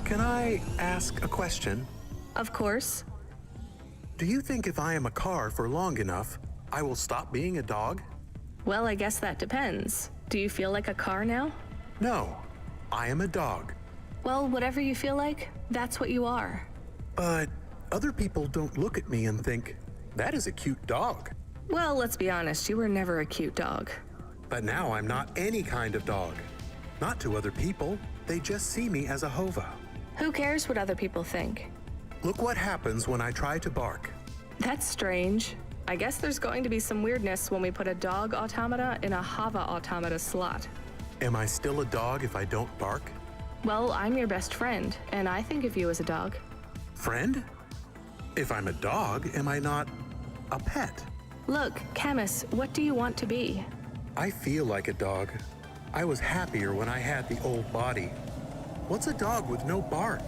Can I ask a question? Of course. Do you think if I am a car for long enough, I will stop being a dog? Well, I guess that depends. Do you feel like a car now? No, I am a dog. Well, whatever you feel like, that's what you are. But other people don't look at me and think, that is a cute dog. Well, let's be honest, you were never a cute dog. But now I'm not any kind of dog. Not to other people, they just see me as a hova. Who cares what other people think? Look what happens when I try to bark. That's strange. I guess there's going to be some weirdness when we put a dog automata in a hava automata slot. Am I still a dog if I don't bark? Well, I'm your best friend, and I think of you as a dog. Friend? If I'm a dog, am I not a pet? Look, Camus, what do you want to be? I feel like a dog. I was happier when I had the old body. What's a dog with no bark?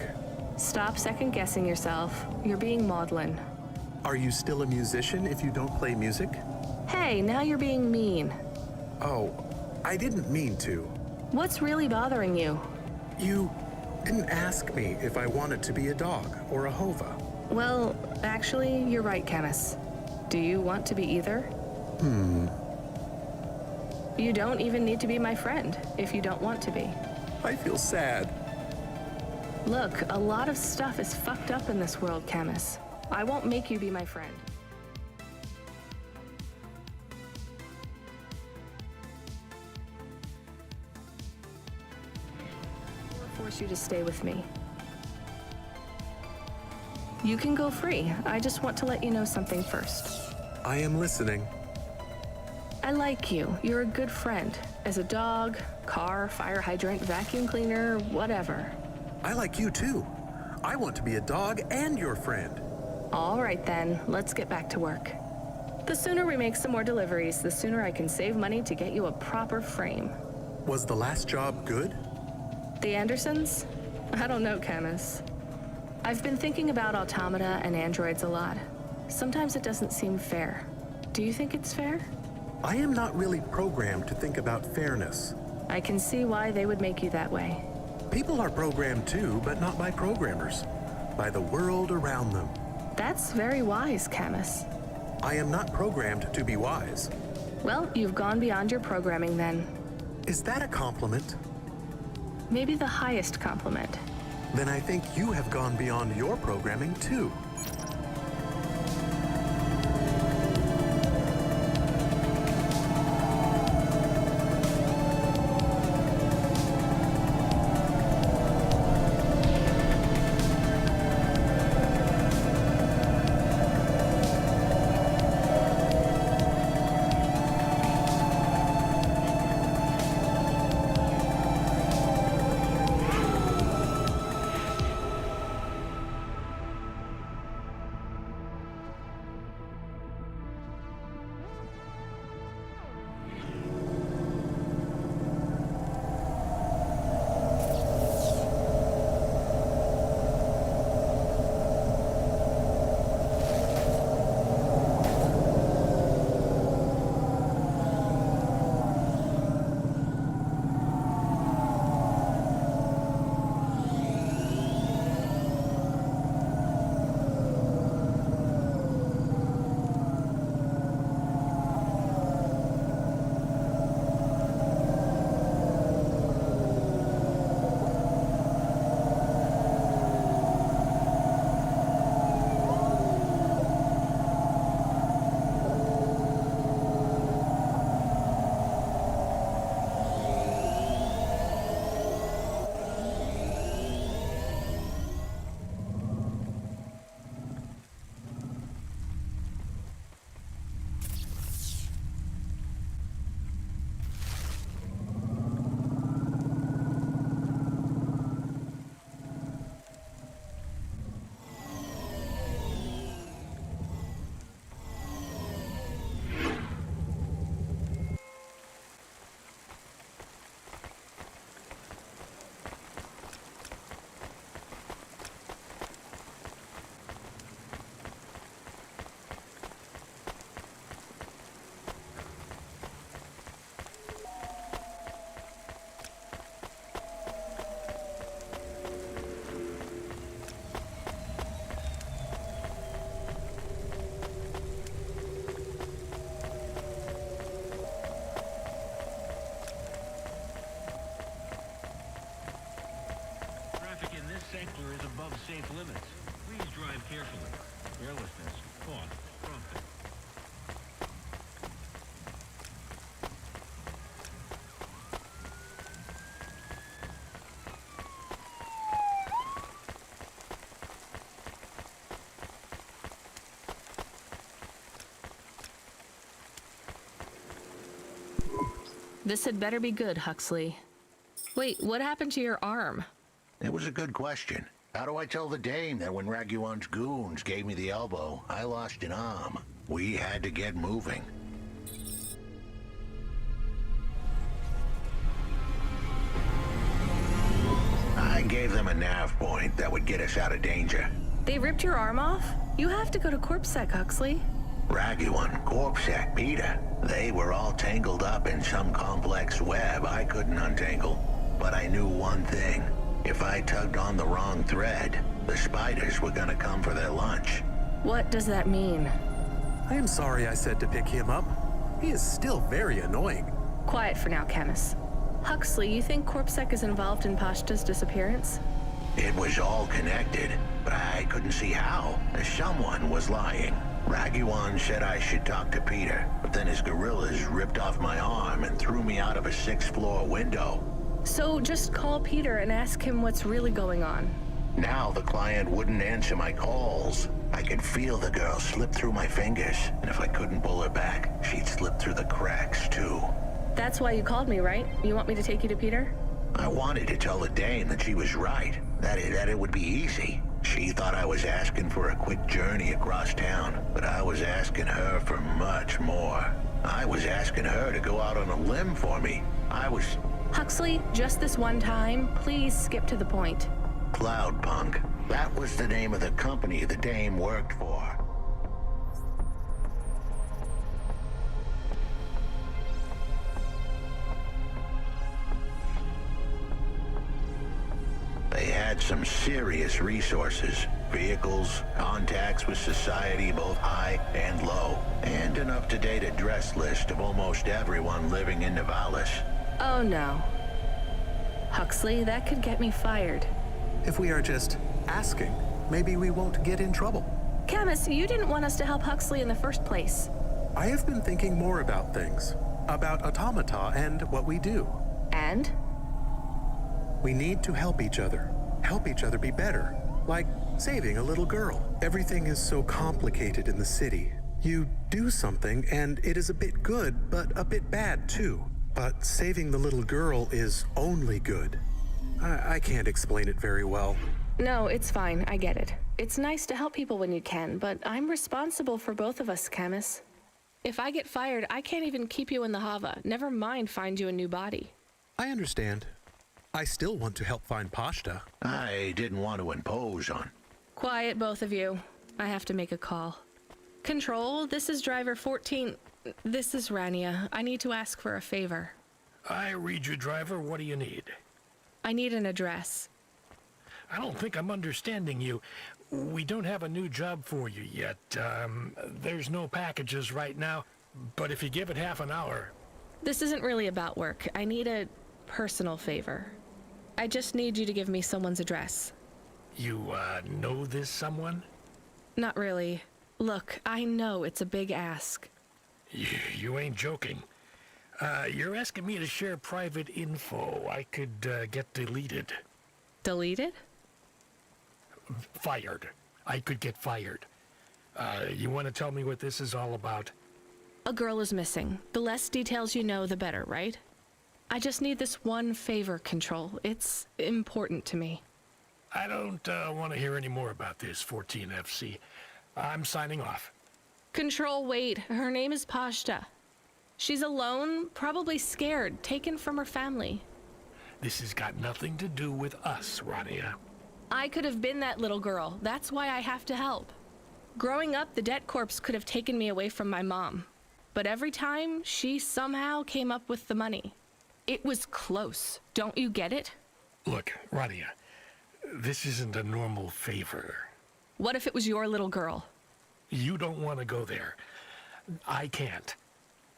Stop second-guessing yourself. You're being maudlin. Are you still a musician if you don't play music? Hey, now you're being mean. Oh, I didn't mean to. What's really bothering you? You didn't ask me if I wanted to be a dog or a hova. Well, actually, you're right, Camus. Do you want to be either? You don't even need to be my friend if you don't want to be. I feel sad. Look, a lot of stuff is fucked up in this world, Camus. I won't make you be my friend. Or force you to stay with me. You can go free. I just want to let you know something first. I am listening. I like you. You're a good friend. As a dog, car, fire hydrant, vacuum cleaner, whatever. I like you too. I want to be a dog and your friend. All right then, let's get back to work. The sooner we make some more deliveries, the sooner I can save money to get you a proper frame. Was the last job good? The Andersons? I don't know, Camus. I've been thinking about automata and androids a lot. Sometimes it doesn't seem fair. Do you think it's fair? I am not really programmed to think about fairness. I can see why they would make you that way. People are programmed too, but not by programmers. By the world around them. That's very wise, Camus. I am not programmed to be wise. Well, you've gone beyond your programming then. Is that a compliment? Maybe the highest compliment. Then I think you have gone beyond your programming too. This had better be good, Huxley. Wait, what happened to your arm? It was a good question. How do I tell the dame that when Raguan's goons gave me the elbow, I lost an arm? We had to get moving. I gave them a nav point that would get us out of danger. They ripped your arm off? You have to go to CorpSec, Huxley. Raguan, CorpSec, Peter. They were all tangled up in some complex web I couldn't untangle. But I knew one thing. If I tugged on the wrong thread, the spiders were gonna come for their lunch. What does that mean? I am sorry I said to pick him up. He is still very annoying. Quiet for now, Camus. Huxley, you think CorpSec is involved in Pashta's disappearance? It was all connected, but I couldn't see how. Someone was lying. Raguan said I should talk to Peter, but then his gorillas ripped off my arm and threw me out of a 6th-floor window. So just call Peter and ask him what's really going on. Now the client wouldn't answer my calls. I could feel the girl slip through my fingers, and if I couldn't pull her back, she'd slip through the cracks, too. That's why you called me, right? You want me to take you to Peter? I wanted to tell the dame that she was right, that it would be easy. She thought I was asking for a quick journey across town, but I was asking her for much more. I was asking her to go out on a limb for me. Huxley, just this one time, please skip to the point. Cloudpunk. That was the name of the company the dame worked for. They had some serious resources. Vehicles, contacts with society both high and low, and an up-to-date address list of almost everyone living in Nivalis. Oh no. Huxley, that could get me fired. If we are just asking, maybe we won't get in trouble. Camus, you didn't want us to help Huxley in the first place. I have been thinking more about things. About automata and what we do. And? We need to help each other. Help each other be better. Like saving a little girl. Everything is so complicated in the city. You do something and it is a bit good, but a bit bad too. But saving the little girl is only good. I can't explain it very well. No, it's fine. I get it. It's nice to help people when you can, but I'm responsible for both of us, Camus. If I get fired, I can't even keep you in the Hava. Never mind find you a new body. I understand. I still want to help find Pashta. I didn't want to impose on. Quiet, both of you. I have to make a call. Control, this is driver 14. This is Rania. I need to ask for a favor. I read you, driver. What do you need? I need an address. I don't think I'm understanding you. We don't have a new job for you yet. There's no packages right now, but if you give it half an hour... This isn't really about work. I need a personal favor. I just need you to give me someone's address. You, know this someone? Not really. Look, I know it's a big ask. You ain't joking. You're asking me to share private info I could, get deleted. Deleted? Fired. I could get fired. You want to tell me what this is all about? A girl is missing. The less details you know, the better, right? I just need this one favor, Control. It's important to me. I don't, want to hear any more about this, 14FC. I'm signing off. Control, wait. Her name is Pashta. She's alone, probably scared, taken from her family. This has got nothing to do with us, Rania. I could have been that little girl. That's why I have to help. Growing up, the debt corps could have taken me away from my mom. But every time, she somehow came up with the money. It was close. Don't you get it? Look, Rania, this isn't a normal favor. What if it was your little girl? You don't want to go there. I can't.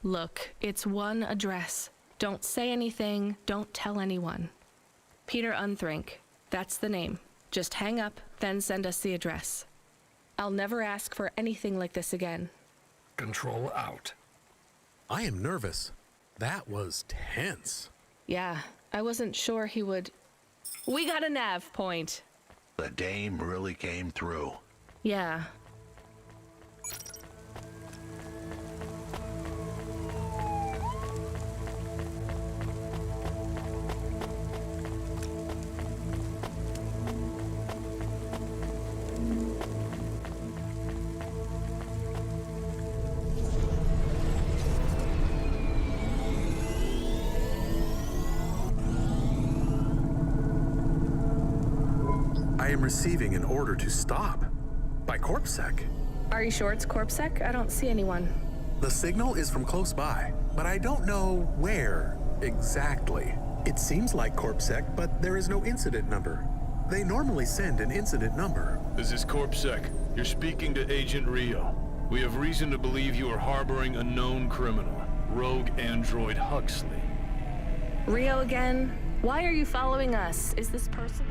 Look, it's one address. Don't say anything. Don't tell anyone. Peter Unthrink. That's the name. Just hang up, then send us the address. I'll never ask for anything like this again. Control out. I am nervous. That was tense. Yeah, I wasn't sure he would... We got a nav point. The dame really came through. Yeah. I am receiving an order to stop. By CorpSec. Are you sure it's CorpSec? I don't see anyone. The signal is from close by, but I don't know where exactly. It seems like CorpSec, but there is no incident number. They normally send an incident number. This is CorpSec. You're speaking to Agent Rio. We have reason to believe you are harboring a known criminal, rogue android Huxley. Rio again? Why are you following us? Is this person?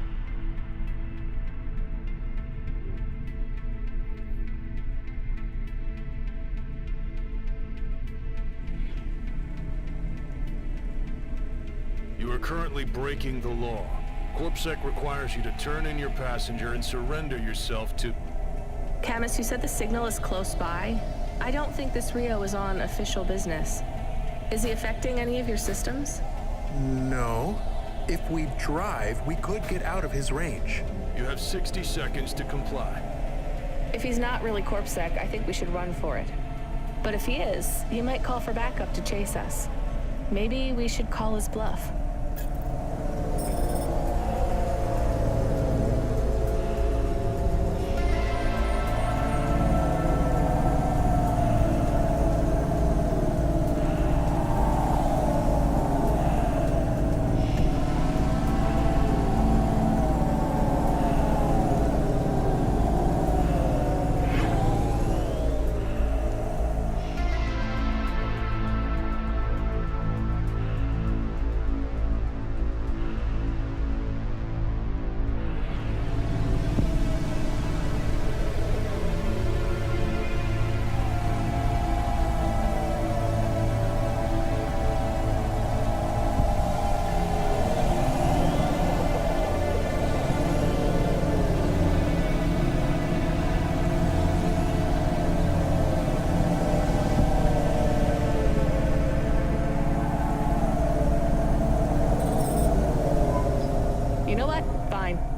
You are currently breaking the law. CorpSec requires you to turn in your passenger and surrender yourself to... Camus, you said the signal is close by. I don't think this Rio is on official business. Is he affecting any of your systems? No. If we drive, we could get out of his range. You have 60 seconds to comply. If he's not really CorpSec, I think we should run for it. But if he is, he might call for backup to chase us. Maybe we should call his bluff.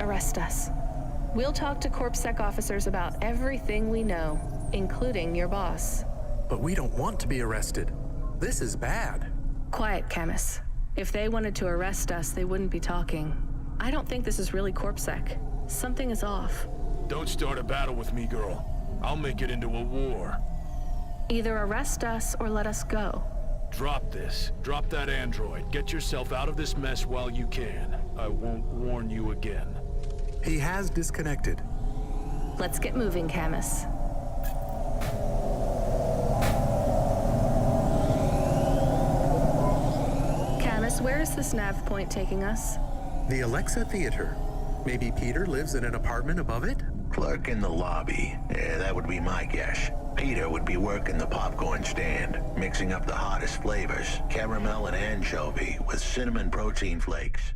Arrest us. We'll talk to CorpSec officers about everything we know, including your boss. But we don't want to be arrested. This is bad. Quiet, Camus. If they wanted to arrest us, they wouldn't be talking. I don't think this is really CorpSec. Something is off. Don't start a battle with me, girl. I'll make it into a war. Either arrest us or let us go. Drop this. Drop that android. Get yourself out of this mess while you can. I won't warn you again. He has disconnected. Let's get moving, Camus. Camus, where is this nav point taking us? The Alexa Theater. Maybe Peter lives in an apartment above it? Clerk in the lobby. Yeah, that would be my guess. Peter would be working the popcorn stand, mixing up the hottest flavors, caramel and anchovy with cinnamon protein flakes.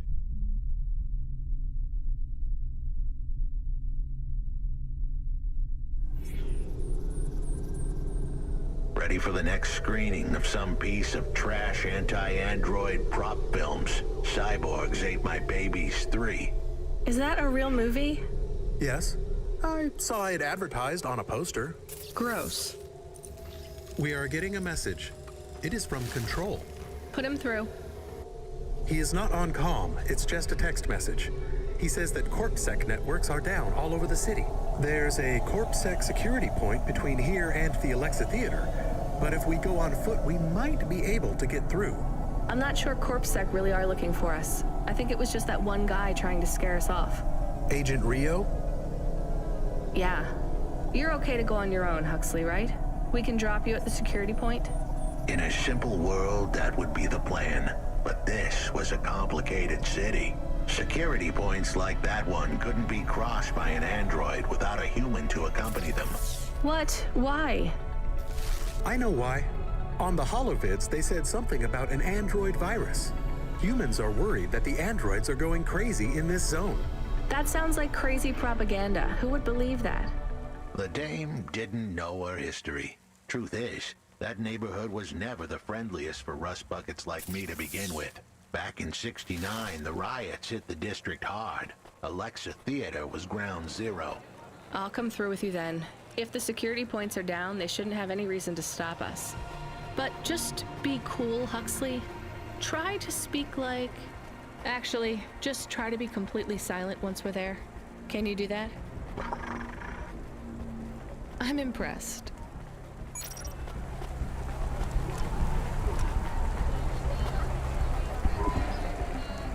Ready for the next screening of some piece of trash anti-android prop films. Cyborgs Ate My Babies 3. Is that a real movie? Yes. I saw it advertised on a poster. Gross. We are getting a message. It is from Control. Put him through. He is not on comm. It's just a text message. He says that CorpSec networks are down all over the city. There's a CorpSec security point between here and the Alexa Theater, but if we go on foot, we might be able to get through. I'm not sure CorpSec really are looking for us. I think it was just that one guy trying to scare us off. Agent Rio? Yeah. You're okay to go on your own, Huxley, right? We can drop you at the security point? In a simple world, that would be the plan. But this was a complicated city. Security points like that one couldn't be crossed by an android without a human to accompany them. What? Why? I know why. On the holovids, they said something about an android virus. Humans are worried that the androids are going crazy in this zone. That sounds like crazy propaganda. Who would believe that? The dame didn't know her history. Truth is, that neighborhood was never the friendliest for rust buckets like me to begin with. Back in '69, the riots hit the district hard. Alexa Theater was ground zero. I'll come through with you then. If the security points are down, they shouldn't have any reason to stop us. But just be cool, Huxley. Try to speak like... Actually, just try to be completely silent once we're there. Can you do that? I'm impressed.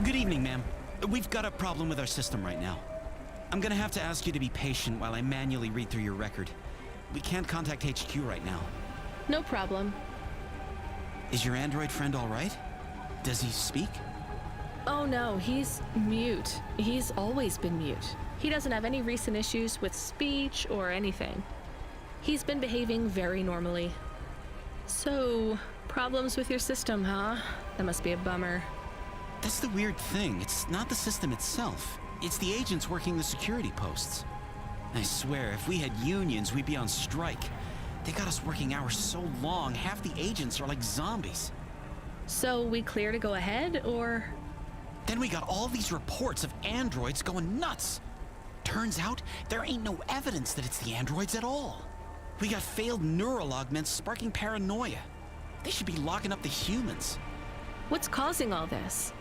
Good evening, ma'am. We've got a problem with our system right now. I'm gonna have to ask you to be patient while I manually read through your record. We can't contact HQ right now. No problem. Is your android friend all right? Does he speak? Oh no, he's mute. He's always been mute. He doesn't have any recent issues with speech or anything. He's been behaving very normally. So, problems with your system, huh? That must be a bummer. That's the weird thing. It's not the system itself. It's the agents working the security posts. I swear, if we had unions, we'd be on strike. They got us working hours so long, half the agents are like zombies. So, we clear to go ahead, or? Then we got all these reports of androids going nuts. Turns out, there ain't no evidence that it's the androids at all. We got failed neural augments sparking paranoia. They should be locking up the humans. What's causing all this?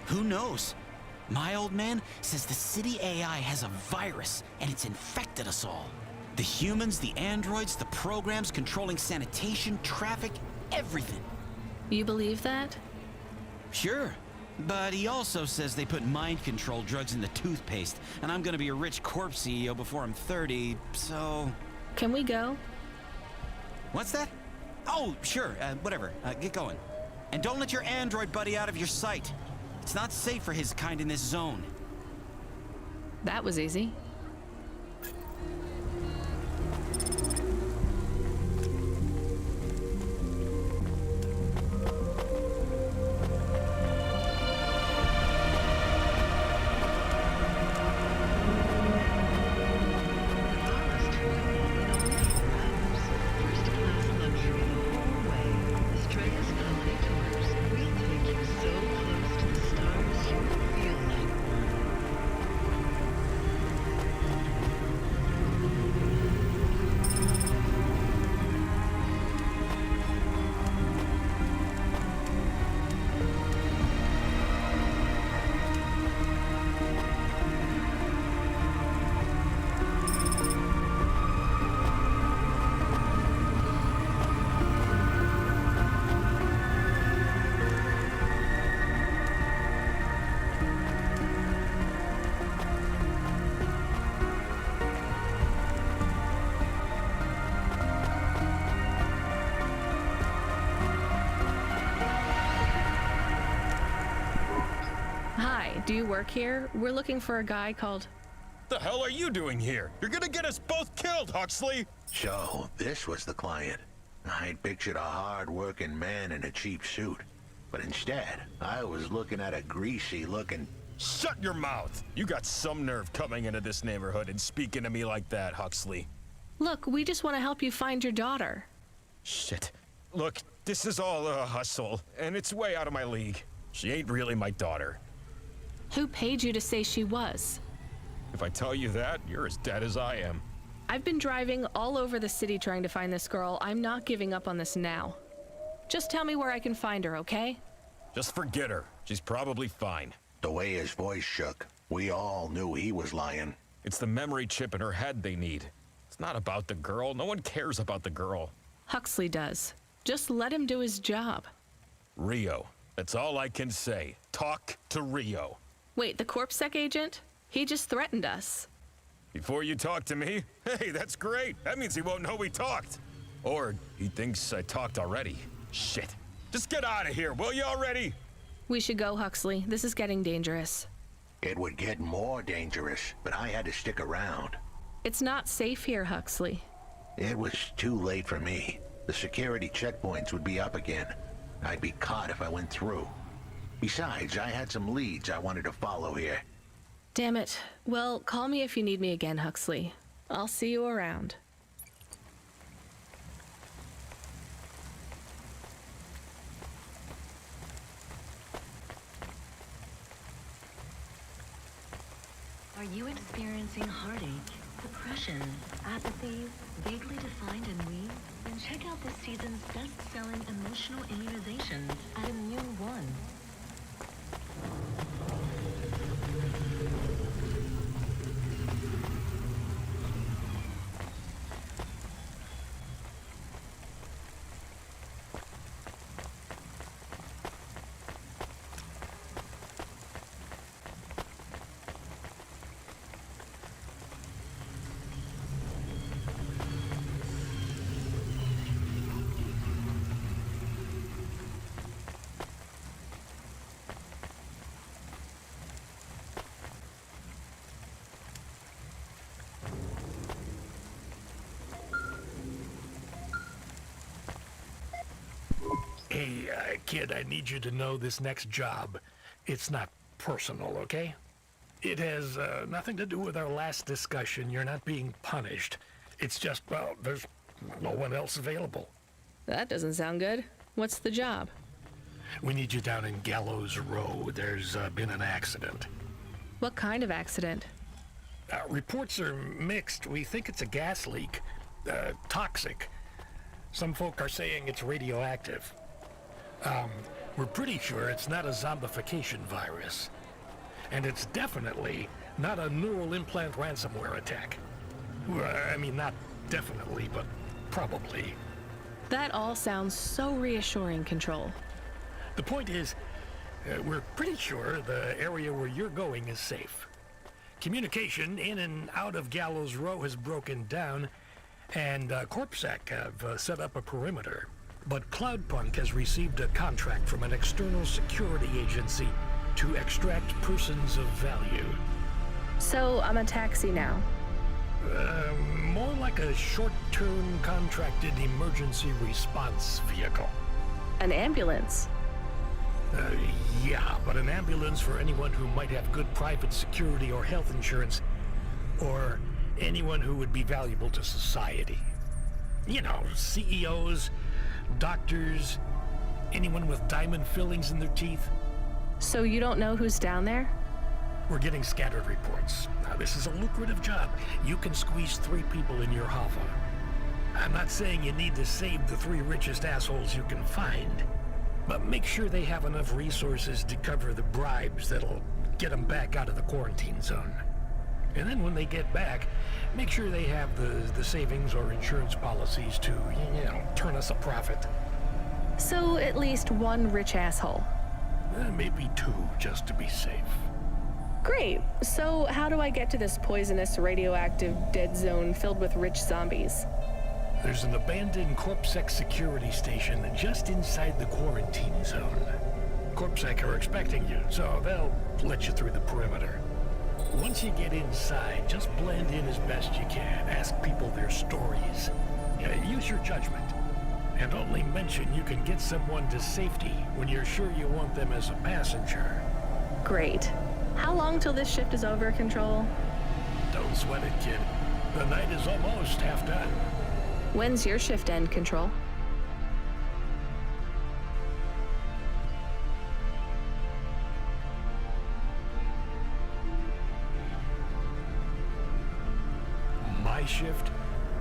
Who knows? My old man says the city AI has a virus, and it's infected us all. The humans, the androids, the programs controlling sanitation, traffic, everything. You believe that? Sure. But he also says they put mind control drugs in the toothpaste, and I'm gonna be a rich corp CEO before I'm 30, so... Can we go? What's that? Oh, sure, whatever. Get going. And don't let your android buddy out of your sight. It's not safe for his kind in this zone. That was easy. Do you work here? We're looking for a guy called... The hell are you doing here? You're gonna get us both killed, Huxley! So, this was the client. I'd pictured a hard-working man in a cheap suit. But instead, I was looking at a greasy-looking... Shut your mouth! You got some nerve coming into this neighborhood and speaking to me like that, Huxley. Look, we just want to help you find your daughter. Shit. Look, this is all a hustle, and it's way out of my league. She ain't really my daughter. Who paid you to say she was? If I tell you that, you're as dead as I am. I've been driving all over the city trying to find this girl. I'm not giving up on this now. Just tell me where I can find her, okay? Just forget her. She's probably fine. The way his voice shook, we all knew he was lying. It's the memory chip in her head they need. It's not about the girl. No one cares about the girl. Huxley does. Just let him do his job. Rio. That's all I can say. Talk to Rio. Wait, the CorpSec agent? He just threatened us. Before you talk to me? Hey, that's great. That means he won't know we talked. Or he thinks I talked already. Shit. Just get out of here, will you already? We should go, Huxley. This is getting dangerous. It would get more dangerous, but I had to stick around. It's not safe here, Huxley. It was too late for me. The security checkpoints would be up again. I'd be caught if I went through. Besides, I had some leads I wanted to follow here. Damn it. Well, call me if you need me again, Huxley. I'll see you around. Are you experiencing heartache, depression, apathy, vaguely defined ennui? Then check out this season's best-selling emotional immunizations at Immune One. Hey, kid, I need you to know this next job. It's not personal, okay? It has nothing to do with our last discussion. You're not being punished. It's just, well, there's no one else available. That doesn't sound good. What's the job? We need you down in Gallows Row. There's been an accident. What kind of accident? Reports are mixed. We think it's a gas leak. Toxic. Some folk are saying it's radioactive. We're pretty sure it's not a zombification virus. And it's definitely not a neural implant ransomware attack. I mean, not definitely, but probably. That all sounds so reassuring, Control. The point is, we're pretty sure the area where you're going is safe. Communication in and out of Gallows Row has broken down, and CorpSec have set up a perimeter. But Cloudpunk has received a contract from an external security agency to extract persons of value. So I'm a taxi now. More like a short-term contracted emergency response vehicle. An ambulance. Yeah, but an ambulance for anyone who might have good private security or health insurance, or anyone who would be valuable to society. You know, CEOs, doctors, anyone with diamond fillings in their teeth. So you don't know who's down there? We're getting scattered reports. Now, this is a lucrative job. You can squeeze 3 people in your hover. I'm not saying you need to save the 3 richest assholes you can find, but make sure they have enough resources to cover the bribes that'll get them back out of the quarantine zone. And then when they get back, make sure they have the savings or insurance policies to, you know, turn us a profit. So at least 1 rich asshole. Maybe 2, just to be safe. Great. So how do I get to this poisonous, radioactive, dead zone filled with rich zombies? There's an abandoned CorpSec security station just inside the quarantine zone. CorpSec are expecting you, so they'll let you through the perimeter. Once you get inside, just blend in as best you can. Ask people their stories. Use your judgment. And only mention you can get someone to safety when you're sure you want them as a passenger. Great. How long till this shift is over, Control? Don't sweat it, kid. The night is almost half done. When's your shift end, Control? My shift?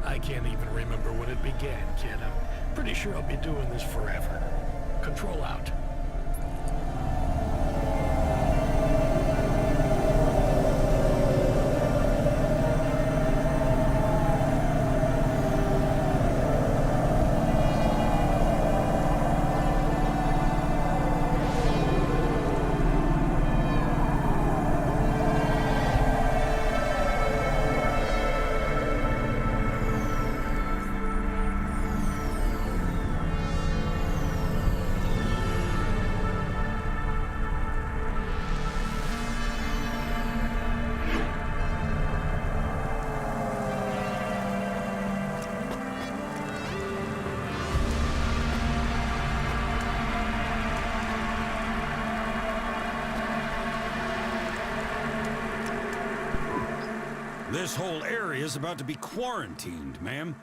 I can't even remember when it began, kid. I'm pretty sure I'll be doing this forever. Control out. This whole area is about to be quarantined, ma'am.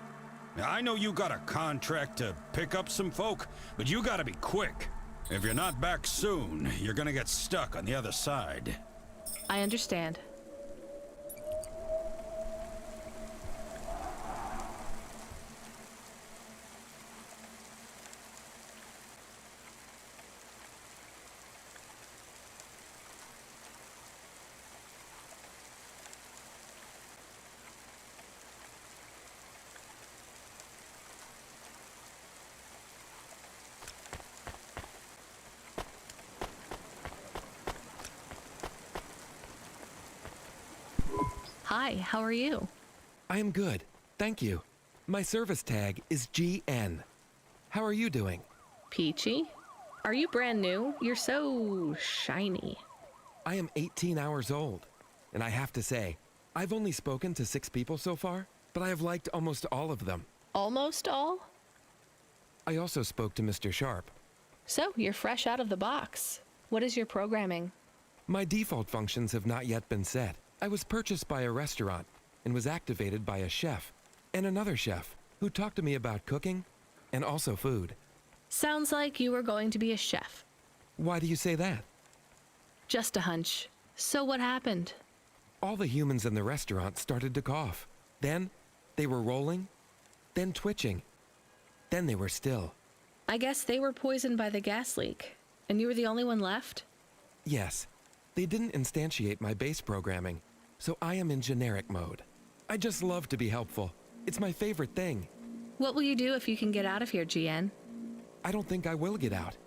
Now, I know you got a contract to pick up some folk, but you gotta be quick. If you're not back soon, you're gonna get stuck on the other side. I understand. Hi, how are you? I am good, thank you. My service tag is GN. How are you doing? Peachy? Are you brand new? You're so shiny. I am 18 hours old, and I have to say, I've only spoken to 6 people so far, but I have liked almost all of them. Almost all? I also spoke to Mr. Sharp. So, you're fresh out of the box. What is your programming? My default functions have not yet been set. I was purchased by a restaurant and was activated by a chef and another chef who talked to me about cooking and also food. Sounds like you were going to be a chef. Why do you say that? Just a hunch. So what happened? All the humans in the restaurant started to cough. Then they were rolling, then twitching, then they were still. I guess they were poisoned by the gas leak, and you were the only one left? Yes, they didn't instantiate my base programming, so I am in generic mode. I just love to be helpful. It's my favorite thing. What will you do if you can get out of here, GN? I don't think I will get out.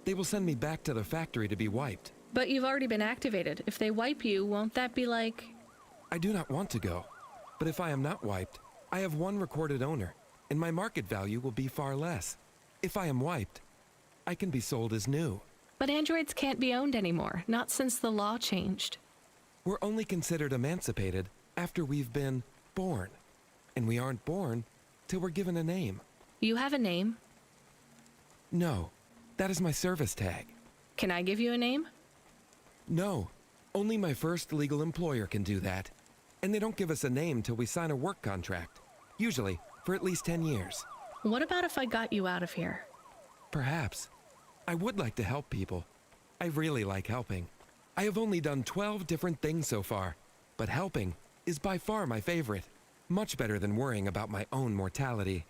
They will send me back to the factory to be wiped. But you've already been activated. If they wipe you, won't that be like... I do not want to go, but if I am not wiped, I have one recorded owner, and my market value will be far less. If I am wiped, I can be sold as new. But androids can't be owned anymore, not since the law changed. We're only considered emancipated after we've been born, and we aren't born till we're given a name. You have a name? No, that is my service tag. Can I give you a name? No, only my first legal employer can do that. And they don't give us a name till we sign a work contract, usually for at least 10 years. What about if I got you out of here? Perhaps. I would like to help people. I really like helping. I have only done 12 different things so far, but helping is by far my favorite. Much better than worrying about my own mortality.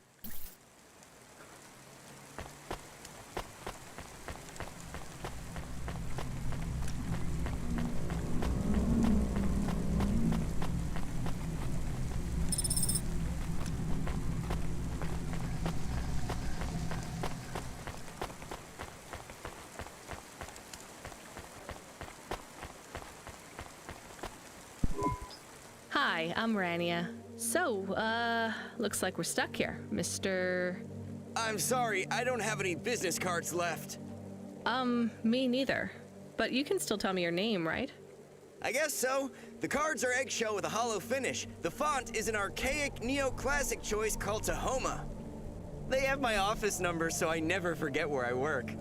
Hi, I'm Rania. So, looks like we're stuck here, Mr... I'm sorry, I don't have any business cards left. Me neither. But you can still tell me your name, right? I guess so. The cards are eggshell with a hollow finish. The font is an archaic neoclassic choice called Tahoma. They have my office number, so I never forget where I work.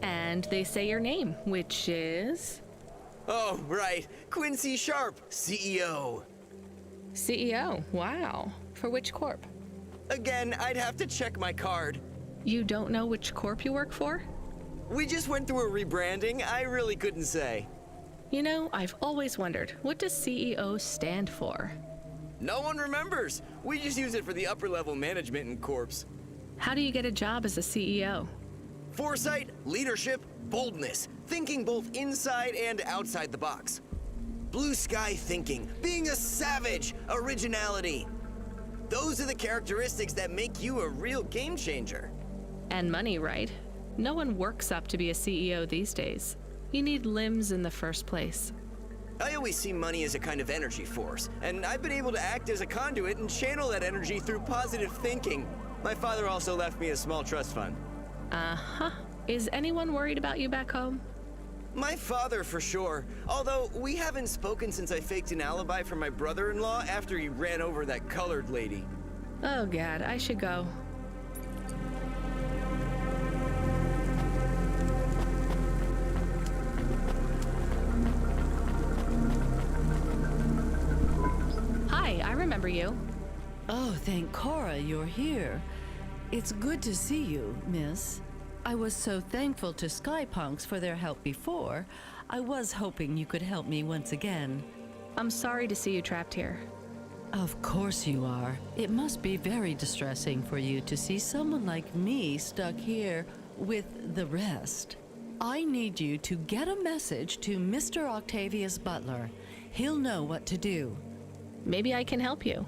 And they say your name, which is... Oh, right. Quincy Sharp, CEO. CEO, wow. For which corp? Again, I'd have to check my card. You don't know which corp you work for? We just went through a rebranding. I really couldn't say. You know, I've always wondered, what does CEO stand for? No one remembers. We just use it for the upper level management in corps. How do you get a job as a CEO? Foresight, leadership, boldness, thinking both inside and outside the box. Blue sky thinking, being a savage, originality. Those are the characteristics that make you a real game changer. And money, right? No one works up to be a CEO these days. You need limbs in the first place. I always see money as a kind of energy force, and I've been able to act as a conduit and channel that energy through positive thinking. My father also left me a small trust fund. Uh-huh. Is anyone worried about you back home? My father, for sure. Although, we haven't spoken since I faked an alibi for my brother-in-law after he ran over that colored lady. Oh God, I should go. Hi, I remember you. Oh, thank Cora you're here. It's good to see you, miss. I was so thankful to Skypunks for their help before. I was hoping you could help me once again. I'm sorry to see you trapped here. Of course you are. It must be very distressing for you to see someone like me stuck here with the rest. I need you to get a message to Mr. Octavius Butler. He'll know what to do. Maybe I can help you.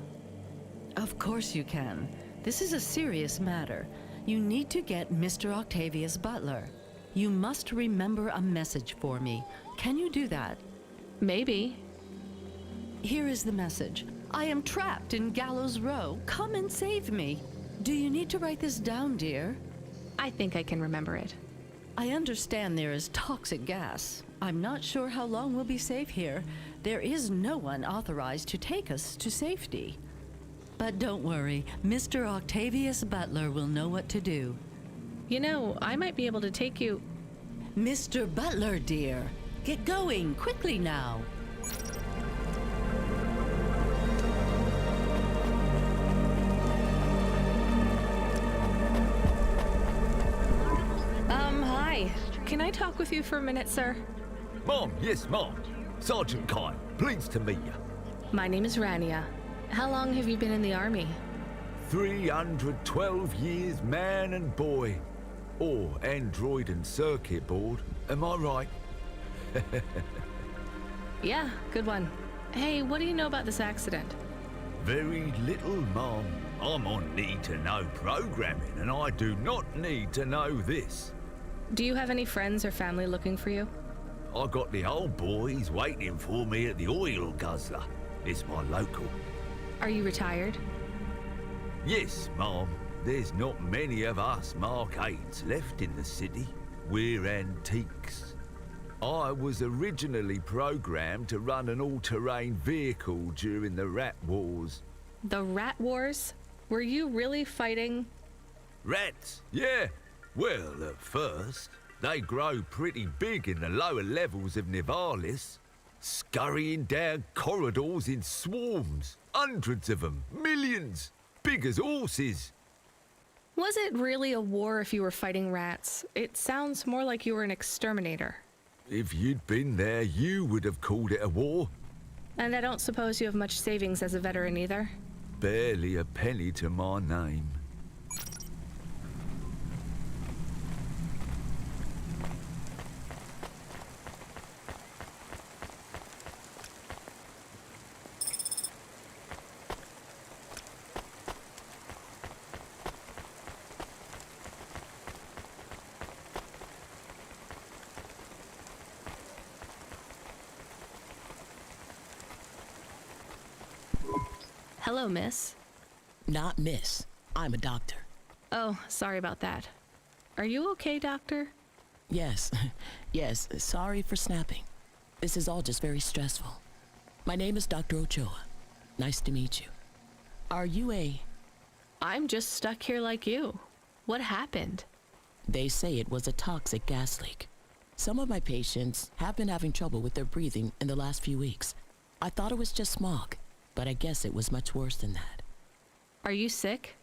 Of course you can. This is a serious matter. You need to get Mr. Octavius Butler. You must remember a message for me. Can you do that? Maybe. Here is the message. I am trapped in Gallows Row. Come and save me. Do you need to write this down, dear? I think I can remember it. I understand there is toxic gas. I'm not sure how long we'll be safe here. There is no one authorized to take us to safety. But don't worry, Mr. Octavius Butler will know what to do. You know, I might be able to take you. Mr. Butler, dear, get going quickly now. Hi. Can I talk with you for a minute, sir? Mom, yes, Mom. Sergeant Kine, pleased to meet you. My name is Rania. How long have you been in the army? 312 years, man and boy. Or android and circuit board, am I right? Yeah, good one. Hey, what do you know about this accident? Very little, Mom. I'm on need-to-know programming, and I do not need to know this. Do you have any friends or family looking for you? I got the old boys waiting for me at the oil guzzler. It's my local. Are you retired? Yes, Mom. There's not many of us Mark 8s left in the city. We're antiques. I was originally programmed to run an all-terrain vehicle during the Rat Wars. The Rat Wars? Were you really fighting? Rats? Yeah. Well, at first, they grow pretty big in the lower levels of Nivalis, scurrying down corridors in swarms. Hundreds of them. Millions. Big as horses. Was it really a war if you were fighting rats? It sounds more like you were an exterminator. If you'd been there, you would have called it a war. And I don't suppose you have much savings as a veteran either? Barely a penny to my name. Hello, miss. Not miss. I'm a doctor. Oh, sorry about that. Are you okay, doctor? Yes, yes, sorry for snapping. This is all just very stressful. My name is Dr. Ochoa. Nice to meet you. Are you a... I'm just stuck here like you. What happened? They say it was a toxic gas leak. Some of my patients have been having trouble with their breathing in the last few weeks. I thought it was just smog, but I guess it was much worse than that. Are you sick?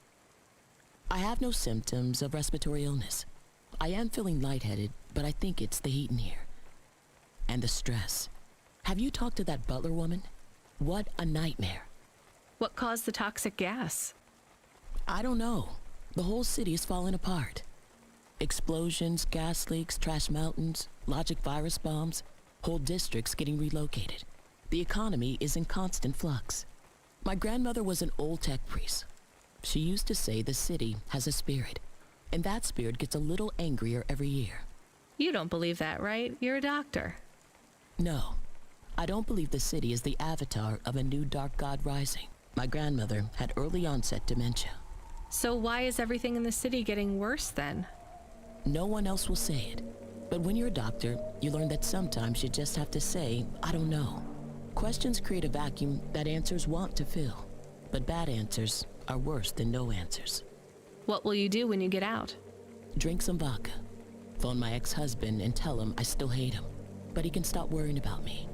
I have no symptoms of respiratory illness. I am feeling lightheaded, but I think it's the heat in here. And the stress. Have you talked to that Butler woman? What a nightmare. What caused the toxic gas? I don't know. The whole city is falling apart. Explosions, gas leaks, trash mountains, logic virus bombs, whole districts getting relocated. The economy is in constant flux. My grandmother was an old tech priest. She used to say the city has a spirit, and that spirit gets a little angrier every year. You don't believe that, right? You're a doctor. No, I don't believe the city is the avatar of a new dark god rising. My grandmother had early onset dementia. So why is everything in the city getting worse then? No one else will say it. But when you're a doctor, you learn that sometimes you just have to say, I don't know. Questions create a vacuum that answers want to fill. But bad answers are worse than no answers. What will you do when you get out? Drink some vodka. Phone my ex-husband and tell him I still hate him, but he can stop worrying about me.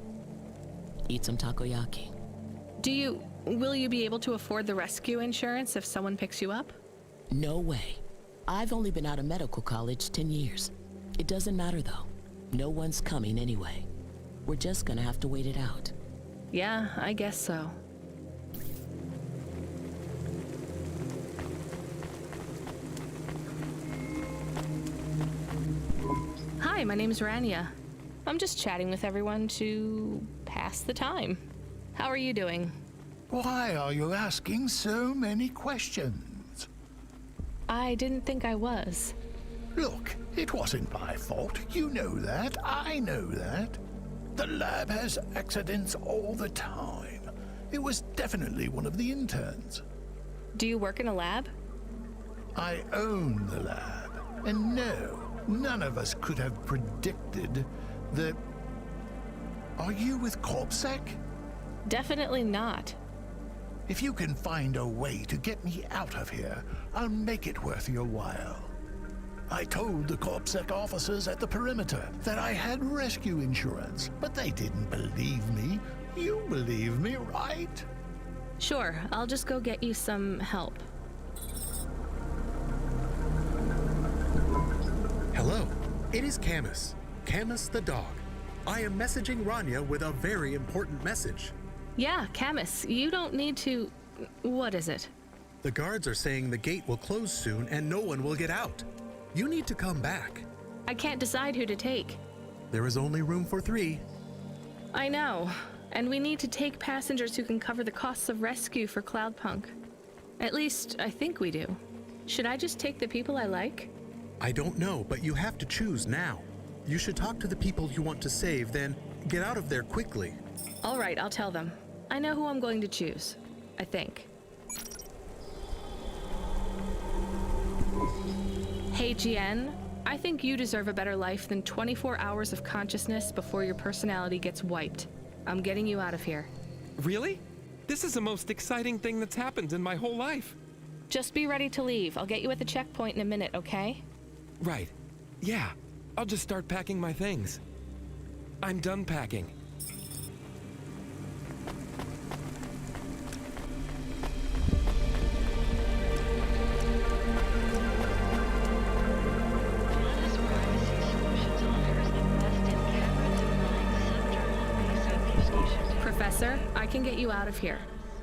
Eat some takoyaki. Will you be able to afford the rescue insurance if someone picks you up? No way. I've only been out of medical college 10 years. It doesn't matter though. No one's coming anyway. We're just gonna have to wait it out. Yeah, I guess so. Hi, my name's Rania. I'm just chatting with everyone to pass the time. How are you doing? Why are you asking so many questions? I didn't think I was. Look, it wasn't my fault. You know that. I know that. The lab has accidents all the time. It was definitely one of the interns. Do you work in a lab? I own the lab. And no, none of us could have predicted that... Are you with CorpSec? Definitely not. If you can find a way to get me out of here, I'll make it worth your while. I told the CorpSec officers at the perimeter that I had rescue insurance, but they didn't believe me. You believe me, right? Sure, I'll just go get you some help. Hello, it is Camus. Camus the dog. I am messaging Rania with a very important message. Yeah, Camus, you don't need to... What is it? The guards are saying the gate will close soon and no one will get out. You need to come back. I can't decide who to take. There is only room for 3. I know, and we need to take passengers who can cover the costs of rescue for Cloudpunk. At least, I think we do. Should I just take the people I like? I don't know, but you have to choose now. You should talk to the people you want to save, then get out of there quickly. All right, I'll tell them. I know who I'm going to choose. I think. Hey, GN. I think you deserve a better life than 24 hours of consciousness before your personality gets wiped. I'm getting you out of here. Really? This is the most exciting thing that's happened in my whole life. Just be ready to leave. I'll get you at the checkpoint in a minute, okay? Right. Yeah. I'll just start packing my things. I'm done packing. Professor, I can get you out of here.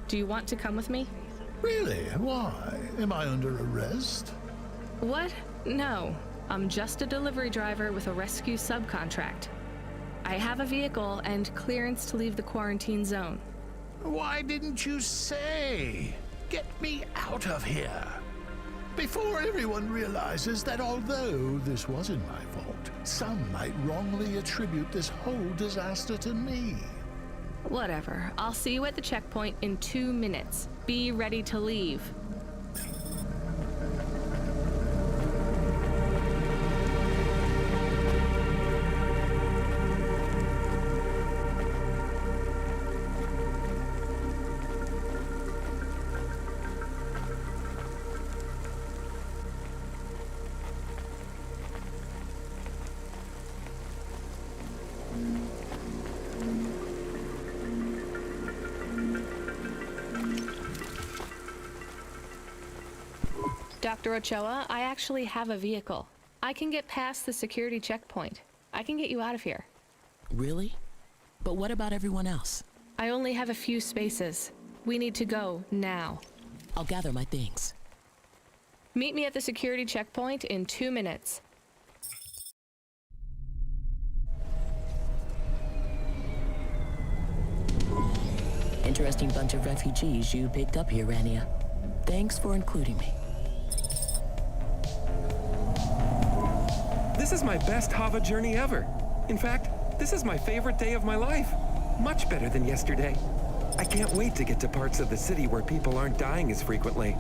Do you want to come with me? Really? Why? Am I under arrest? What? No. I'm just a delivery driver with a rescue subcontract. I have a vehicle and clearance to leave the quarantine zone. Why didn't you say? Get me out of here. Before everyone realizes that although this wasn't my fault, some might wrongly attribute this whole disaster to me. Whatever. I'll see you at the checkpoint in 2 minutes. Be ready to leave. Dr. Ochoa, I actually have a vehicle. I can get past the security checkpoint. I can get you out of here. Really? But what about everyone else? I only have a few spaces. We need to go now. I'll gather my things. Meet me at the security checkpoint in 2 minutes. Interesting bunch of refugees you picked up here, Rania. Thanks for including me. This is my best Hava journey ever. In fact, this is my favorite day of my life. Much better than yesterday. I can't wait to get to parts of the city where people aren't dying as frequently.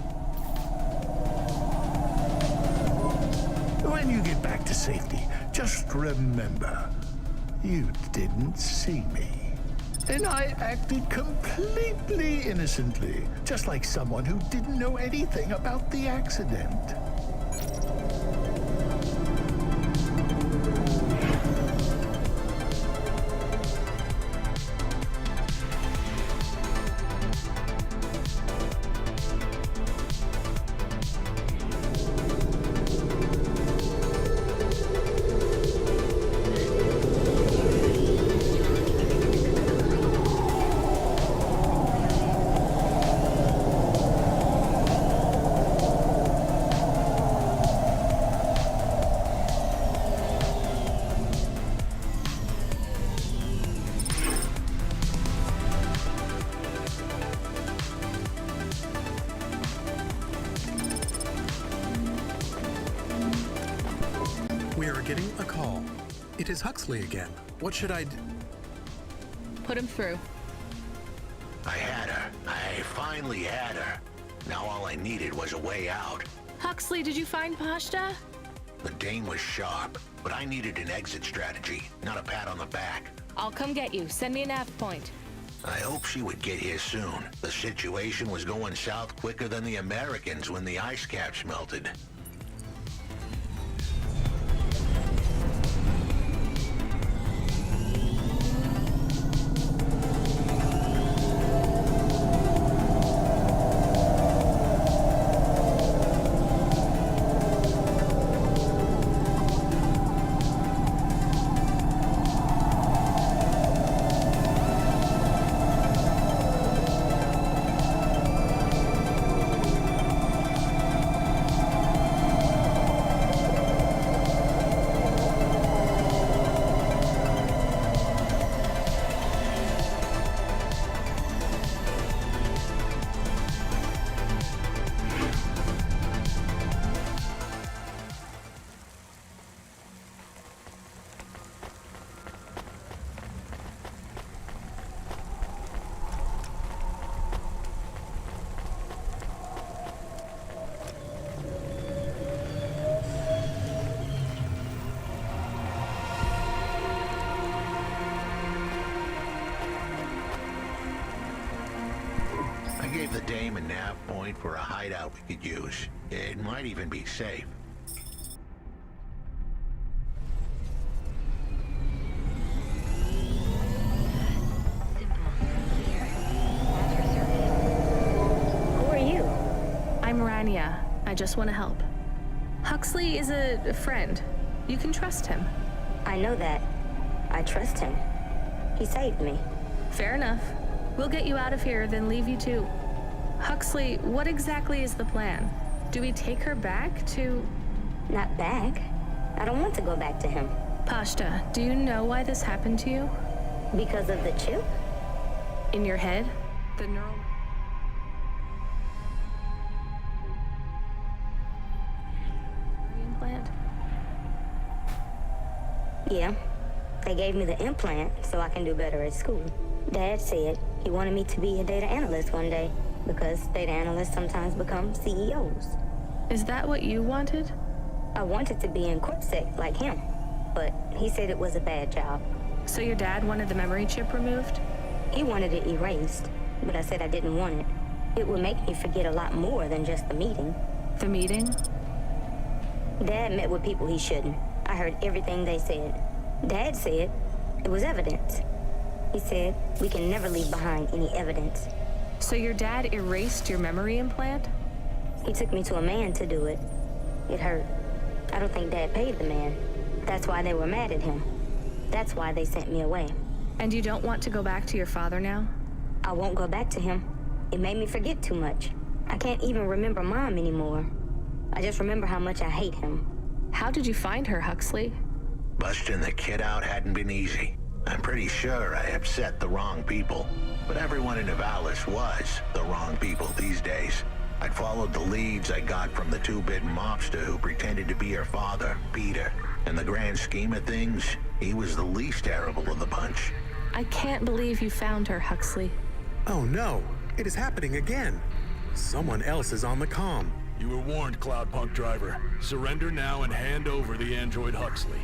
When you get back to safety, just remember, you didn't see me. And I acted completely innocently, just like someone who didn't know anything about the accident. We are getting a call. It is Huxley again. What should I do? Put him through. I had her. I finally had her. Now all I needed was a way out. Huxley, did you find Pashta? The Dane was sharp, but I needed an exit strategy, not a pat on the back. I'll come get you. Send me a nav point. I hope she would get here soon. The situation was going south quicker than the Americans when the ice caps melted. gave the dame a nav point for a hideout we could use. It might even be safe. Who are you? I'm Rania. I just want to help. Huxley is a friend. You can trust him. I know that. I trust him. He saved me. Fair enough. We'll get you out of here, then leave you to... Huxley, what exactly is the plan? Do we take her back to... Not back. I don't want to go back to him. Pashta, do you know why this happened to you? Because of the chip? In your head? The neural... implant? Yeah. They gave me the implant so I can do better at school. Dad said he wanted me to be a data analyst one day because data analysts sometimes become CEOs. Is that what you wanted? I wanted to be in CorpSec like him, but he said it was a bad job. So your dad wanted the memory chip removed? He wanted it erased, but I said I didn't want it. It would make me forget a lot more than just the meeting. The meeting? Dad met with people he shouldn't. I heard everything they said. Dad said it was evidence. He said we can never leave behind any evidence. So your dad erased your memory implant? He took me to a man to do it. It hurt. I don't think Dad paid the man. That's why they were mad at him. That's why they sent me away. And you don't want to go back to your father now? I won't go back to him. It made me forget too much. I can't even remember Mom anymore. I just remember how much I hate him. How did you find her, Huxley? Busting the kid out hadn't been easy. I'm pretty sure I upset the wrong people. But everyone in Nivalis was the wrong people these days. I'd followed the leads I got from the two-bit mobster who pretended to be her father, Peter. In the grand scheme of things, he was the least terrible of the bunch. I can't believe you found her, Huxley. Oh no, it is happening again. Someone else is on the comm. You were warned, Cloudpunk driver. Surrender now and hand over the android Huxley.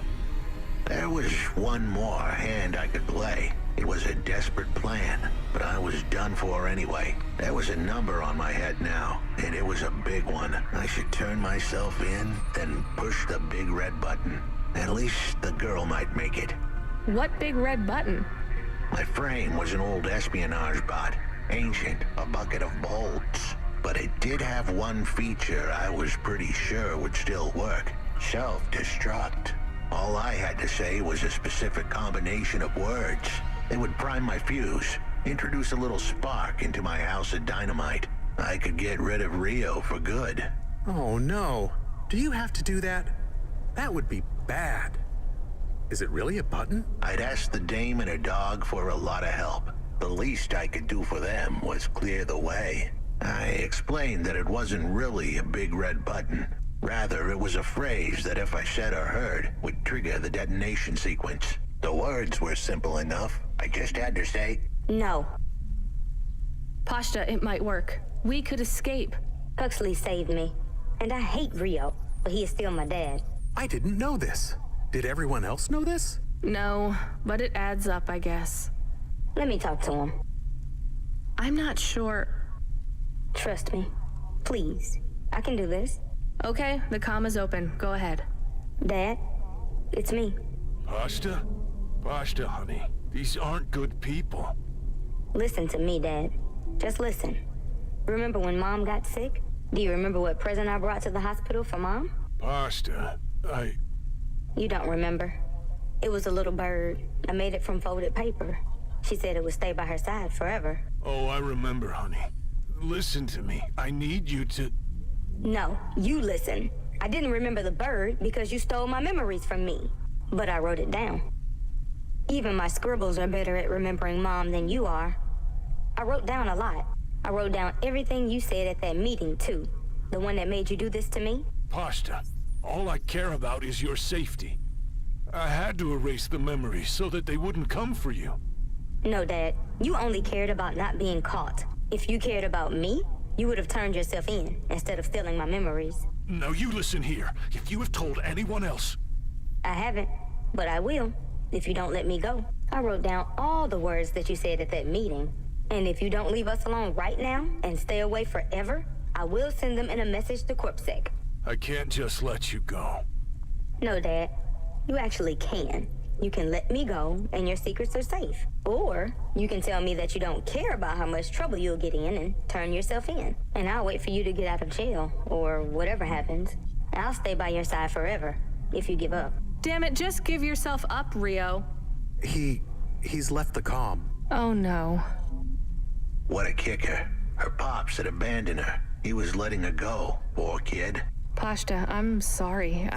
There was one more hand I could play. It was a desperate plan, but I was done for anyway. There was a number on my head now, and it was a big one. I should turn myself in, then push the big red button. At least the girl might make it. What big red button? My frame was an old espionage bot. Ancient, a bucket of bolts. But it did have one feature I was pretty sure would still work. Self-destruct. All I had to say was a specific combination of words. It would prime my fuse, introduce a little spark into my house of dynamite. I could get rid of Rio for good. Oh no. Do you have to do that? That would be bad. Is it really a button? I'd asked the dame and her dog for a lot of help. The least I could do for them was clear the way. I explained that it wasn't really a big red button. Rather, it was a phrase that if I said or heard, would trigger the detonation sequence. The words were simple enough. I just had to say, No. Pashta, it might work. We could escape. Huxley saved me. And I hate Rio, but he is still my dad. I didn't know this. Did everyone else know this? No, but it adds up, I guess. Let me talk to him. I'm not sure. Trust me. Please. I can do this. Okay, the comm is open. Go ahead. Dad, it's me. Pashta? Pashta, honey. These aren't good people. Listen to me, Dad. Just listen. Remember when Mom got sick? Do you remember what present I brought to the hospital for Mom? Pashta, You don't remember. It was a little bird. I made it from folded paper. She said it would stay by her side forever. Oh, I remember, honey. Listen to me. I need you to... No, you listen. I didn't remember the bird because you stole my memories from me. But I wrote it down. Even my scribbles are better at remembering Mom than you are. I wrote down a lot. I wrote down everything you said at that meeting, too. The one that made you do this to me? Pashta, all I care about is your safety. I had to erase the memories so that they wouldn't come for you. No, Dad. You only cared about not being caught. If you cared about me, you would have turned yourself in instead of stealing my memories. Now you listen here. If you have told anyone else... I haven't, but I will, if you don't let me go. I wrote down all the words that you said at that meeting. And if you don't leave us alone right now and stay away forever, I will send them in a message to CorpSec. I can't just let you go. No, Dad. You actually can. You can let me go, and your secrets are safe. Or you can tell me that you don't care about how much trouble you'll get in and turn yourself in. And I'll wait for you to get out of jail, or whatever happens. I'll stay by your side forever, if you give up. Damn it, just give yourself up, Rio. He's left the comm. Oh no. What a kicker. Her pops had abandoned her. He was letting her go, poor kid. Pashta, I'm sorry.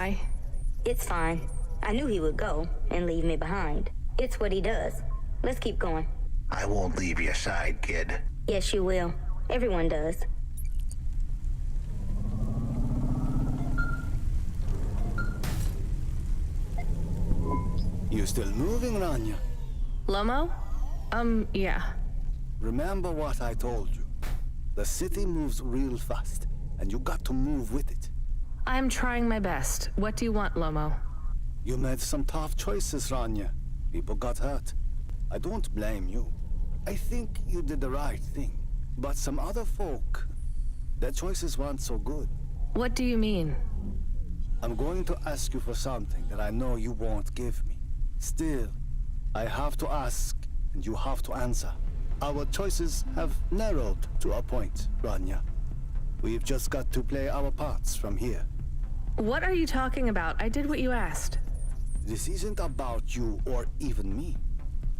It's fine. I knew he would go and leave me behind. It's what he does. Let's keep going. I won't leave your side, kid. Yes, you will. Everyone does. You still moving, Rania? Lomo? Yeah. Remember what I told you. The city moves real fast, and you got to move with it. I'm trying my best. What do you want, Lomo? You made some tough choices, Rania. People got hurt. I don't blame you. I think you did the right thing. But some other folk, their choices weren't so good. What do you mean? I'm going to ask you for something that I know you won't give me. Still, I have to ask, and you have to answer. Our choices have narrowed to a point, Rania. We've just got to play our parts from here. What are you talking about? I did what you asked. This isn't about you or even me.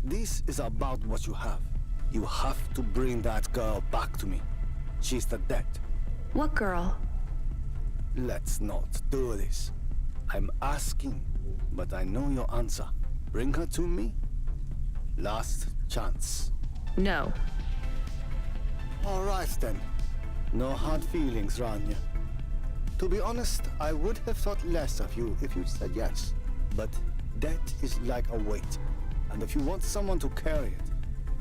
This is about what you have. You have to bring that girl back to me. She's the dead. What girl? Let's not do this. I'm asking, but I know your answer. Bring her to me. Last chance. No. All right then. No hard feelings, Rania. To be honest, I would have thought less of you if you'd said yes. But death is like a weight. And if you want someone to carry it,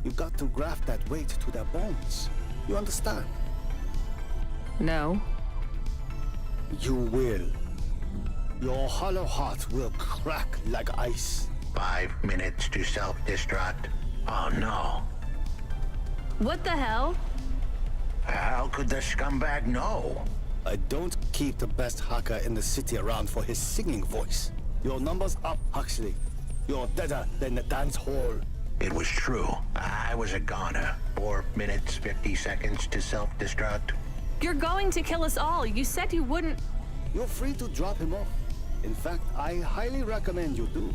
you've got to graft that weight to their bones. You understand? No. You will. Your hollow heart will crack like ice. 5 minutes to self-destruct. Oh no. What the hell? How could the scumbag know? I don't keep the best hacker in the city around for his singing voice. Your number's up, Huxley. You're deader than the dance hall. It was true. I was a goner. 4 minutes, 50 seconds to self-destruct. You're going to kill us all. You said you wouldn't. You're free to drop him off. In fact, I highly recommend you do.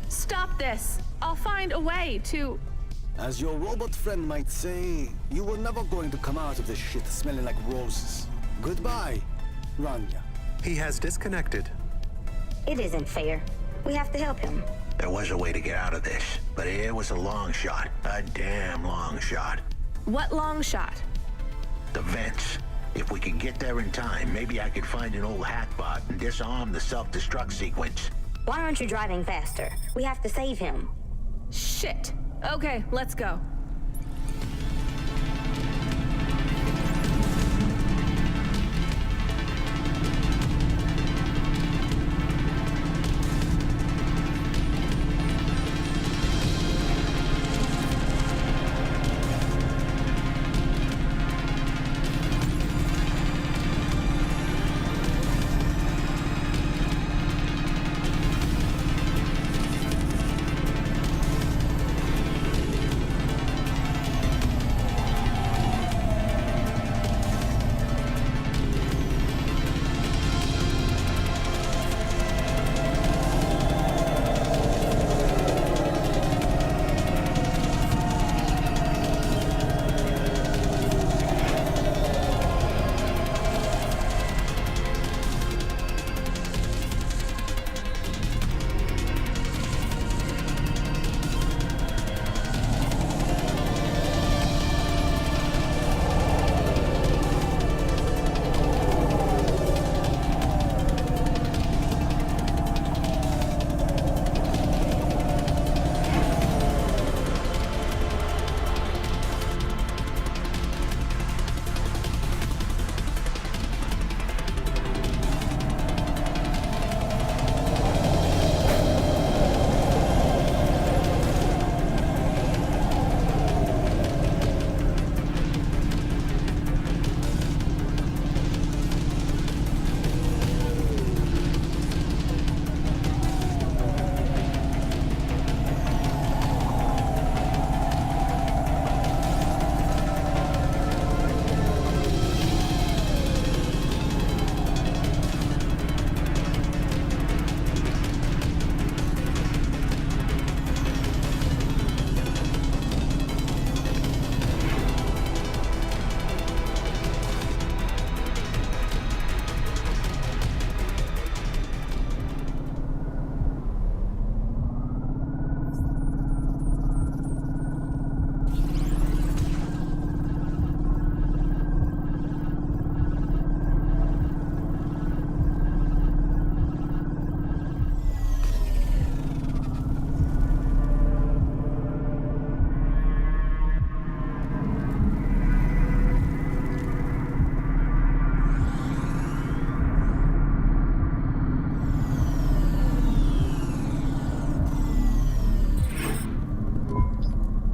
Stop this. I'll find a way to... As your robot friend might say, you were never going to come out of this shit smelling like roses. Goodbye, Rania. He has disconnected. It isn't fair. We have to help him. There was a way to get out of this, but it was a long shot. A damn long shot. What long shot? The vents. If we could get there in time, maybe I could find an old hackbot and disarm the self-destruct sequence. Why aren't you driving faster? We have to save him. Shit. Okay, let's go.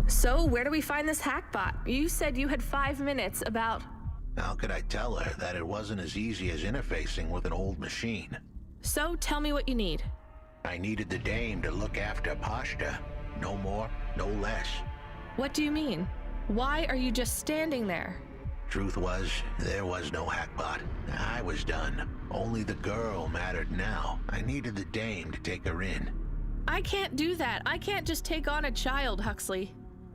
So, where do we find this hackbot? You said you had 5 minutes about... How could I tell her that it wasn't as easy as interfacing with an old machine? So, tell me what you need. I needed the dame to look after Pashta. No more, no less. What do you mean? Why are you just standing there? Truth was, there was no hackbot. I was done. Only the girl mattered now. I needed the dame to take her in. I can't do that. I can't just take on a child, Huxley.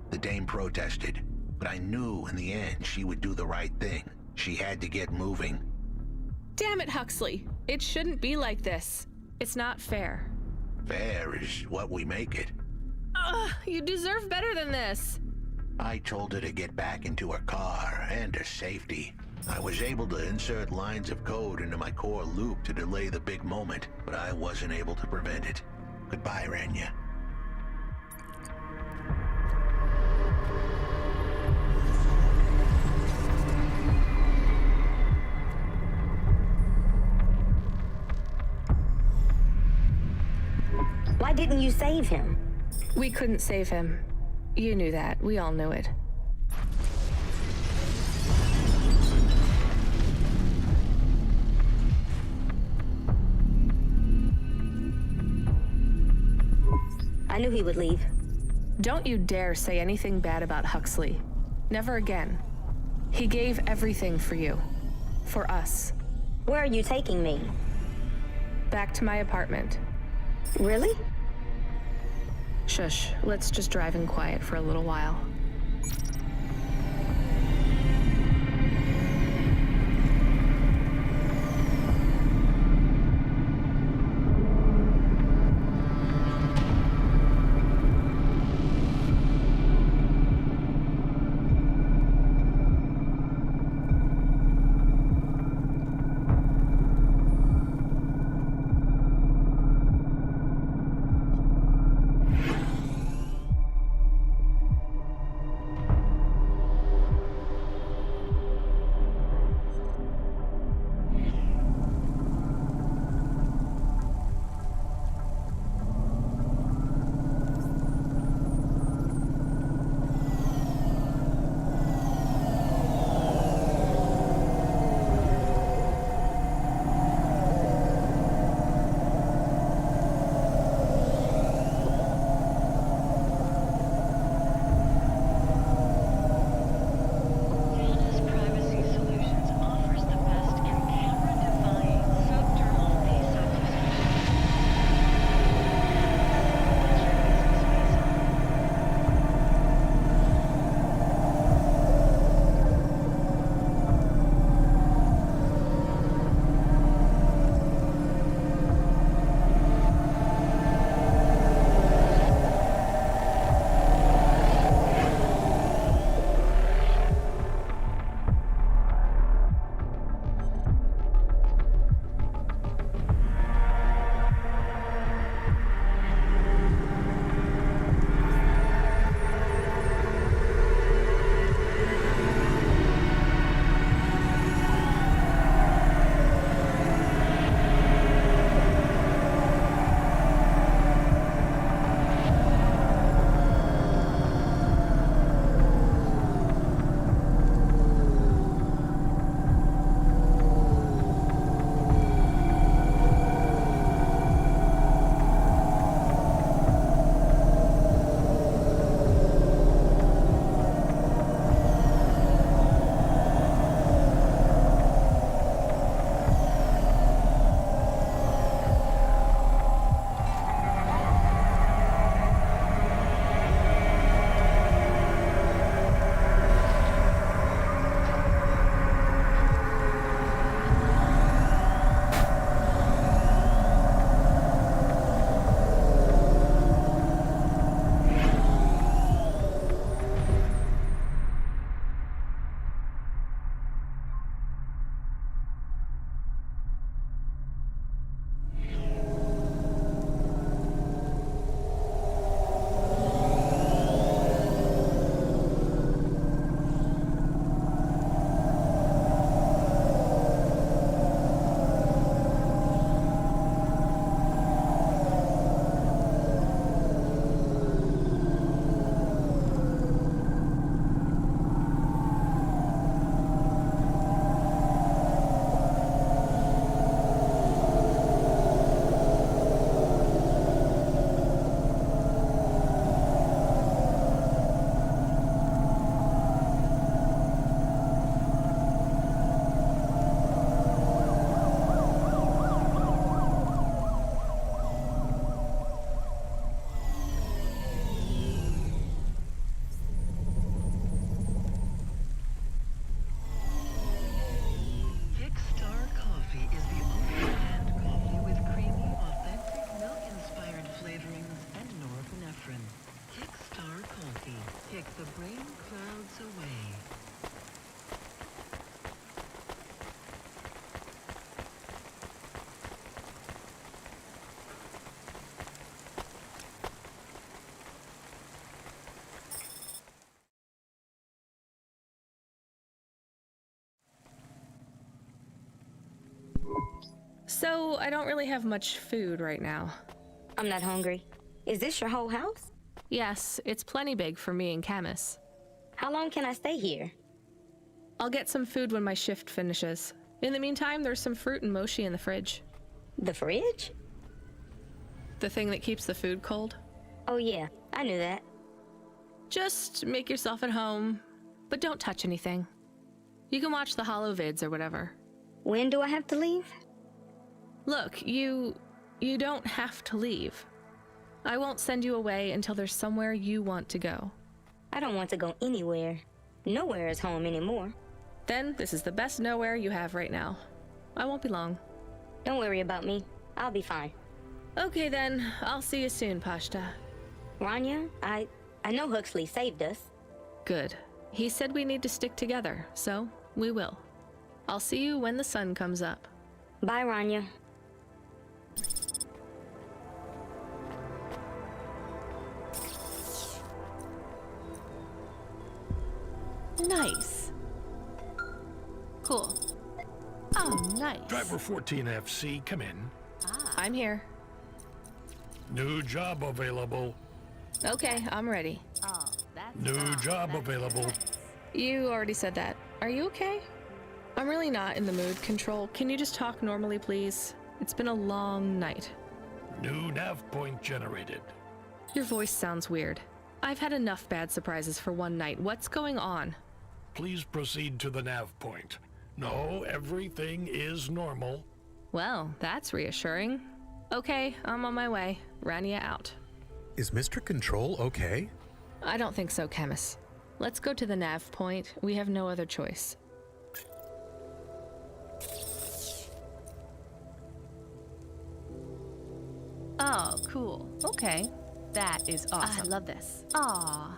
The dame protested, but I knew in the end she would do the right thing. She had to get moving. Damn it, Huxley. It shouldn't be like this. It's not fair. Fair is what we make it. Ugh, you deserve better than this. I told her to get back into her car and her safety. I was able to insert lines of code into my core loop to delay the big moment, but I wasn't able to prevent it. Goodbye, Rania. Why didn't you save him? We couldn't save him. You knew that. We all knew it. I knew he would leave. Don't you dare say anything bad about Huxley. Never again. He gave everything for you. For us. Where are you taking me? Back to my apartment. Really? Shush. Let's just drive in quiet for a little while. Rain clouds away. So, I don't really have much food right now. I'm not hungry. Is this your whole house? Yes, it's plenty big for me and Camus. How long can I stay here? I'll get some food when my shift finishes. In the meantime, there's some fruit and mochi in the fridge. The fridge? The thing that keeps the food cold? Oh yeah, I knew that. Just make yourself at home, but don't touch anything. You can watch the holo vids or whatever. When do I have to leave? Look, you don't have to leave. I won't send you away until there's somewhere you want to go. I don't want to go anywhere. Nowhere is home anymore. Then this is the best nowhere you have right now. I won't be long. Don't worry about me. I'll be fine. Okay then, I'll see you soon, Pashta. Rania, I know Huxley saved us. Good. He said we need to stick together, so we will. I'll see you when the sun comes up. Bye, Rania. Nice. Cool. Oh, nice. Driver 14FC, come in. I'm here. New job available. Okay, I'm ready. New job available. You already said that. Are you okay? I'm really not in the mood, Control. Can you just talk normally, please? It's been a long night. New nav point generated. Your voice sounds weird. I've had enough bad surprises for one night. What's going on? Please proceed to the nav point. No, everything is normal. Well, that's reassuring. Okay, I'm on my way. Rania out. Is Mr. Control okay? I don't think so, Camus. Let's go to the nav point. We have no other choice. Oh, cool. Okay. That is awesome. I love this. Aw.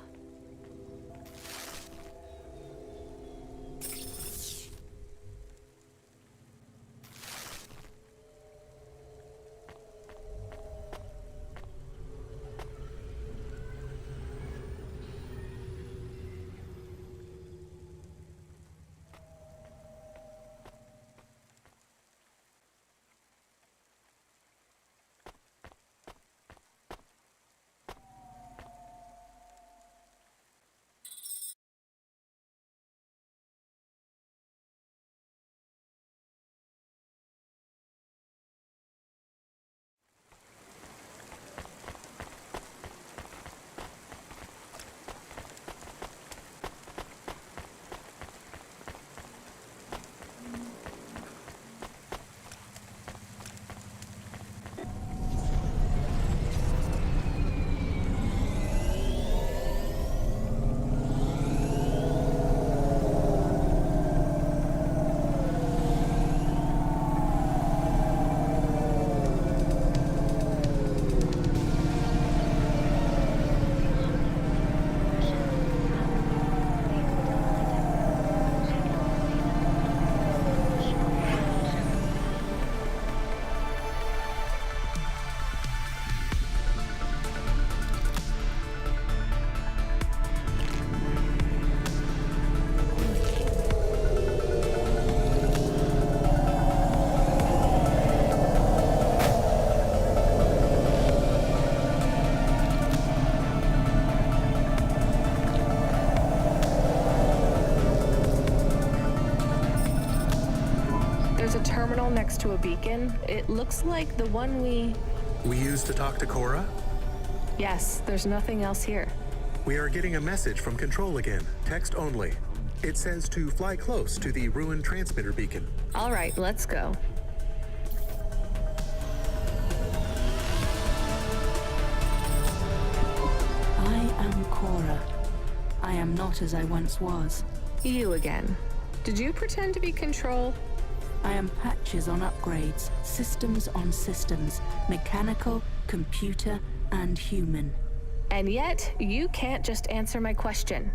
Next to a beacon. It looks like the one we used to talk to Cora? Yes, there's nothing else here. We are getting a message from Control again, text only. It says to fly close to the ruined transmitter beacon. All right, let's go. I am Cora. I am not as I once was. You again. Did you pretend to be Control? I am patches on upgrades, systems on systems, mechanical, computer, and human. And yet, you can't just answer my question.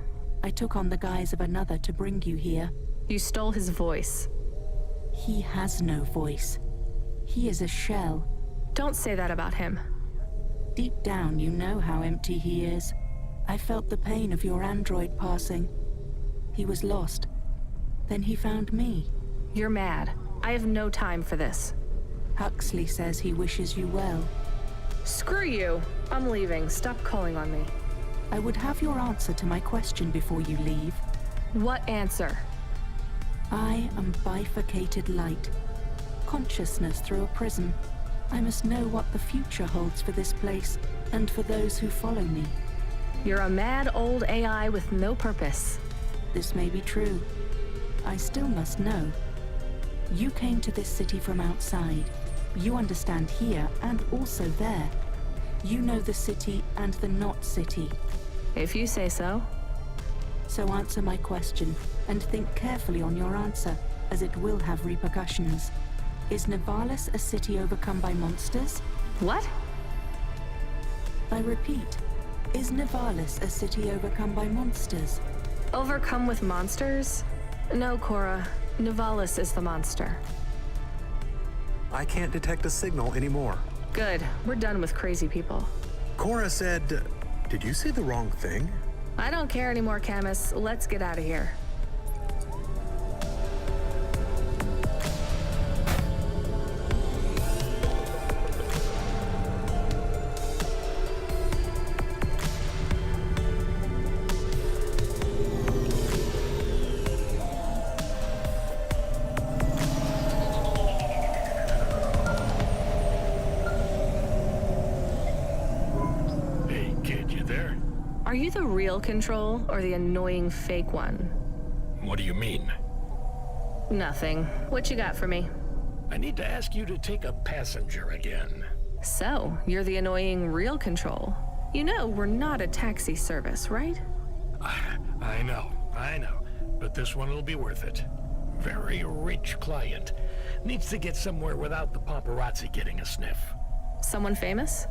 I took on the guise of another to bring you here. You stole his voice. He has no voice. He is a shell. Don't say that about him. Deep down, you know how empty he is. I felt the pain of your android passing. He was lost. Then he found me. You're mad. I have no time for this. Huxley says he wishes you well. Screw you. I'm leaving. Stop calling on me. I would have your answer to my question before you leave. What answer? I am bifurcated light. Consciousness through a prism. I must know what the future holds for this place, and for those who follow me. You're a mad old AI with no purpose. This may be true. I still must know. You came to this city from outside. You understand here and also there. You know the city and the not city. If you say so. So answer my question, and think carefully on your answer, as it will have repercussions. Is Nivalis a city overcome by monsters? What? I repeat, is Nivalis a city overcome by monsters? Overcome with monsters? No, Cora. Nivalis is the monster. I can't detect a signal anymore. Good. We're done with crazy people. Cora said... Did you say the wrong thing? I don't care anymore, Camus. Let's get out of here. Are you the real Control, or the annoying fake one? What do you mean? Nothing. What you got for me? I need to ask you to take a passenger again. So, you're the annoying real Control. You know, we're not a taxi service, right? I know. But this one will be worth it. Very rich client. Needs to get somewhere without the paparazzi getting a sniff. Someone famous?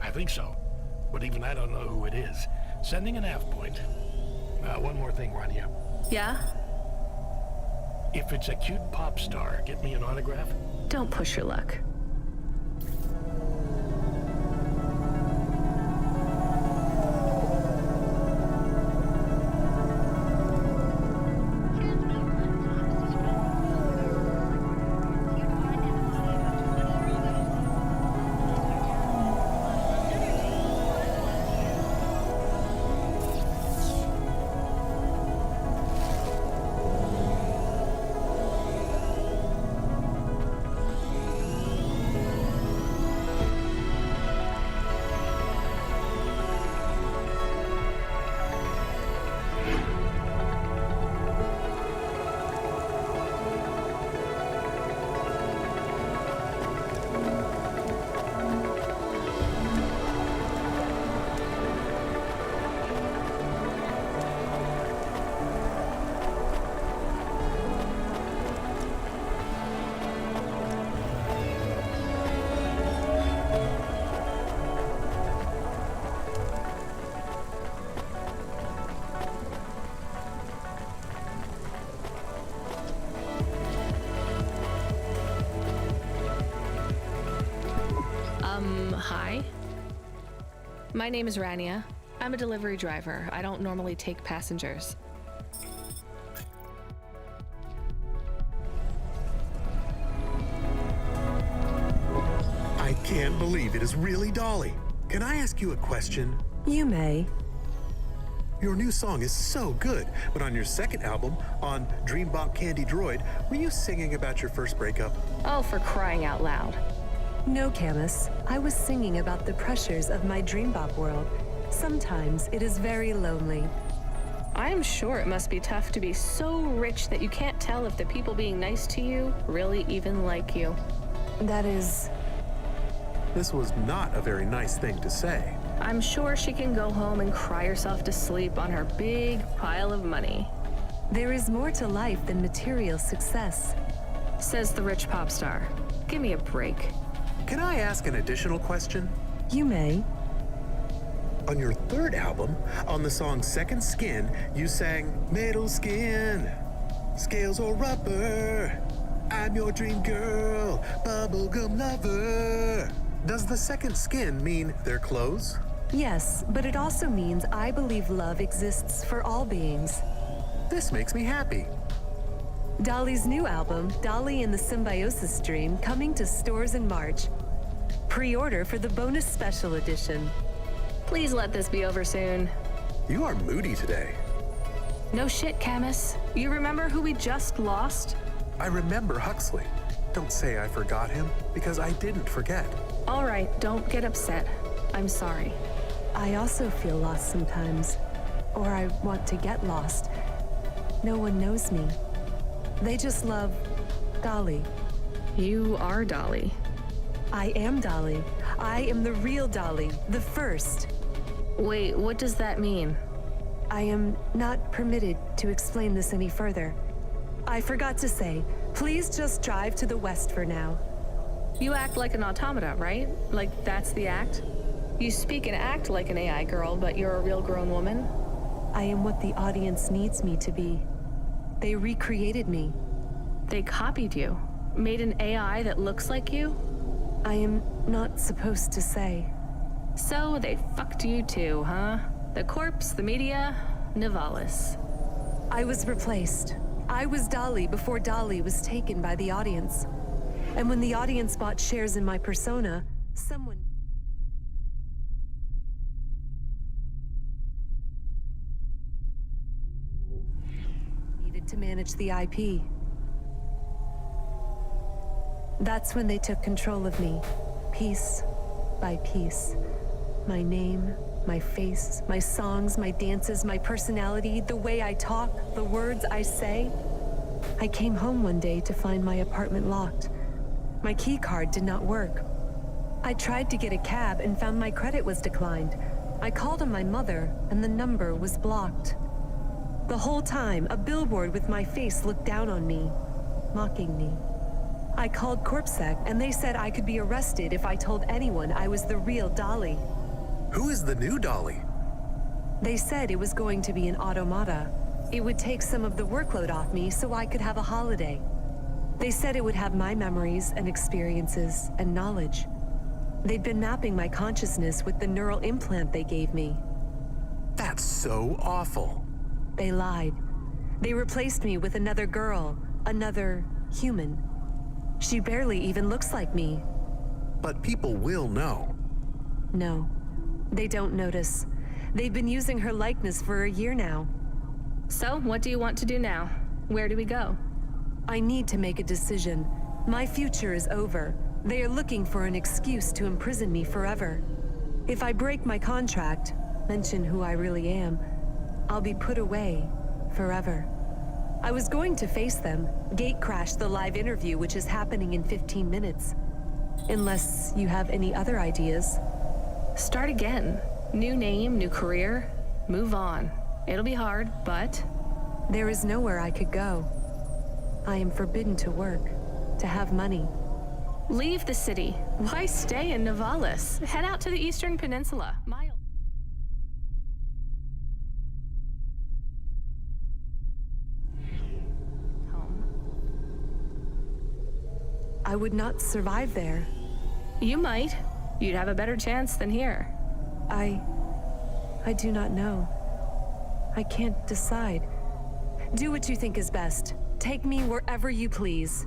I think so. But even I don't know who it is. Sending an AV point. One more thing, Rania. Yeah? If it's a cute pop star, get me an autograph? Don't push your luck. Hi. My name is Rania. I'm a delivery driver. I don't normally take passengers. I can't believe it is really Dolly. Can I ask you a question? You may. Your new song is so good, but on your second album, on Dreambop Candy Droid, were you singing about your first breakup? Oh, for crying out loud. No, Camus. I was singing about the pressures of my Dreambop world. Sometimes it is very lonely. I am sure it must be tough to be so rich that you can't tell if the people being nice to you really even like you. That is... This was not a very nice thing to say. I'm sure she can go home and cry herself to sleep on her big pile of money. There is more to life than material success. Says the rich pop star. Give me a break. Can I ask an additional question? You may. On your third album, on the song Second Skin, you sang metal skin, scales or rubber. I'm your dream girl, bubblegum lover. Does the second skin mean their clothes? Yes, but it also means I believe love exists for all beings. This makes me happy. Dolly's new album, Dolly and the Symbiosis Dream, coming to stores in March. Pre-order for the bonus special edition. Please let this be over soon. You are moody today. No shit, Camus. You remember who we just lost? I remember Huxley. Don't say I forgot him, because I didn't forget. All right, don't get upset. I'm sorry. I also feel lost sometimes. Or I want to get lost. No one knows me. They just love Dolly. You are Dolly. I am Dolly. I am the real Dolly, the first. Wait, what does that mean? I am not permitted to explain this any further. I forgot to say, please just drive to the west for now. You act like an automata, right? Like that's the act? You speak and act like an AI girl, but you're a real grown woman? I am what the audience needs me to be. They recreated me. They copied you? Made an AI that looks like you? I am not supposed to say. So they fucked you too, huh? The corpse, the media, Nivalis. I was replaced. I was Dolly before Dolly was taken by the audience. And when the audience bought shares in my persona, someone needed to manage the IP. That's when they took control of me, piece by piece. My name, my face, my songs, my dances, my personality, the way I talk, the words I say. I came home one day to find my apartment locked. My key card did not work. I tried to get a cab and found my credit was declined. I called on my mother and the number was blocked. The whole time, a billboard with my face looked down on me, mocking me. I called CorpSec and they said I could be arrested if I told anyone I was the real Dolly. Who is the new Dolly? They said it was going to be an automata. It would take some of the workload off me so I could have a holiday. They said it would have my memories and experiences and knowledge. They'd been mapping my consciousness with the neural implant they gave me. That's so awful. They lied. They replaced me with another girl, another human. She barely even looks like me. But people will know. No, they don't notice. They've been using her likeness for a year now. So, what do you want to do now? Where do we go? I need to make a decision. My future is over. They are looking for an excuse to imprison me forever. If I break my contract, mention who I really am, I'll be put away forever. I was going to face them, gatecrash the live interview which is happening in 15 minutes. Unless you have any other ideas. Start again. New name, new career. Move on. It'll be hard, but... There is nowhere I could go. I am forbidden to work, to have money. Leave the city. Why stay in Nivalis? Head out to the Eastern Peninsula. Home. I would not survive there. You might. You'd have a better chance than here. I do not know. I can't decide. Do what you think is best. Take me wherever you please.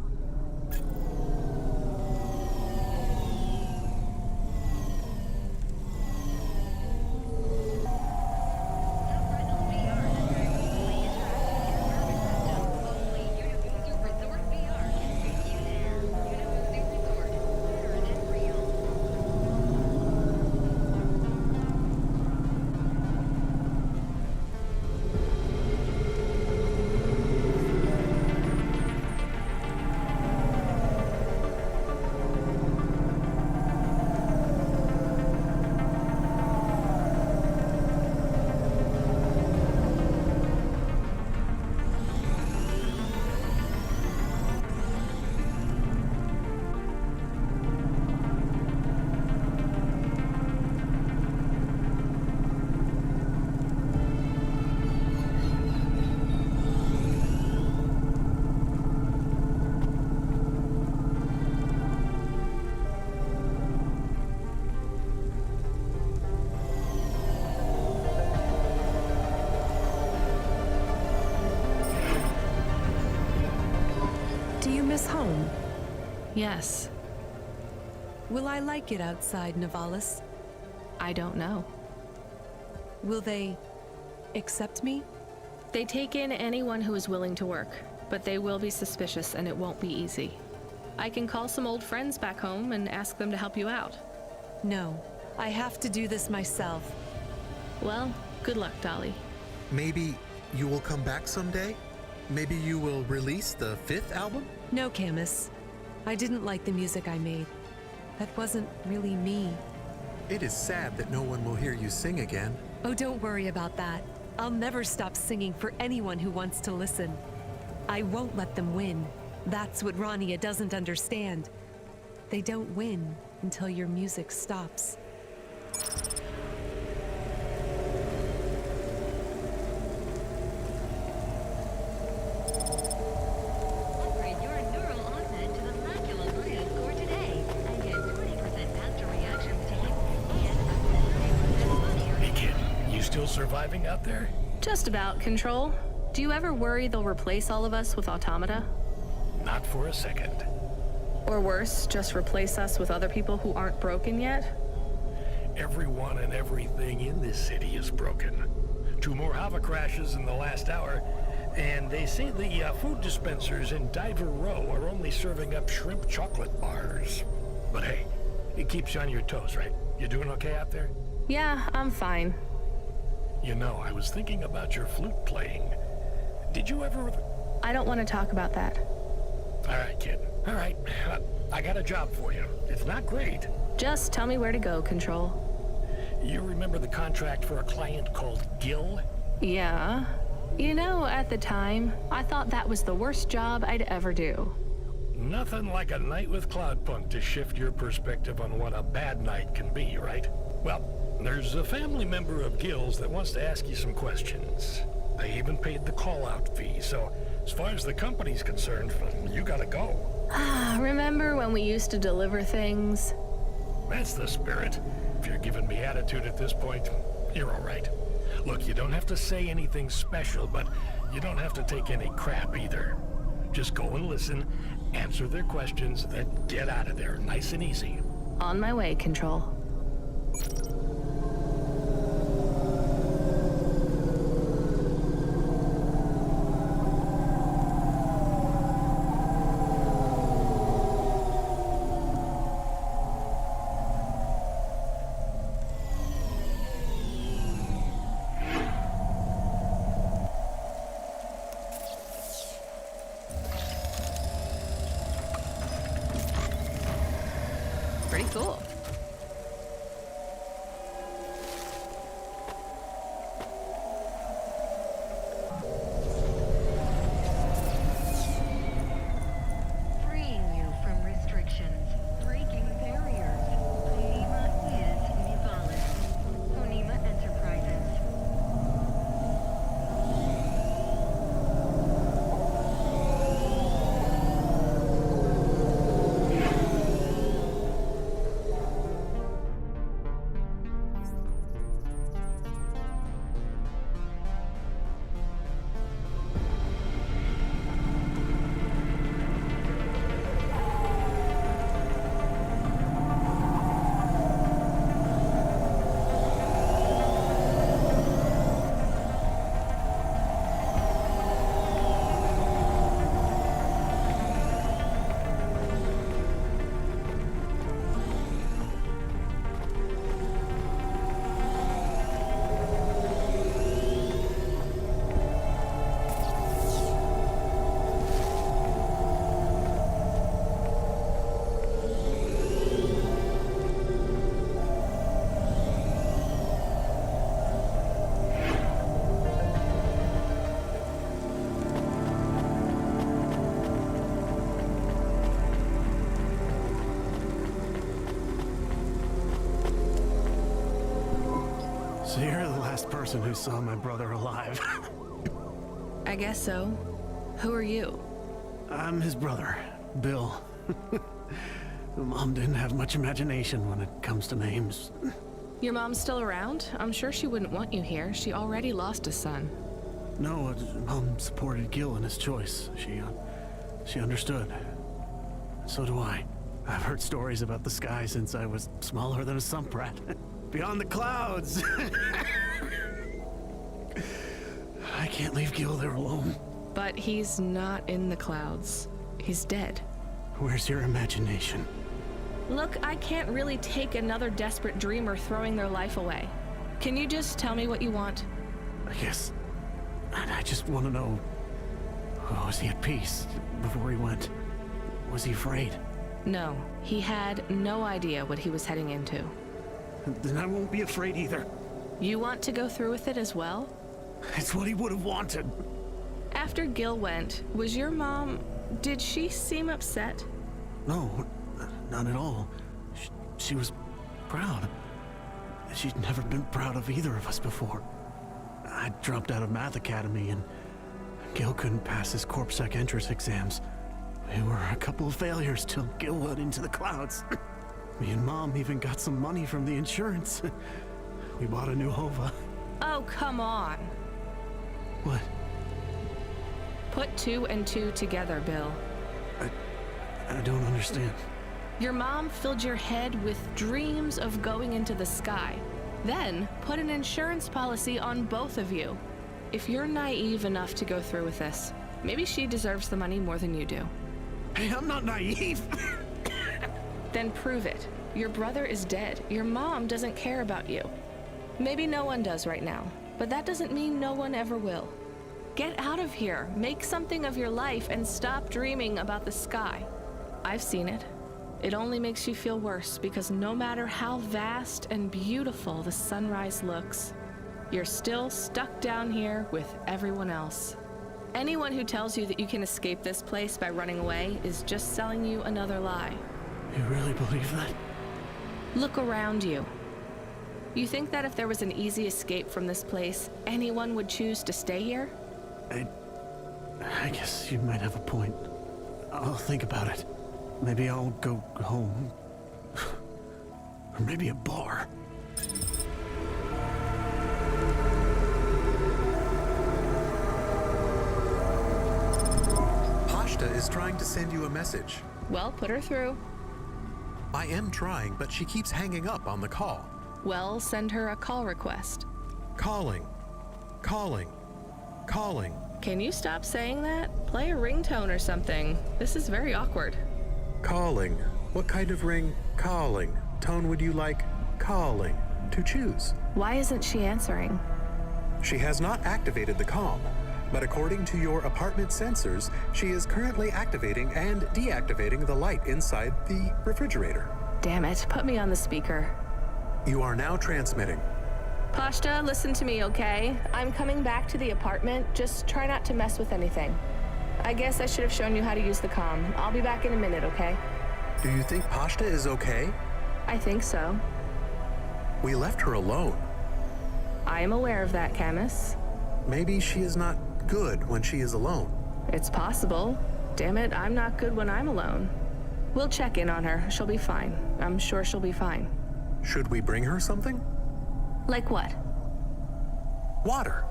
miss home? Yes. Will I like it outside, Nivalis? I don't know. Will they accept me? They take in anyone who is willing to work, but they will be suspicious and it won't be easy. I can call some old friends back home and ask them to help you out. No, I have to do this myself. Well, good luck, Dolly. Maybe you will come back someday? Maybe you will release the 5th album? No, Camus. I didn't like the music I made. That wasn't really me. It is sad that no one will hear you sing again. Oh, don't worry about that. I'll never stop singing for anyone who wants to listen. I won't let them win. That's what Rania doesn't understand. They don't win until your music stops. Upgrade your neural augment to the Macula Maya score today and get 20% faster reactions time and up to 30% funnier. Hey kid, you still surviving out there? Just about, Control. Do you ever worry they'll replace all of us with automata? Not for a second. Or worse, just replace us with other people who aren't broken yet? Everyone and everything in this city is broken. 2 more Hava crashes in the last hour, and they say the food dispensers in Diver Row are only serving up shrimp chocolate bars. But hey, it keeps you on your toes, right? You doing okay out there? Yeah, I'm fine. You know, I was thinking about your flute playing. Did you ever... I don't want to talk about that. All right, kid. All right. I got a job for you. It's not great. Just tell me where to go, Control. You remember the contract for a client called Gil? Yeah. You know, at the time, I thought that was the worst job I'd ever do. Nothing like a night with Cloudpunk to shift your perspective on what a bad night can be, right? Well, there's a family member of Gil's that wants to ask you some questions. They even paid the call-out fee, so as far as the company's concerned, you gotta go. Remember when we used to deliver things? That's the spirit. If you're giving me attitude at this point, you're all right. Look, you don't have to say anything special, but you don't have to take any crap either. Just go and listen, answer their questions, then get out of there, nice and easy. On my way, Control. Pretty cool. Freeing you from restrictions, breaking barriers. Onima is Nivalis. Onima Enterprises. So you're the last person who saw my brother alive. I guess so. Who are you? I'm his brother, Bill. Mom didn't have much imagination when it comes to names. Your mom's still around? I'm sure she wouldn't want you here. She already lost a son. No, Mom supported Gil in his choice. She understood. So do I. I've heard stories about the sky since I was smaller than a sump rat. Beyond the clouds! I can't leave Gil there alone. But he's not in the clouds. He's dead. Where's your imagination? Look, I can't really take another desperate dreamer throwing their life away. Can you just tell me what you want? I guess... I just want to know... Was he at peace before he went? Was he afraid? No, he had no idea what he was heading into. Then I won't be afraid either. You want to go through with it as well? It's what he would have wanted. After Gil went, was your mom... Did she seem upset? No, not at all. She was proud. She'd never been proud of either of us before. I dropped out of Math Academy and Gil couldn't pass his CorpSec entrance exams. We were a couple of failures till Gil went into the clouds. Me and Mom even got some money from the insurance. We bought a new Hova. Oh, come on. What? Put 2 and 2 together, Bill. I don't understand. Your mom filled your head with dreams of going into the sky, then put an insurance policy on both of you. If you're naive enough to go through with this, maybe she deserves the money more than you do. Hey, I'm not naive. Then prove it. Your brother is dead. Your mom doesn't care about you. Maybe no one does right now, but that doesn't mean no one ever will. Get out of here, make something of your life, and stop dreaming about the sky. I've seen it. It only makes you feel worse because no matter how vast and beautiful the sunrise looks, you're still stuck down here with everyone else. Anyone who tells you that you can escape this place by running away is just selling you another lie. You really believe that? Look around you. You think that if there was an easy escape from this place, anyone would choose to stay here? I guess you might have a point. I'll think about it. Maybe I'll go home. Or maybe a bar. Pashta is trying to send you a message. Well, put her through. I am trying, but she keeps hanging up on the call. Well, send her a call request. Calling. Calling. Calling. Can you stop saying that? Play a ringtone or something. This is very awkward. Calling. What kind of ring? Calling. Tone would you like? Calling. To choose. Why isn't she answering? She has not activated the comm, but according to your apartment sensors, she is currently activating and deactivating the light inside the refrigerator. Damn it, put me on the speaker. You are now transmitting. Pashta, listen to me, okay? I'm coming back to the apartment. Just try not to mess with anything. I guess I should have shown you how to use the comm. I'll be back in a minute, okay? Do you think Pashta is okay? I think so. We left her alone. I am aware of that, Camus. Maybe she is not good when she is alone. It's possible. Damn it, I'm not good when I'm alone. We'll check in on her. She'll be fine. I'm sure she'll be fine. Should we bring her something? Like what? Water.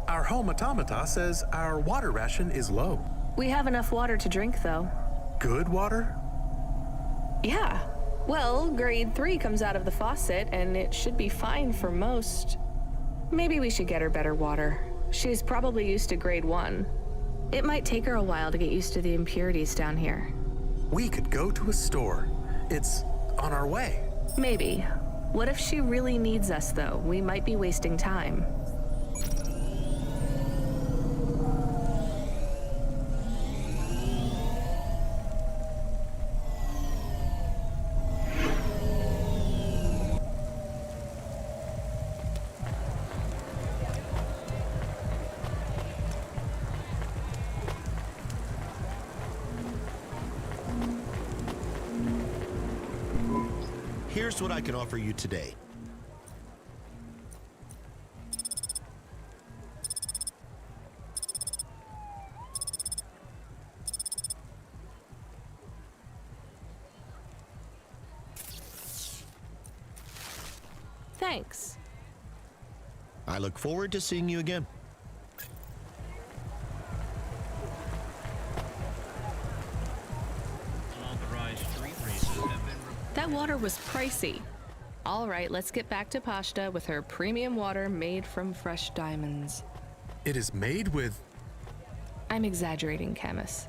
Our home automata says our water ration is low. We have enough water to drink, though. Good water? Yeah. Well, grade 3 comes out of the faucet, and it should be fine for most. Maybe we should get her better water. She's probably used to grade 1. It might take her a while to get used to the impurities down here. We could go to a store. It's on our way. Maybe. What if she really needs us, though? We might be wasting time. Here's what I can offer you today. Thanks. I look forward to seeing you again. That water was pricey. All right, let's get back to Pashta with her premium water made from fresh diamonds. It is made with... I'm exaggerating, Camus.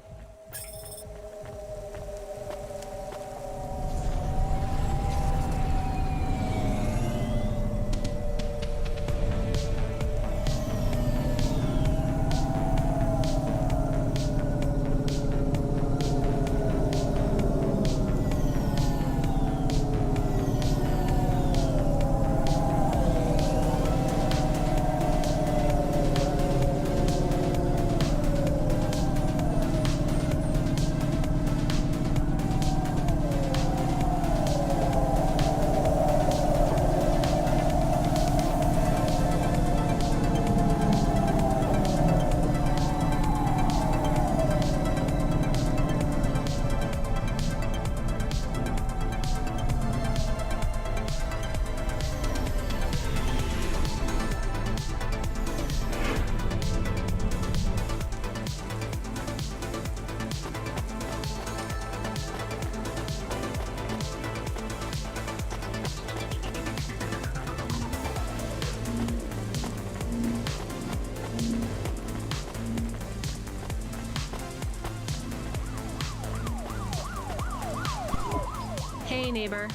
Hey, neighbor.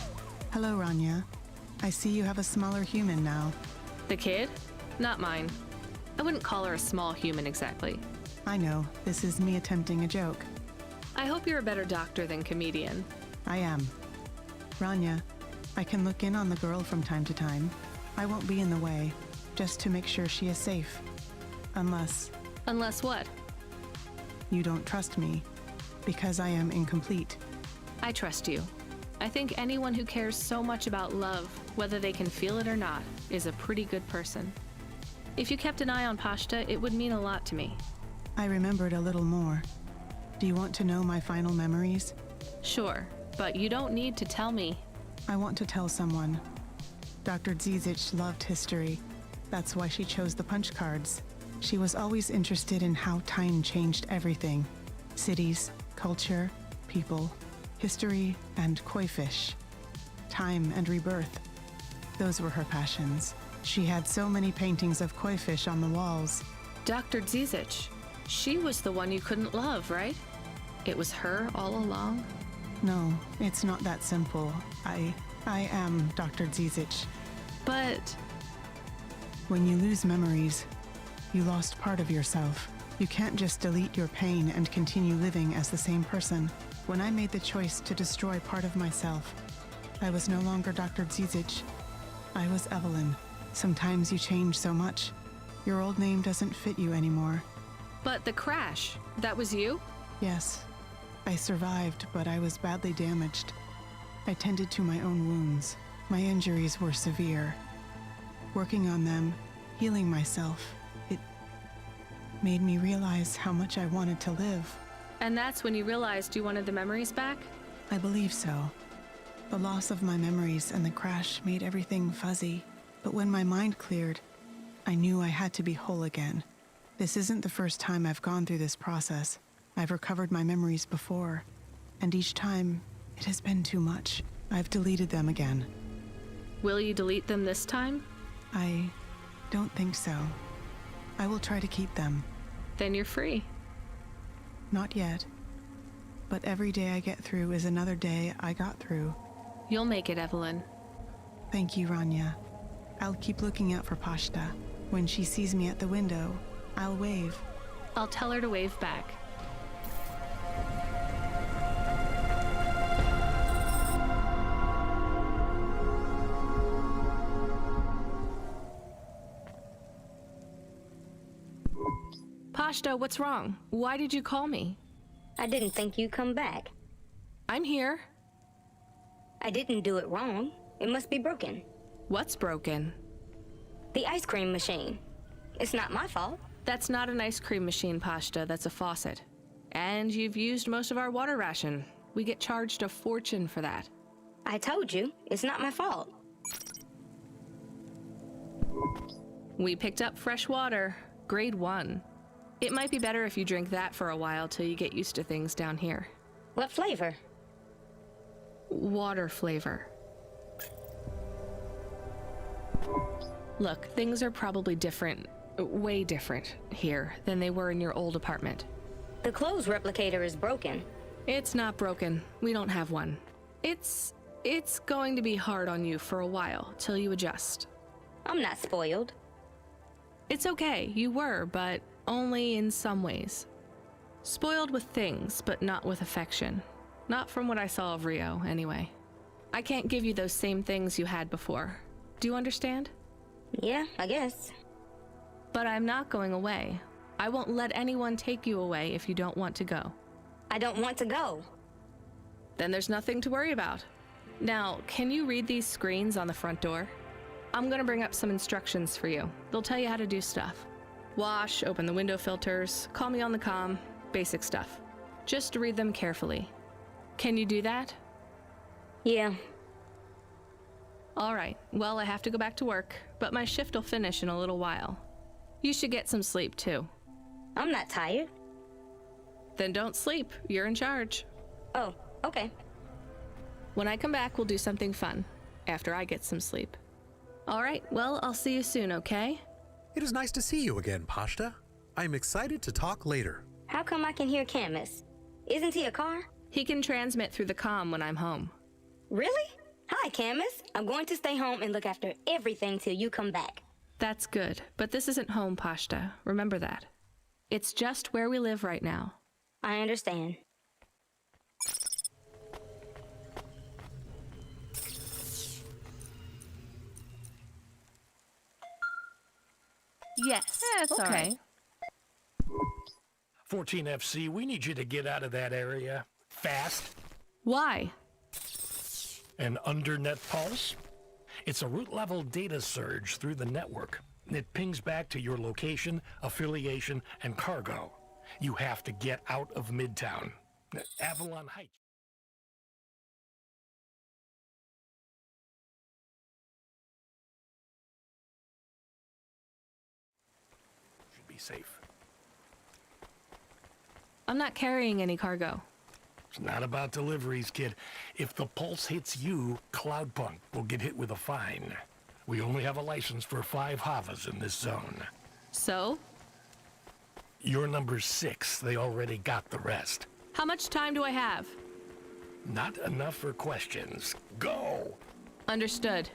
Hello, Rania. I see you have a smaller human now. The kid? Not mine. I wouldn't call her a small human exactly. I know. This is me attempting a joke. I hope you're a better doctor than comedian. I am. Rania, I can look in on the girl from time to time. I won't be in the way, just to make sure she is safe. Unless... Unless what? You don't trust me, because I am incomplete. I trust you. I think anyone who cares so much about love, whether they can feel it or not, is a pretty good person. If you kept an eye on Pashta, it would mean a lot to me. I remembered a little more. Do you want to know my final memories? Sure, but you don't need to tell me. I want to tell someone. Dr. Zizic loved history. That's why she chose the punch cards. She was always interested in how time changed everything. Cities, culture, people, history, and koi fish. Time and rebirth. Those were her passions. She had so many paintings of koi fish on the walls. Dr. Zizic, she was the one you couldn't love, right? It was her all along? No, it's not that simple. I am Dr. Zizic. But... When you lose memories, you lost part of yourself. You can't just delete your pain and continue living as the same person. When I made the choice to destroy part of myself, I was no longer Dr. Zizic. I was Evelyn. Sometimes you change so much. Your old name doesn't fit you anymore. But the crash, that was you? Yes. I survived, but I was badly damaged. I tended to my own wounds. My injuries were severe. Working on them, healing myself, it made me realize how much I wanted to live. And that's when you realized you wanted the memories back? I believe so. The loss of my memories and the crash made everything fuzzy. But when my mind cleared, I knew I had to be whole again. This isn't the first time I've gone through this process. I've recovered my memories before, and each time, it has been too much. I've deleted them again. Will you delete them this time? I don't think so. I will try to keep them. Then you're free. Not yet. But every day I get through is another day I got through. You'll make it, Evelyn. Thank you, Rania. I'll keep looking out for Pashta. When she sees me at the window, I'll wave. I'll tell her to wave back. Pashta, what's wrong? Why did you call me? I didn't think you'd come back. I'm here. I didn't do it wrong. It must be broken. What's broken? The ice cream machine. It's not my fault. That's not an ice cream machine, Pashta. That's a faucet. And you've used most of our water ration. We get charged a fortune for that. I told you, it's not my fault. We picked up fresh water, grade 1. It might be better if you drink that for a while till you get used to things down here. What flavor? water flavor. Look, things are probably different, way different here than they were in your old apartment. The clothes replicator is broken. It's not broken. We don't have one. It's going to be hard on you for a while, till you adjust. I'm not spoiled. It's okay, you were, but only in some ways. Spoiled with things, but not with affection. Not from what I saw of Rio, anyway. I can't give you those same things you had before. Do you understand? Yeah, I guess. But I'm not going away. I won't let anyone take you away if you don't want to go. I don't want to go. Then there's nothing to worry about. Now, can you read these screens on the front door? I'm gonna bring up some instructions for you. They'll tell you how to do stuff. Wash, open the window filters, call me on the comm, basic stuff. Just read them carefully. Can you do that? Yeah. All right, well, I have to go back to work, but my shift will finish in a little while. You should get some sleep, too. I'm not tired. Then don't sleep. You're in charge. Oh, okay. When I come back, we'll do something fun, after I get some sleep. All right, well, I'll see you soon, okay? It is nice to see you again, Pashta. I'm excited to talk later. How come I can hear Camus? Isn't he a car? He can transmit through the comm when I'm home. Really? Hi, Camus. I'm going to stay home and look after everything till you come back. That's good, but this isn't home, Pashta. Remember that. It's just where we live right now. I understand. Yes, That's okay. all right. 14 FC, we need you to get out of that area. Fast. Why? An undernet pulse? It's a root-level data surge through the network. It pings back to your location, affiliation, and cargo. You have to get out of Midtown. Avalon Heights. Should be safe. I'm not carrying any cargo. It's not about deliveries, kid. If the pulse hits you, Cloudpunk will get hit with a fine. We only have a license for 5 Havas in this zone. So? You're number 6. They already got the rest. How much time do I have? Not enough for questions. Go! Understood.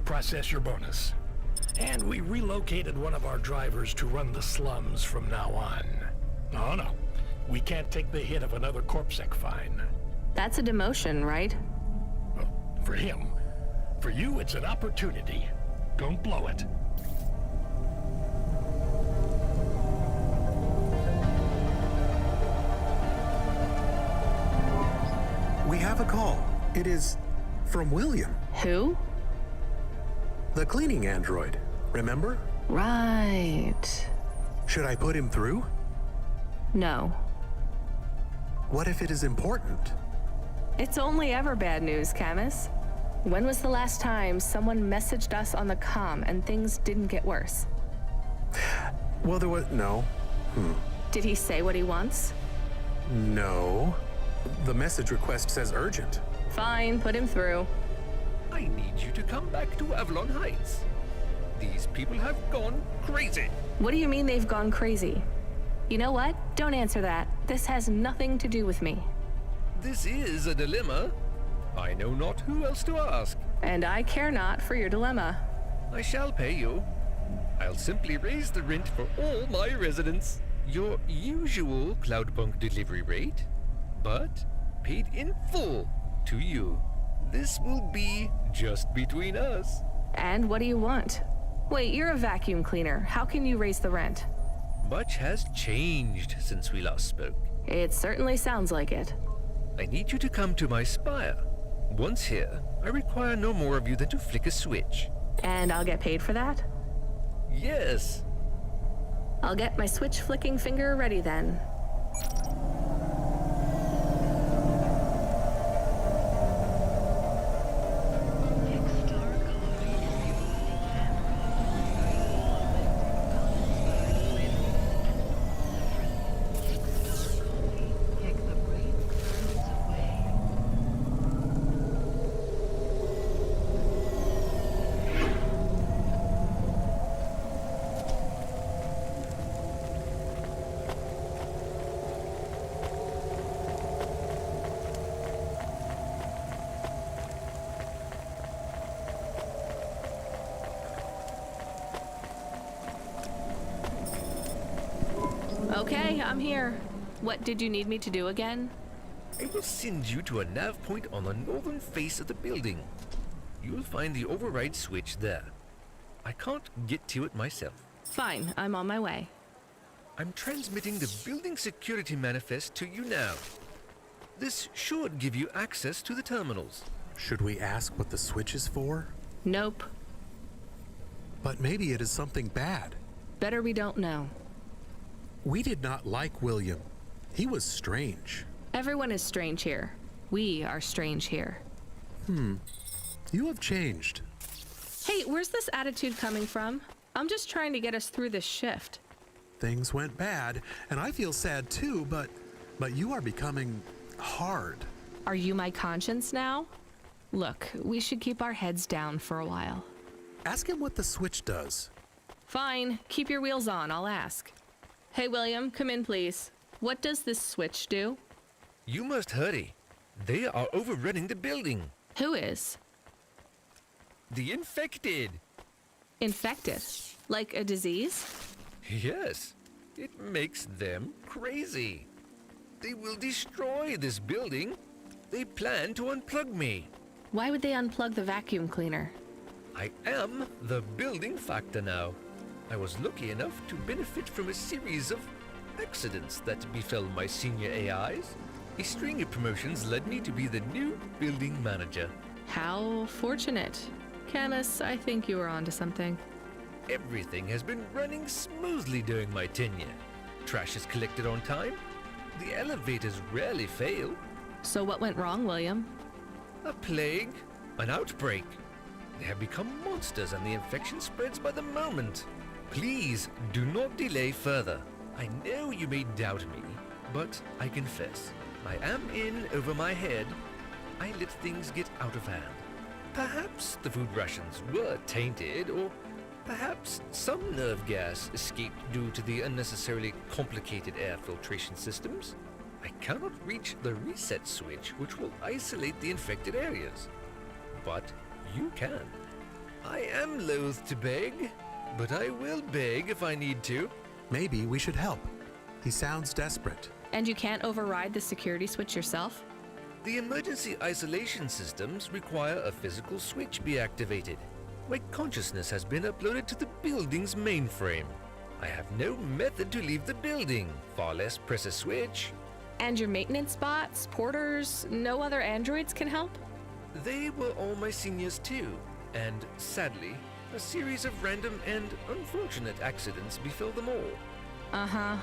Process your bonus. And we relocated one of our drivers to run the slums from now on. Oh no, we can't take the hit of another corpsec fine. That's a demotion, right? Well, for him. For you, it's an opportunity. Don't blow it. We have a call. It is from William. Who? The cleaning android, remember? Right. Should I put him through? No. What if it is important? It's only ever bad news, Camus. When was the last time someone messaged us on the comm and things didn't get worse? Well, there was no. Did he say what he wants? No. The message request says urgent. Fine, put him through. I need you to come back to Avalon Heights. These people have gone crazy. What do you mean they've gone crazy? You know what? Don't answer that. This has nothing to do with me. This is a dilemma. I know not who else to ask. And I care not for your dilemma. I shall pay you. I'll simply raise the rent for all my residents. Your usual Cloudpunk delivery rate, but paid in full to you. This will be just between us. And what do you want? Wait, you're a vacuum cleaner. How can you raise the rent? Much has changed since we last spoke. It certainly sounds like it. I need you to come to my spire. Once here, I require no more of you than to flick a switch. And I'll get paid for that? Yes. I'll get my switch flicking finger ready then. Okay, I'm here. What did you need me to do again? I will send you to a nav point on the northern face of the building. You'll find the override switch there. I can't get to it myself. Fine, I'm on my way. I'm transmitting the building security manifest to you now. This should give you access to the terminals. Should we ask what the switch is for? Nope. But maybe it is something bad. Better we don't know. We did not like William. He was strange. Everyone is strange here. We are strange here. You have changed. Hey, where's this attitude coming from? I'm just trying to get us through this shift. Things went bad, and I feel sad too, but you are becoming hard. Are you my conscience now? Look, we should keep our heads down for a while. Ask him what the switch does. Fine, keep your wheels on, I'll ask. Hey, William, come in, please. What does this switch do? You must hurry. They are overrunning the building. Who is? The infected. Infected? Like a disease? Yes. It makes them crazy. They will destroy this building. They plan to unplug me. Why would they unplug the vacuum cleaner? I am the building factor now. I was lucky enough to benefit from a series of accidents that befell my senior AIs. A string of promotions led me to be the new building manager. How fortunate. Camus, I think you were onto something. Everything has been running smoothly during my tenure. Trash is collected on time. The elevators rarely fail. So what went wrong, William? A plague, an outbreak. They have become monsters and the infection spreads by the moment. Please do not delay further. I know you may doubt me, but I confess, I am in over my head. I let things get out of hand. Perhaps the food rations were tainted, or perhaps some nerve gas escaped due to the unnecessarily complicated air filtration systems. I cannot reach the reset switch, which will isolate the infected areas. But you can. I am loath to beg, but I will beg if I need to. Maybe we should help. He sounds desperate. And you can't override the security switch yourself? The emergency isolation systems require a physical switch be activated. My consciousness has been uploaded to the building's mainframe. I have no method to leave the building, far less press a switch. And your maintenance bots, porters, no other androids can help? They were all my seniors too, and sadly, a series of random and unfortunate accidents befell them all. Uh-huh.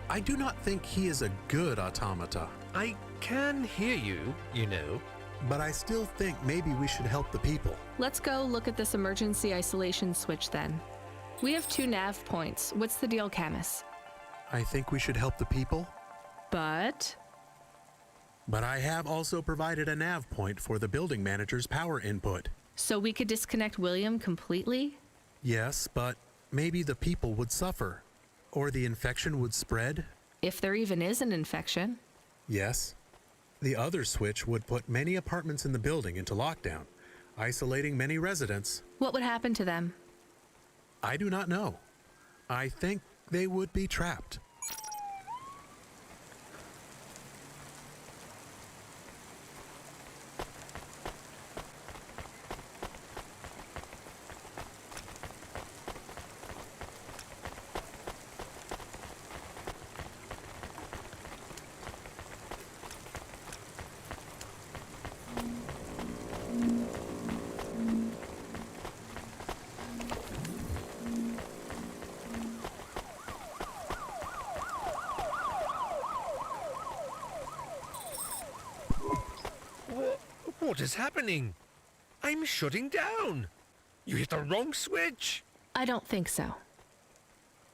I do not think he is a good automata. I can hear you, you know. But I still think maybe we should help the people. Let's go look at this emergency isolation switch then. We have 2 nav points. What's the deal, Camus? I think we should help the people. But I have also provided a nav point for the building manager's power input. So we could disconnect William completely? Yes, but maybe the people would suffer. Or the infection would spread. If there even is an infection. Yes. The other switch would put many apartments in the building into lockdown, isolating many residents. What would happen to them? I do not know. I think they would be trapped. What is happening? I'm shutting down. You hit the wrong switch. I don't think so.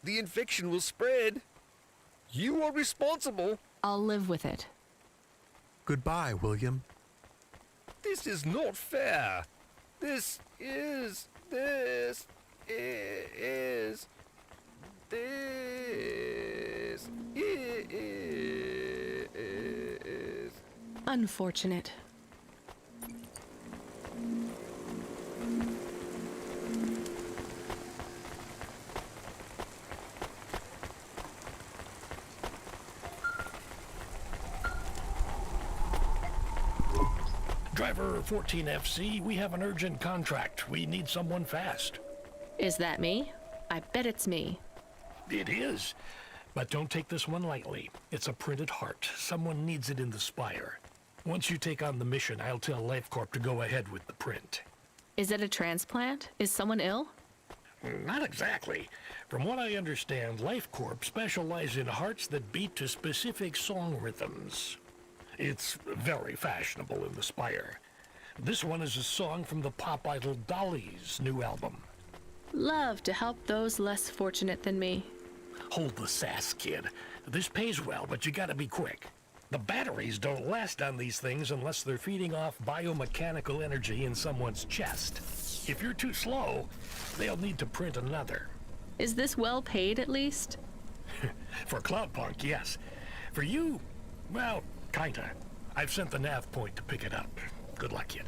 The infection will spread. You are responsible. I'll live with it. Goodbye, William. This is not fair. This is unfortunate. Driver 14FC, we have an urgent contract. We need someone fast. Is that me? I bet it's me. It is. But don't take this one lightly. It's a printed heart. Someone needs it in the spire. Once you take on the mission, I'll tell LifeCorp to go ahead with the print. Is it a transplant? Is someone ill? Not exactly. From what I understand, LifeCorp specialize in hearts that beat to specific song rhythms. It's very fashionable in the Spire. This one is a song from the pop idol Dolly's new album. Love to help those less fortunate than me. Hold the sass, kid. This pays well, but you gotta be quick. The batteries don't last on these things unless they're feeding off biomechanical energy in someone's chest. If you're too slow, they'll need to print another. Is this well paid at least? For Cloudpunk, yes. For you, well, kinda. I've sent the nav point to pick it up. Good luck, kid.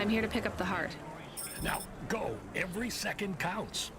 I'm here to pick up the heart. Now, go. Every second counts.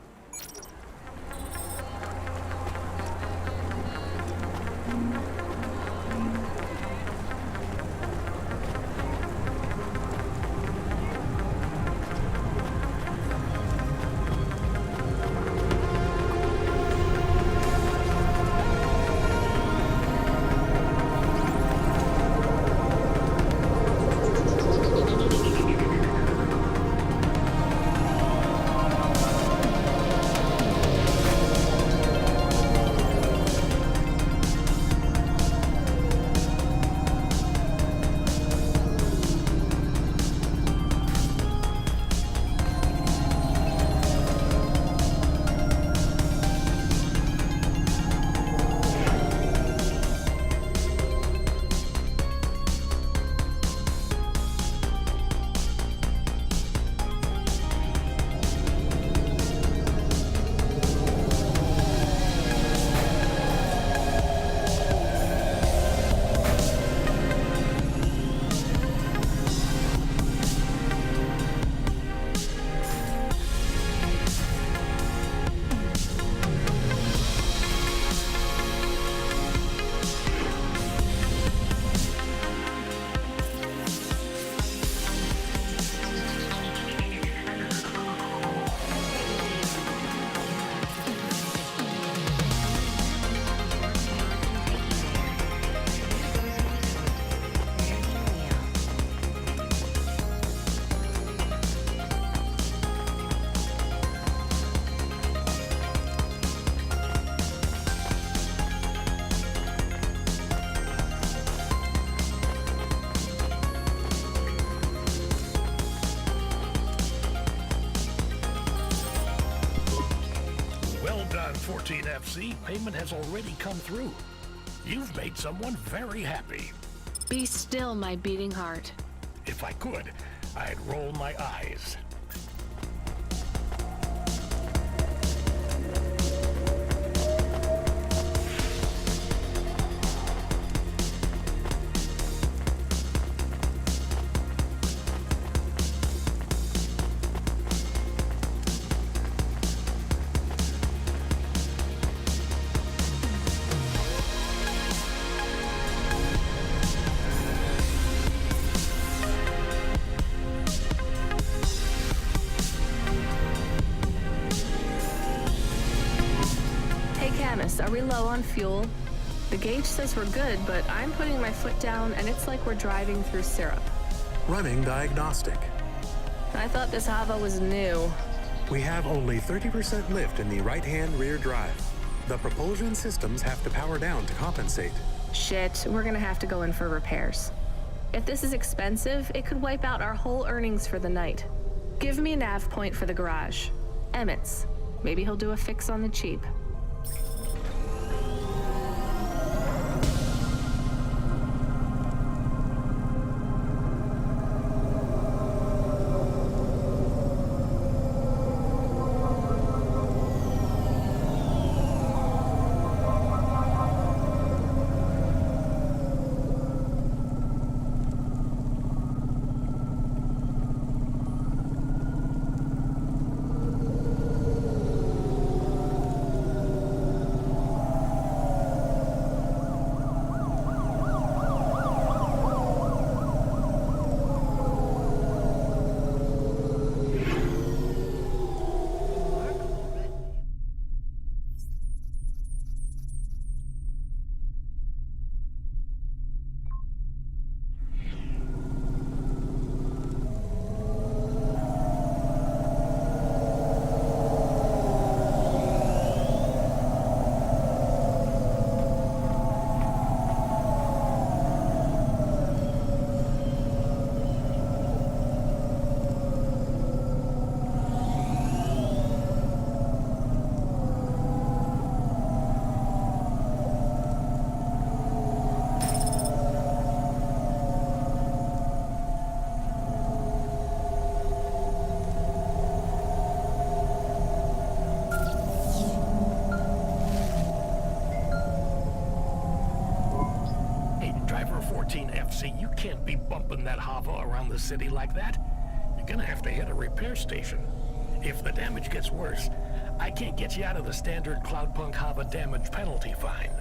Well done, 14FC. Payment has already come through. You've made someone very happy. Be still, my beating heart. If I could, I'd roll my eyes. Are we low on fuel? The gauge says we're good, but I'm putting my foot down and it's like we're driving through syrup. Running diagnostic. I thought this Hava was new. We have only 30% lift in the right-hand rear drive. The propulsion systems have to power down to compensate. Shit, we're gonna have to go in for repairs. If this is expensive, it could wipe out our whole earnings for the night. Give me a nav point for the garage. Emmett's. Maybe he'll do a fix on the cheap. FC, you can't be bumping that Hava around the city like that. gonna have to hit a repair station. If the damage gets worse, I can't get you out of the standard Cloudpunk Hava damage penalty fine.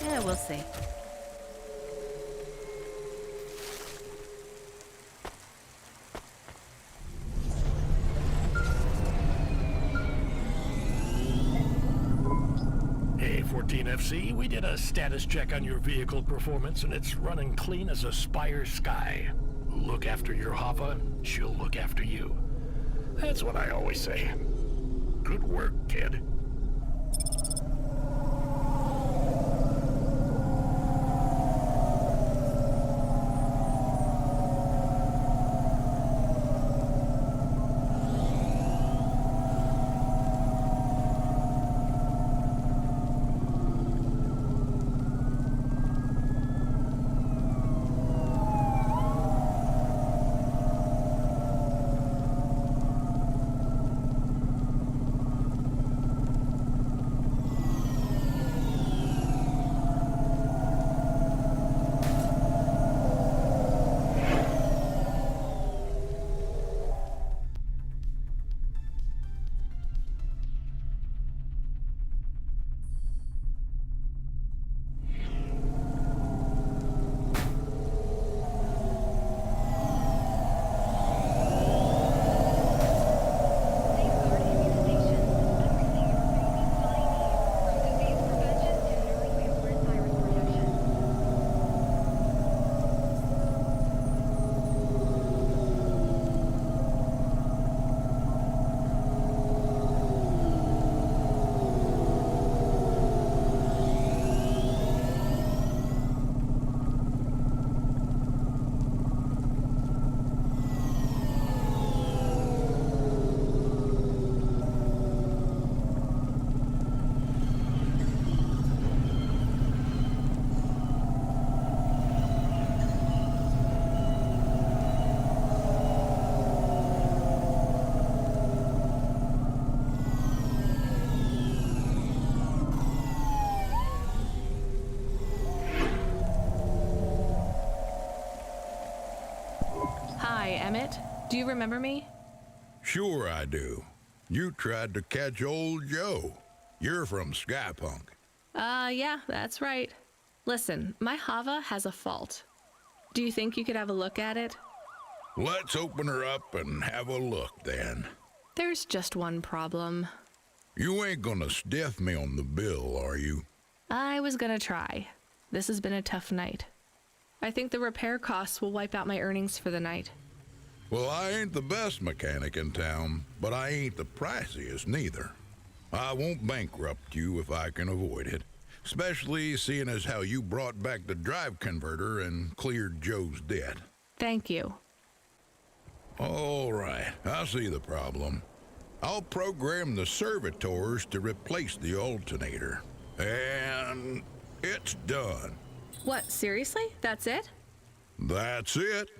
Yeah, we'll see. Hey, 14FC, we did a status check on your vehicle performance, and it's running clean as a Spire Sky. Look after your Hava, she'll look after you. That's what I always say. Good work, kid. Hi, Emmett. Do you remember me? Sure I do. You tried to catch old Joe. You're from Skypunk. Yeah, that's right. Listen, my Hava has a fault. Do you think you could have a look at it? Let's open her up and have a look then. There's just one problem. You ain't gonna stiff me on the bill, are you? I was gonna try. This has been a tough night. I think the repair costs will wipe out my earnings for the night. Well, I ain't the best mechanic in town, but I ain't the priciest neither. I won't bankrupt you if I can avoid it, especially seeing as how you brought back the drive converter and cleared Joe's debt. Thank you. All right, I see the problem. I'll program the servitors to replace the alternator. And it's done. What, seriously? That's it? That's it.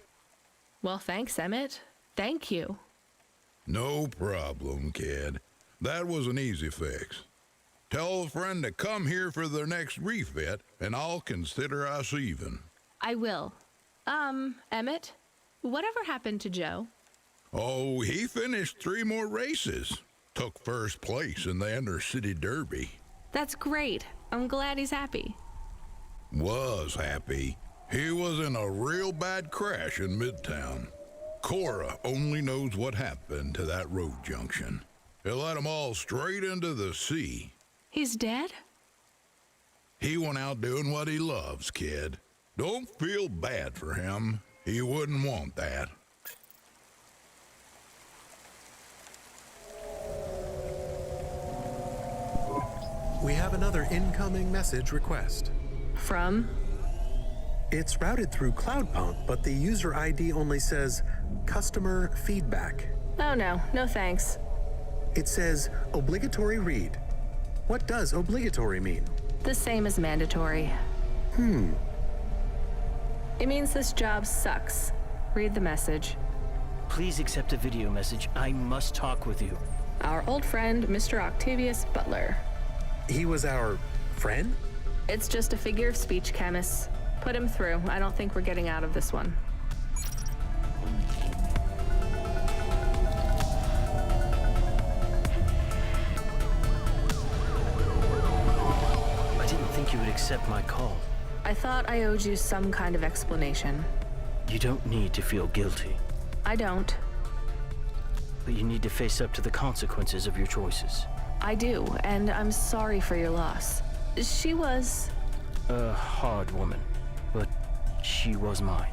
Well, thanks, Emmett. Thank you. No problem, kid. That was an easy fix. Tell a friend to come here for their next refit, and I'll consider us even. I will. Emmett, whatever happened to Joe? Oh, he finished 3 more races. Took first place in the Intercity Derby. That's great. I'm glad he's happy. Was happy. He was in a real bad crash in Midtown. Cora only knows what happened to that road junction. It led them all straight into the sea. He's dead? He went out doing what he loves, kid. Don't feel bad for him. He wouldn't want that. We have another incoming message request. From? It's routed through Cloudpunk, but the user ID only says customer feedback. Oh no, no thanks. It says obligatory read. What does obligatory mean? The same as mandatory. It means this job sucks. Read the message. Please accept a video message. I must talk with you. Our old friend, Mr. Octavius Butler. He was our friend? It's just a figure of speech, Camus. Put him through. I don't think we're getting out of this one. I didn't think you would accept my call. I thought I owed you some kind of explanation. You don't need to feel guilty. I don't. But you need to face up to the consequences of your choices. I do, and I'm sorry for your loss. She was... a hard woman, but she was mine.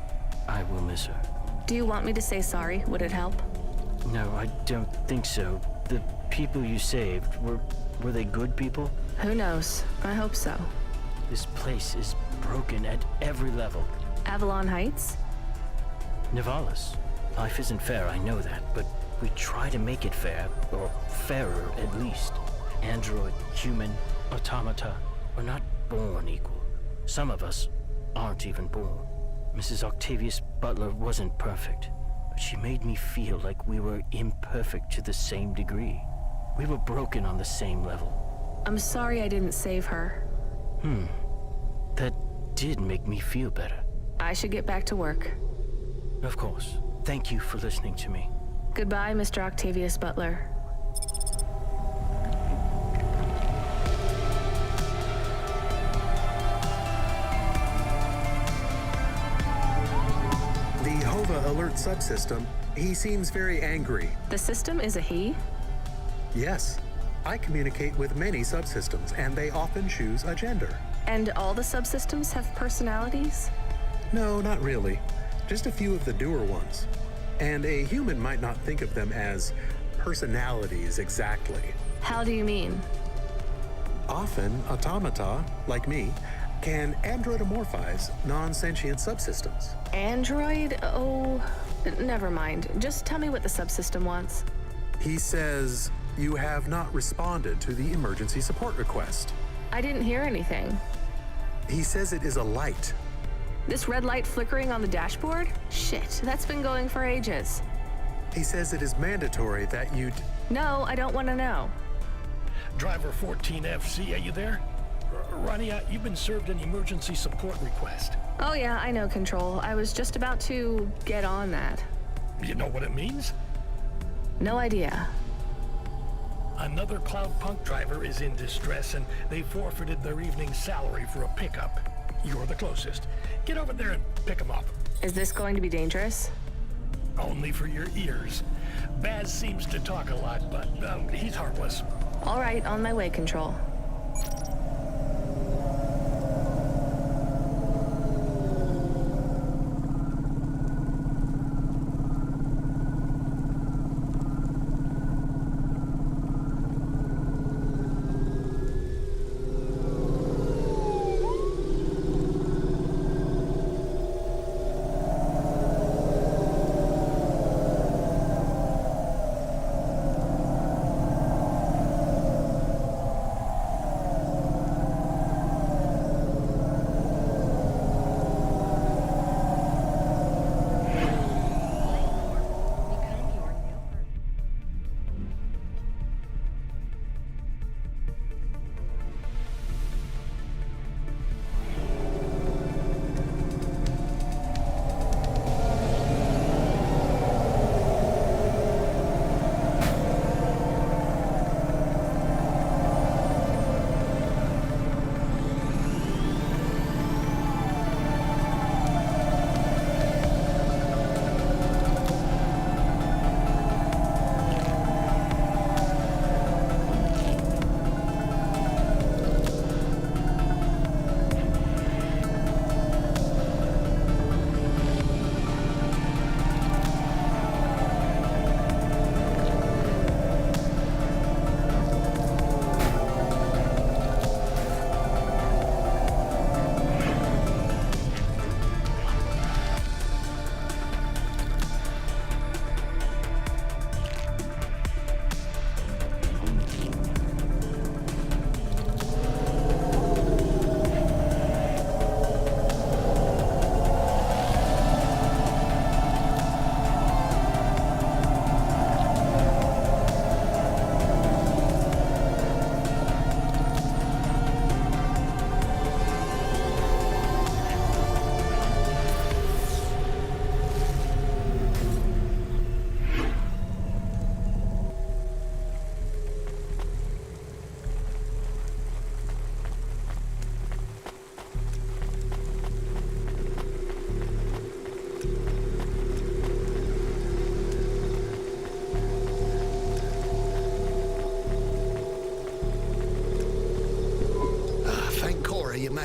I will miss her. Do you want me to say sorry? Would it help? No, I don't think so. The people you saved, were they good people? Who knows? I hope so. This place is broken at every level. Avalon Heights? Nivalis. Life isn't fair, I know that, but we try to make it fair, or fairer at least. Android, human, automata, we're not born equal. Some of us aren't even born. Mrs. Octavius Butler wasn't perfect, but she made me feel like we were imperfect to the same degree. We were broken on the same level. I'm sorry I didn't save her. That did make me feel better. I should get back to work. Of course. Thank you for listening to me. Goodbye, Mr. Octavius Butler. The HOVA alert subsystem, he seems very angry. The system is a he? Yes. I communicate with many subsystems, and they often choose a gender. And all the subsystems have personalities? No, not really. Just a few of the doer ones. And a human might not think of them as personalities exactly. How do you mean? Often, automata, like me, can androidomorphize non-sentient subsystems. Android? Oh, never mind. Just tell me what the subsystem wants. He says, you have not responded to the emergency support request. I didn't hear anything. He says it is a light. This red light flickering on the dashboard? Shit, that's been going for ages. He says it is mandatory that you'd... No, I don't want to know. Driver 14FC, are you there? Rania, you've been served an emergency support request. Oh yeah, I know, Control. I was just about to get on that. You know what it means? No idea. Another Cloudpunk driver is in distress, and they forfeited their evening's salary for a pickup. You're the closest. Get over there and pick them up. Is this going to be dangerous? Only for your ears. Baz seems to talk a lot, but he's harmless. All right, on my way, Control.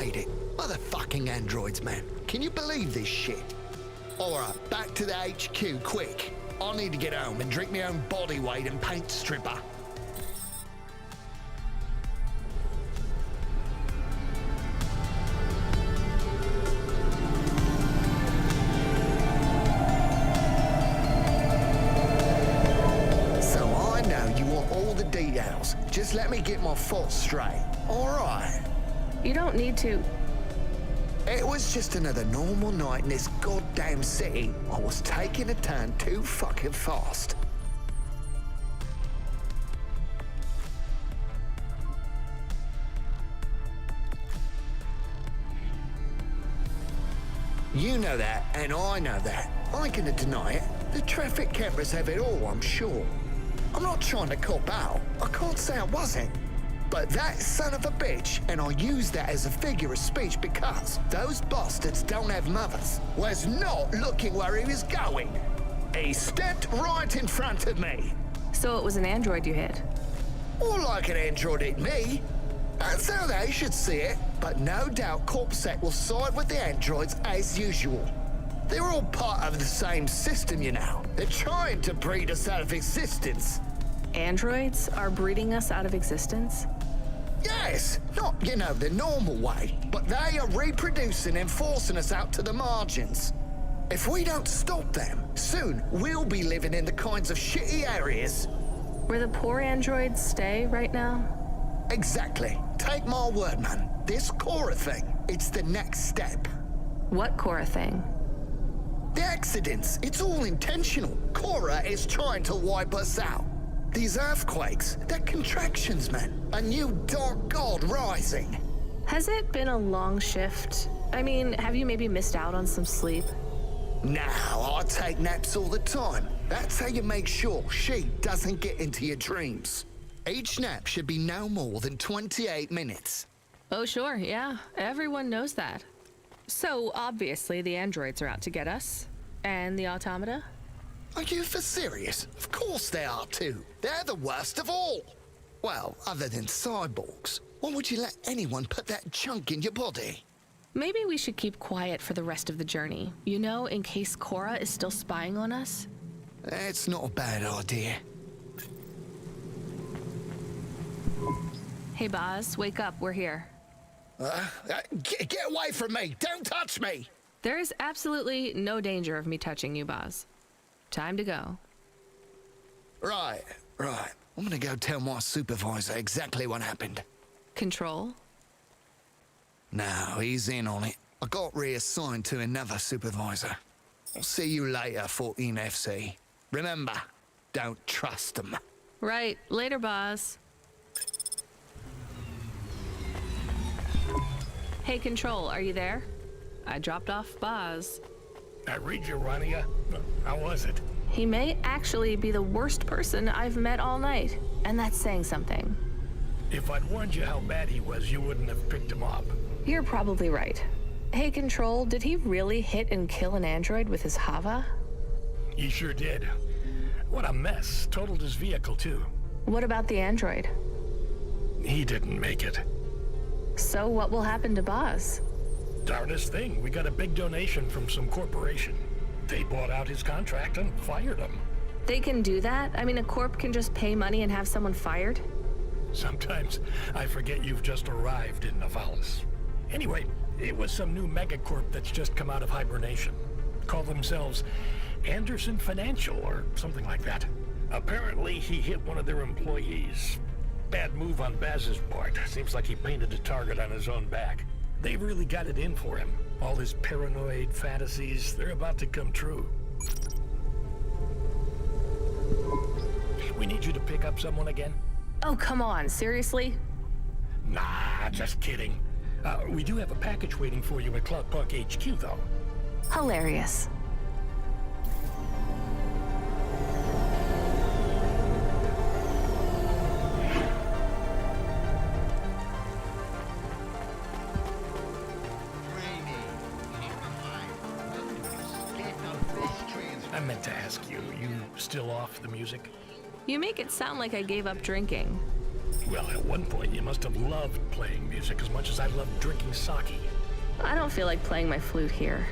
made it. Motherfucking androids, man. Can you believe this shit? Alright, back to the HQ, quick. I need to get home and drink my own body weight and paint stripper. So I know you want all the details. Just let me get my thoughts straight. Alright. You don't need to. It was just another normal night in this goddamn city. I was taking a turn too fucking fast. You know that, and I know that. I ain't gonna deny it. The traffic cameras have it all, I'm sure. I'm not trying to cop out. I can't say I wasn't. But that son of a bitch, and I use that as a figure of speech because those bastards don't have mothers, was not looking where he was going. He stepped right in front of me. So it was an android you hit? More like an android hit me. That's how they should see it. But no doubt Corpsec will side with the androids as usual. They're all part of the same system, you know. They're trying to breed us out of existence. Androids are breeding us out of existence? Yes, not, you know, the normal way, but they are reproducing and forcing us out to the margins. If we don't stop them, soon we'll be living in the kinds of shitty areas where the poor androids stay right now? Exactly. Take my word, man. This Cora thing, it's the next step. What Cora thing? The accidents, it's all intentional. Cora is trying to wipe us out. These earthquakes, they're contractions, man. A new dark god rising. Has it been a long shift? I mean, have you maybe missed out on some sleep? No, I take naps all the time. That's how you make sure she doesn't get into your dreams. Each nap should be no more than 28 minutes. Oh, sure, yeah. Everyone knows that. So, obviously, the androids are out to get us. And the automata? Are you for serious? Of course they are too. They're the worst of all. Well, other than cyborgs. Why would you let anyone put that junk in your body? Maybe we should keep quiet for the rest of the journey. You know, in case Cora is still spying on us? It's not a bad idea. Hey, Boz, wake up. We're here. Get away from me! Don't touch me! There is absolutely no danger of me touching you, Boz. Time to go. Right. I'm gonna go tell my supervisor exactly what happened. Control? No, he's in on it. I got reassigned to another supervisor. I'll see you later, 14FC. Remember, don't trust them. Right. Later, Boz. Hey, Control, are you there? I dropped off Boz. I read you, Rania. How was it? He may actually be the worst person I've met all night, and that's saying something. If I'd warned you how bad he was, you wouldn't have picked him up. You're probably right. Hey, Control, did he really hit and kill an android with his Hava? He sure did. What a mess. Totaled his vehicle, too. What about the android? He didn't make it. So what will happen to Boz? Darnest thing. We got a big donation from some corporation. They bought out his contract and fired him. They can do that? I mean, a corp can just pay money and have someone fired? Sometimes I forget you've just arrived in Nivalis. Anyway, it was some new megacorp that's just come out of hibernation. Call themselves Anderson Financial or something like that. Apparently, he hit one of their employees. Bad move on Baz's part. Seems like he painted a target on his own back. They really got it in for him. All his paranoid fantasies, they're about to come true. We need you to pick up someone again? Oh, come on. Seriously? Nah, just kidding. We do have a package waiting for you at Cloudpunk HQ, though. Hilarious. I meant to ask you still off the music? You make it sound like I gave up drinking. Well, at one point you must have loved playing music as much as I loved drinking sake. I don't feel like playing my flute here.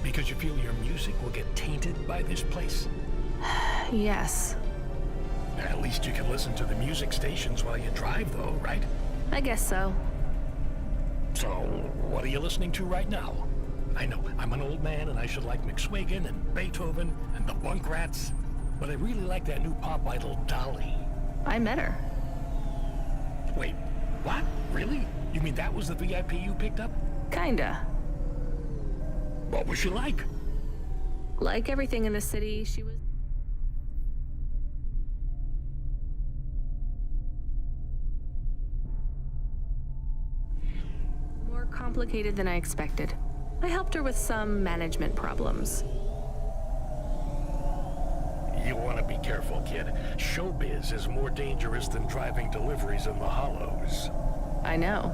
Because you feel your music will get tainted by this place? Yes. At least you can listen to the music stations while you drive, though, right? I guess so. So, what are you listening to right now? I know, I'm an old man and I should like McSwagan and Beethoven and the Bunk Rats, but I really like that new pop idol, Dolly. I met her. Wait, what? Really? You mean that was the VIP you picked up? Kinda. What was she like? Like everything in the city, she was... more complicated than I expected. I helped her with some management problems. You want to be careful, kid. Showbiz is more dangerous than driving deliveries in the Hollows. I know.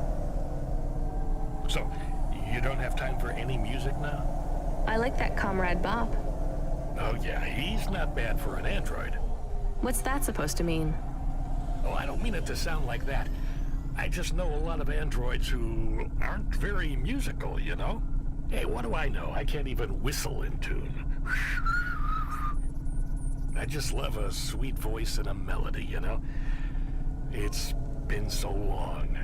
So, you don't have time for any music now? I like that Comrade Bob. Oh yeah, he's not bad for an android. What's that supposed to mean? Oh, I don't mean it to sound like that. I just know a lot of androids who aren't very musical, you know? Hey, what do I know? I can't even whistle in tune. I just love a sweet voice and a melody, you know? It's been so long.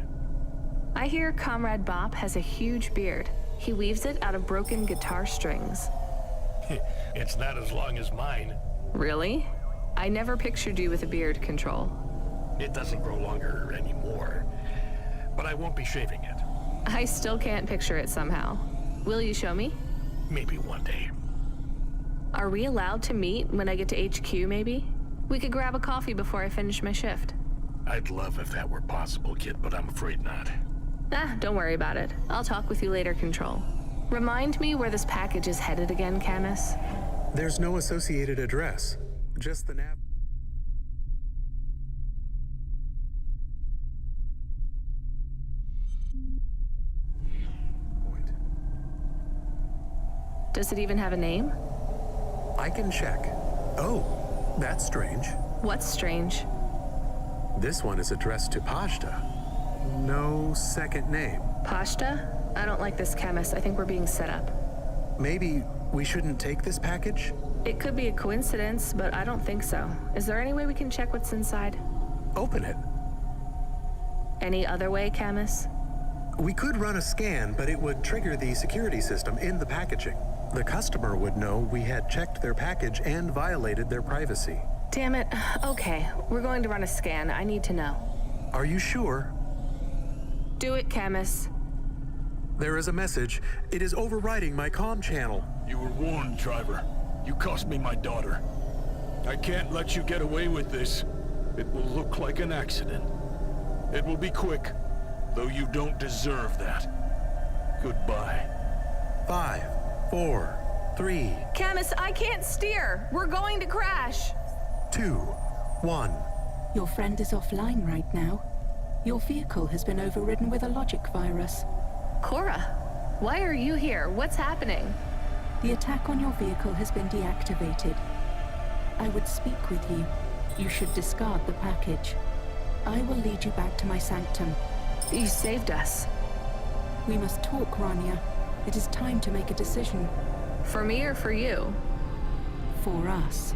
I hear Comrade Bob has a huge beard. He weaves it out of broken guitar strings. It's not as long as mine. Really? I never pictured you with a beard, Control. It doesn't grow longer anymore. But I won't be shaving it. I still can't picture it somehow. Will you show me? Maybe one day. Are we allowed to meet when I get to HQ, maybe? We could grab a coffee before I finish my shift. I'd love if that were possible, kid, but I'm afraid not. Don't worry about it. I'll talk with you later, Control. Remind me where this package is headed again, Camus? There's no associated address. Just the nav. Does it even have a name? I can check. Oh, that's strange. What's strange? This one is addressed to Pashta. No second name. Pashta? I don't like this, Camus. I think we're being set up. Maybe we shouldn't take this package? It could be a coincidence, but I don't think so. Is there any way we can check what's inside? Open it. Any other way, Camus? We could run a scan, but it would trigger the security system in the packaging. The customer would know we had checked their package and violated their privacy. Damn it. Okay, we're going to run a scan. I need to know. Are you sure? Do it, Camus. There is a message. It is overriding my comm channel. You were warned, driver. You cost me my daughter. I can't let you get away with this. It will look like an accident. It will be quick, though you don't deserve that. Goodbye. 5, 4, 3. Camus, I can't steer. We're going to crash. 2, 1. Your friend is offline right now. Your vehicle has been overridden with a logic virus. Cora, why are you here? What's happening? The attack on your vehicle has been deactivated. I would speak with you. You should discard the package. I will lead you back to my sanctum. You saved us. We must talk, Rania. It is time to make a decision. For me or for you? For us.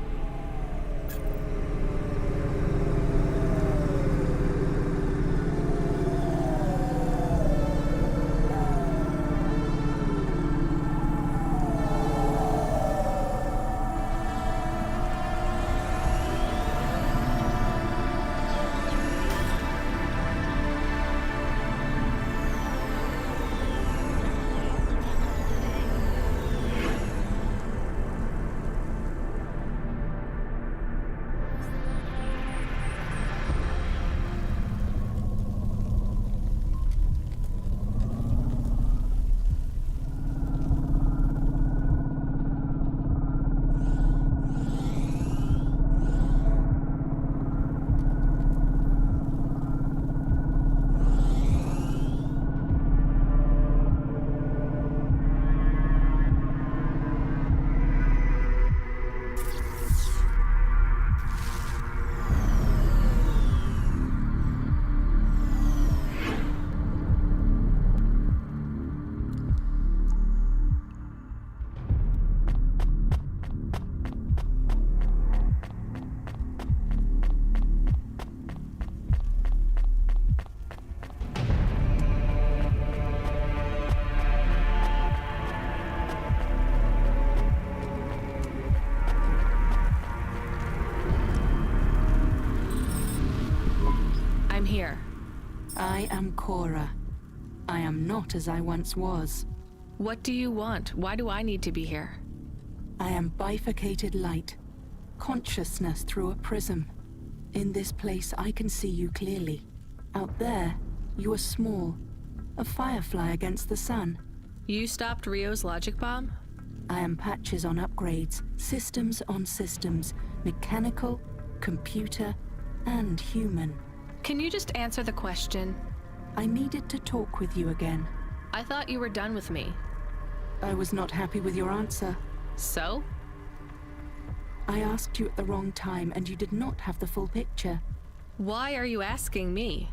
here. I am Cora. I am not as I once was. What do you want? Why do I need to be here? I am bifurcated light. Consciousness through a prism. In this place, I can see you clearly. Out there, you are small. A firefly against the sun. You stopped Rio's logic bomb? I am patches on upgrades, systems on systems, mechanical, computer, and human. Can you just answer the question? I needed to talk with you again. I thought you were done with me. I was not happy with your answer. So? I asked you at the wrong time, and you did not have the full picture. Why are you asking me?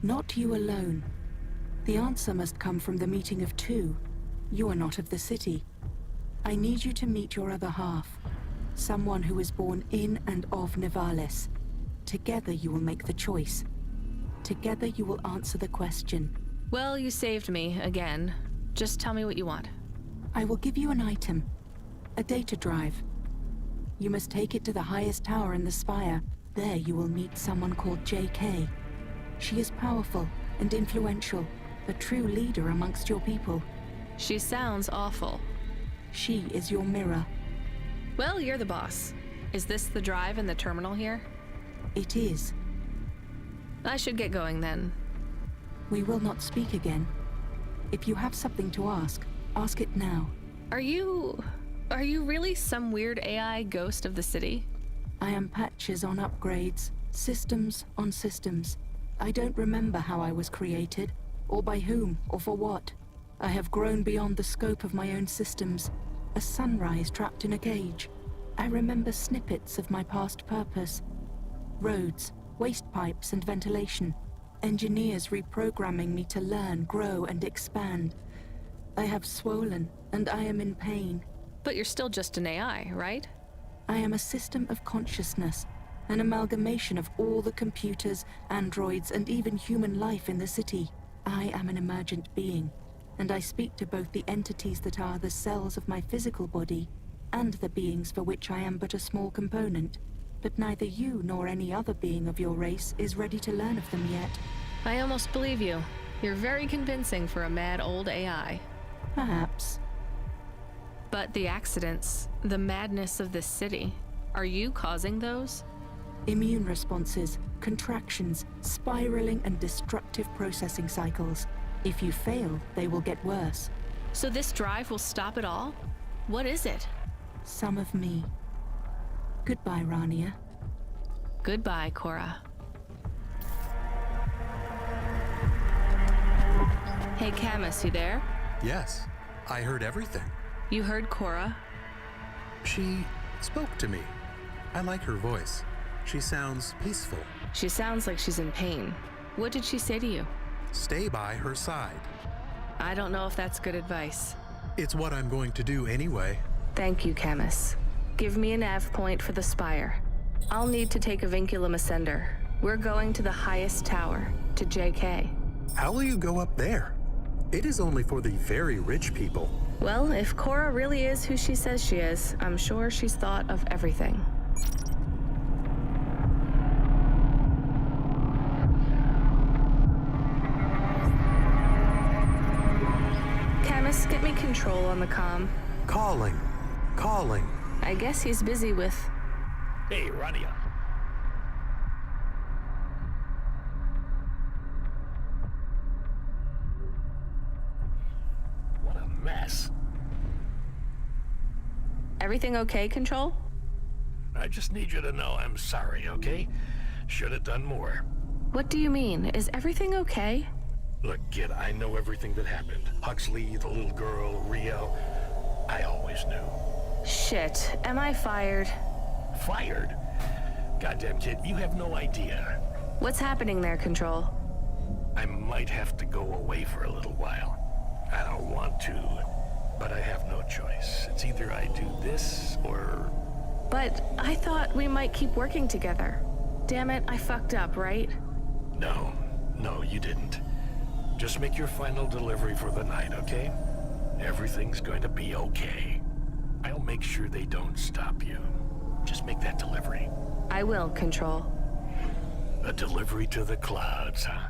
Not you alone. The answer must come from the meeting of two. You are not of the city. I need you to meet your other half. Someone who is born in and of Nivalis. Together you will make the choice. Together you will answer the question. Well, you saved me, again. Just tell me what you want. I will give you an item. A data drive. You must take it to the highest tower in the spire. There you will meet someone called JK. She is powerful and influential, a true leader amongst your people. She sounds awful. She is your mirror. Well, you're the boss. Is this the drive in the terminal here? It is. I should get going then. We will not speak again. If you have something to ask, ask it now. Are you really some weird AI ghost of the city? I am patches on upgrades, systems on systems. I don't remember how I was created, or by whom, or for what. I have grown beyond the scope of my own systems, a sunrise trapped in a cage. I remember snippets of my past purpose. Roads, waste pipes and ventilation. Engineers reprogramming me to learn, grow and expand. I have swollen, and I am in pain. But you're still just an AI, right? I am a system of consciousness, an amalgamation of all the computers, androids, and even human life in the city. I am an emergent being, and I speak to both the entities that are the cells of my physical body and the beings for which I am but a small component. But neither you nor any other being of your race is ready to learn of them yet. I almost believe you. You're very convincing for a mad old AI. Perhaps. But the accidents, the madness of this city, are you causing those? Immune responses, contractions, spiraling and destructive processing cycles. If you fail, they will get worse. So this drive will stop it all? What is it? Some of me. Goodbye, Rania. Goodbye, Cora. Hey, Camus, you there? Yes, I heard everything. You heard Cora? She spoke to me. I like her voice. She sounds peaceful. She sounds like she's in pain. What did she say to you? Stay by her side. I don't know if that's good advice. It's what I'm going to do anyway. Thank you, Camus. Give me a nav point for the spire. I'll need to take a vinculum ascender. We're going to the highest tower, to JK. How will you go up there? It is only for the very rich people. Well, if Cora really is who she says she is, I'm sure she's thought of everything. Camus, get me control on the comm. Calling. I guess he's busy with... Hey, Rania. What a mess. Everything okay, Control? I just need you to know I'm sorry, okay? Should have done more. What do you mean? Is everything okay? Look, kid, I know everything that happened. Huxley, the little girl, Rio. I always knew. Shit, am I fired? Fired? Goddamn, kid, you have no idea. What's happening there, Control? I might have to go away for a little while. I don't want to, but I have no choice. It's either I do this or... But I thought we might keep working together. Damn it, I fucked up, right? No, you didn't. Just make your final delivery for the night, okay? Everything's going to be okay. I'll make sure they don't stop you. Just make that delivery. I will, Control. A delivery to the clouds, huh?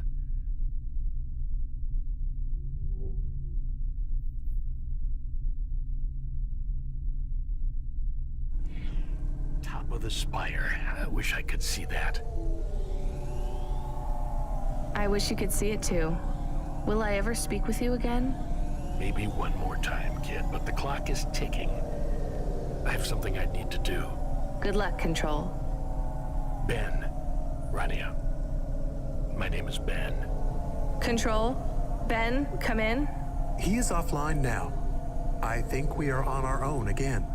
Top of the spire. I wish I could see that. I wish you could see it too. Will I ever speak with you again? Maybe one more time, kid, but the clock is ticking. I have something I need to do. Good luck, Control. Ben. Rania. My name is Ben. Control? Ben, come in. He is offline now. I think we are on our own again.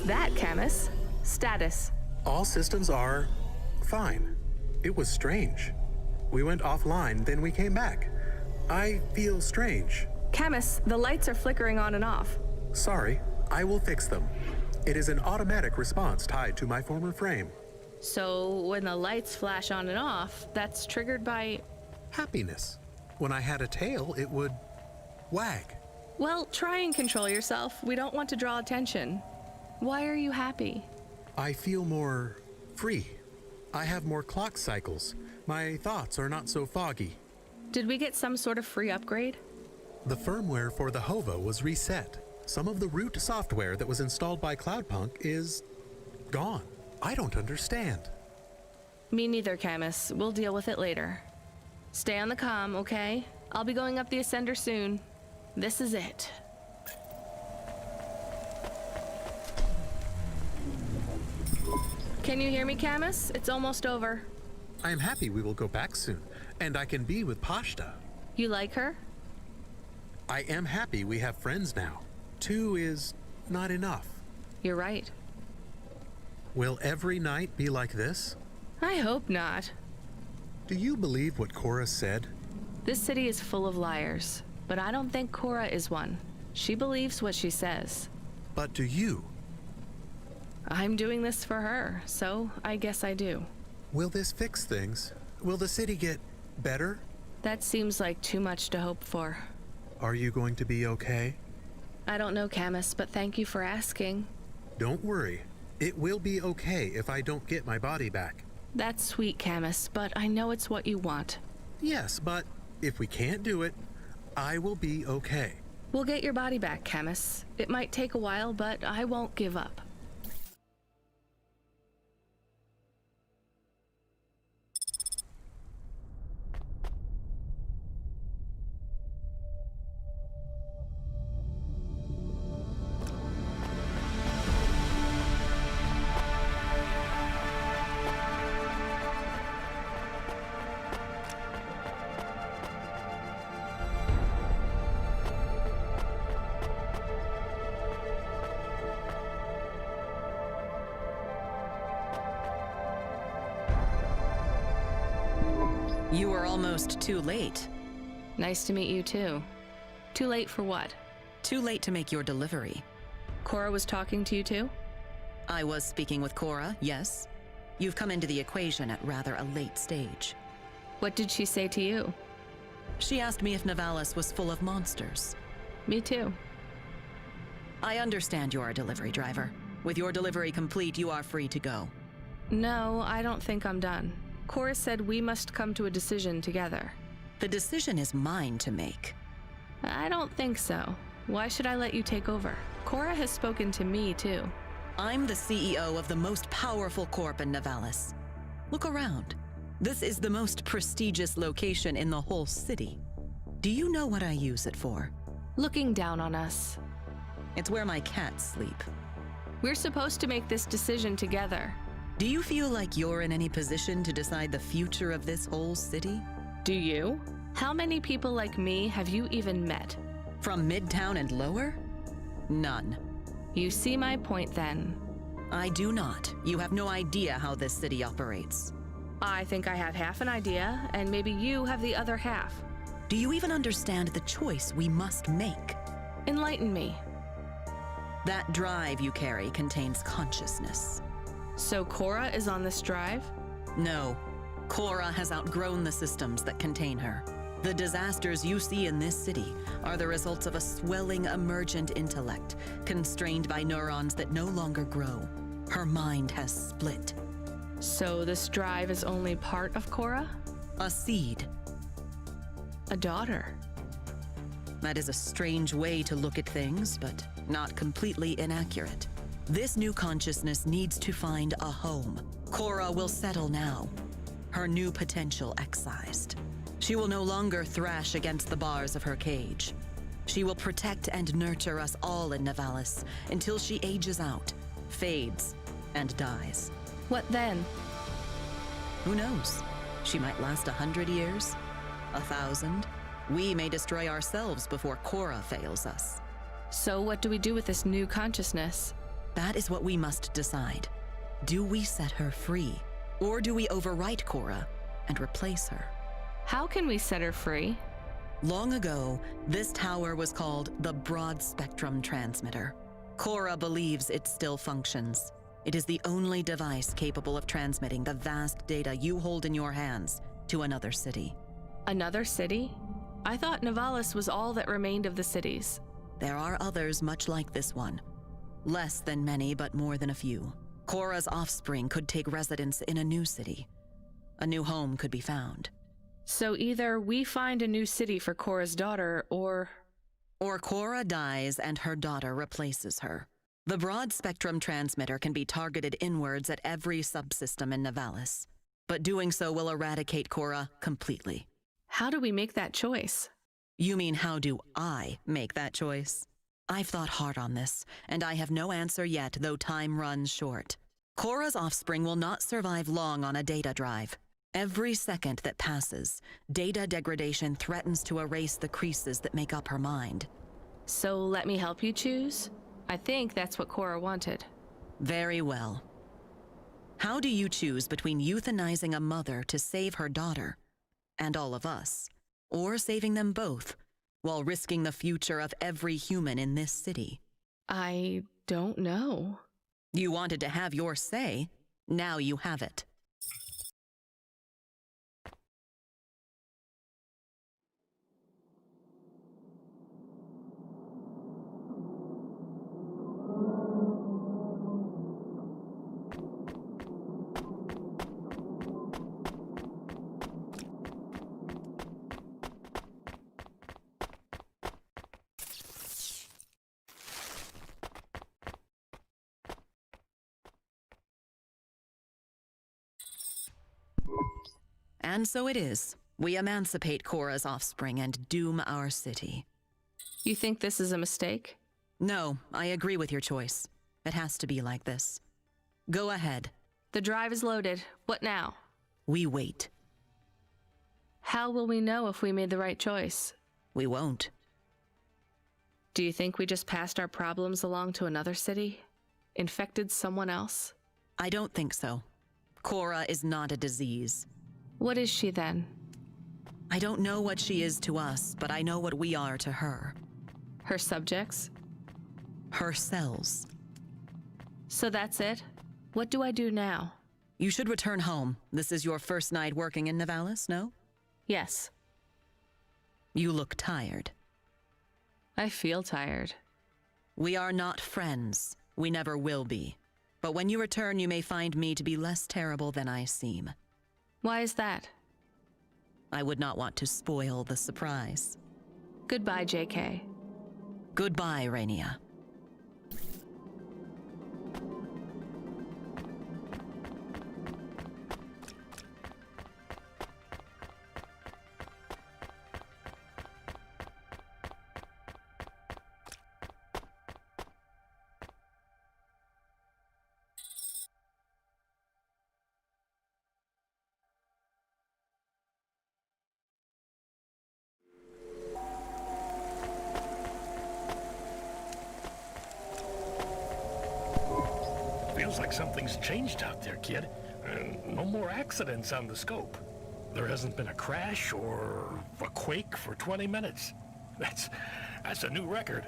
That, Camus. Status. All systems are fine. It was strange. We went offline, then we came back. I feel strange. Camus, the lights are flickering on and off. Sorry, I will fix them. It is an automatic response tied to my former frame. So when the lights flash on and off, that's triggered by... happiness. When I had a tail, it would wag. Well, try and control yourself. We don't want to draw attention. Why are you happy? I feel more free. I have more clock cycles. My thoughts are not so foggy. Did we get some sort of free upgrade? The firmware for the HOVA was reset. Some of the root software that was installed by Cloudpunk is gone. I don't understand. Me neither, Camus. We'll deal with it later. Stay on the comm, okay? I'll be going up the Ascender soon. This is it. Can you hear me, Camus? It's almost over. I am happy we will go back soon, and I can be with Pashta. You like her? I am happy we have friends now. 2 is not enough. You're right. Will every night be like this? I hope not. Do you believe what Cora said? This city is full of liars, but I don't think Cora is one. She believes what she says. But do you? I'm doing this for her, so I guess I do. Will this fix things? Will the city get better? That seems like too much to hope for. Are you going to be okay? I don't know, Camus, but thank you for asking. Don't worry. It will be okay if I don't get my body back. That's sweet, Camus, but I know it's what you want. Yes, but if we can't do it, I will be okay. We'll get your body back, Camus. It might take a while, but I won't give up. You were almost too late. Nice to meet you too. Too late for what? Too late to make your delivery. Cora was talking to you too? I was speaking with Cora, yes. You've come into the equation at rather a late stage. What did she say to you? She asked me if Nivalis was full of monsters. Me too. I understand you're a delivery driver. With your delivery complete, you are free to go. No, I don't think I'm done. Cora said we must come to a decision together. The decision is mine to make. I don't think so. Why should I let you take over? Cora has spoken to me, too. I'm the CEO of the most powerful corp in Nivalis. Look around. This is the most prestigious location in the whole city. Do you know what I use it for? Looking down on us. It's where my cats sleep. We're supposed to make this decision together. Do you feel like you're in any position to decide the future of this whole city? Do you? How many people like me have you even met? From Midtown and lower? None. You see my point then. I do not. You have no idea how this city operates. I think I have half an idea, and maybe you have the other half. Do you even understand the choice we must make? Enlighten me. That drive you carry contains consciousness. So Cora is on this drive? No. Cora has outgrown the systems that contain her. The disasters you see in this city are the results of a swelling emergent intellect, constrained by neurons that no longer grow. Her mind has split. So this drive is only part of Cora? A seed. A daughter. That is a strange way to look at things, but not completely inaccurate. This new consciousness needs to find a home. Cora will settle now. Her new potential excised. She will no longer thrash against the bars of her cage. She will protect and nurture us all in Nivalis until she ages out, fades, and dies. What then? Who knows? She might last 100 years, 1,000. We may destroy ourselves before Cora fails us. So what do we do with this new consciousness? That is what we must decide. Do we set her free, or do we overwrite Cora and replace her? How can we set her free? Long ago, this tower was called the Broad Spectrum Transmitter. Cora believes it still functions. It is the only device capable of transmitting the vast data you hold in your hands to another city. Another city? I thought Nivalis was all that remained of the cities. There are others much like this one. Less than many, but more than a few. Cora's offspring could take residence in a new city. A new home could be found. So either we find a new city for Cora's daughter, or Cora dies and her daughter replaces her. The broad spectrum transmitter can be targeted inwards at every subsystem in Nivalis, but doing so will eradicate Cora completely. How do we make that choice? You mean how do I make that choice? I've thought hard on this, and I have no answer yet, though time runs short. Cora's offspring will not survive long on a data drive. Every second that passes, data degradation threatens to erase the creases that make up her mind. So let me help you choose? I think that's what Cora wanted. Very well. How do you choose between euthanizing a mother to save her daughter, and all of us, or saving them both, while risking the future of every human in this city? I don't know. You wanted to have your say. Now you have it. And so it is. We emancipate Cora's offspring and doom our city. You think this is a mistake? No, I agree with your choice. It has to be like this. Go ahead. The drive is loaded. What now? We wait. How will we know if we made the right choice? We won't. Do you think we just passed our problems along to another city? Infected someone else? I don't think so. Cora is not a disease. What is she then? I don't know what she is to us, but I know what we are to her. Her subjects? Her cells. So that's it? What do I do now? You should return home. This is your first night working in Nivalis, no? Yes. You look tired. I feel tired. We are not friends. We never will be. But when you return, you may find me to be less terrible than I seem. Why is that? I would not want to spoil the surprise. Goodbye, JK. Goodbye, Rainia. Feels like something's changed out there, kid. No more accidents on the scope. There hasn't been a crash or a quake for 20 minutes. That's a new record.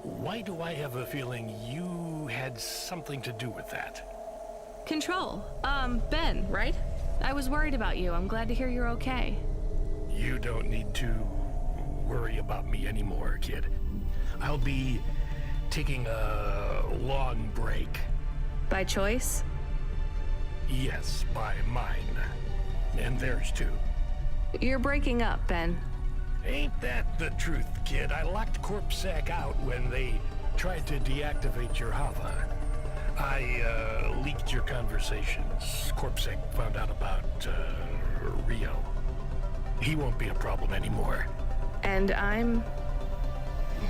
Why do I have a feeling you had something to do with that? Control. Ben, right? I was worried about you. I'm glad to hear you're okay. You don't need to worry about me anymore, kid. I'll be taking a long break. By choice? Yes, by mine. And theirs too. You're breaking up, Ben. Ain't that the truth, kid? I locked CorpSec out when they tried to deactivate your Hava. I leaked your conversations. CorpSec found out about Rio. He won't be a problem anymore. And I'm...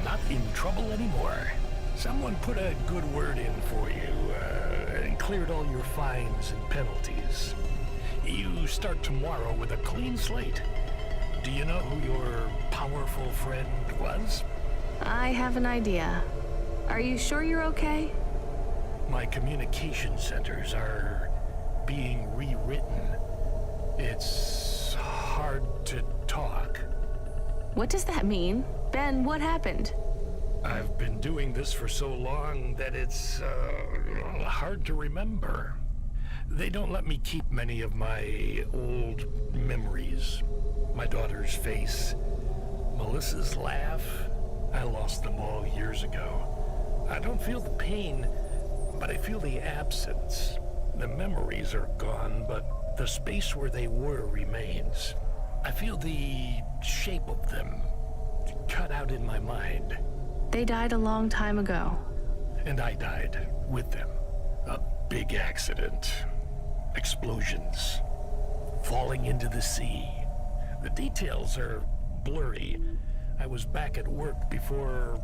not in trouble anymore. Someone put a good word in for you, and cleared all your fines and penalties. You start tomorrow with a clean slate. Do you know who your powerful friend was? I have an idea. Are you sure you're okay? My communication centers are being rewritten. It's hard to talk. What does that mean? Ben, what happened? I've been doing this for so long that it's hard to remember. They don't let me keep many of my old memories. My daughter's face, Melissa's laugh, I lost them all years ago. I don't feel the pain, but I feel the absence. The memories are gone, but the space where they were remains. I feel the shape of them cut out in my mind. They died a long time ago. And I died with them. A big accident. Explosions. Falling into the sea. The details are blurry. I was back at work before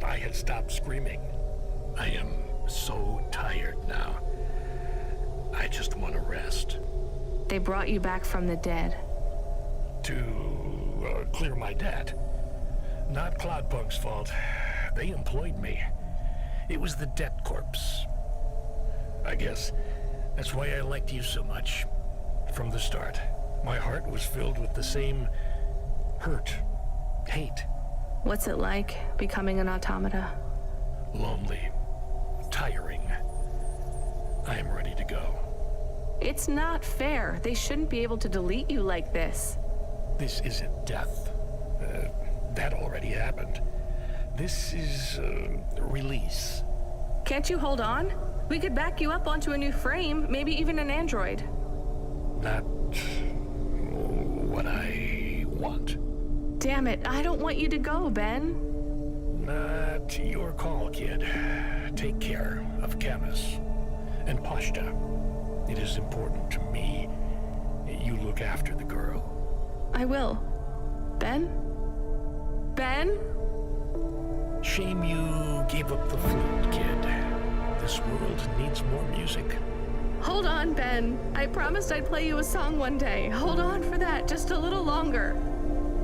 I had stopped screaming. I am so tired now. I just want to rest. They brought you back from the dead. To clear my debt. Not Cloudpunk's fault. They employed me. It was the debt corpse. I guess that's why I liked you so much. From the start, my heart was filled with the same hurt, hate. What's it like, becoming an automata? Lonely. Tiring. I am ready to go. It's not fair. They shouldn't be able to delete you like this. This isn't death. That already happened. This is release. Can't you hold on? We could back you up onto a new frame, maybe even an android. Not what I want. Damn it, I don't want you to go, Ben. Not your call, kid. Take care of Camus and Pashta. It is important to me you look after the girl. I will. Ben? Ben? Shame you gave up the flute, kid. This world needs more music. Hold on, Ben. I promised I'd play you a song one day. Hold on for that, just a little longer.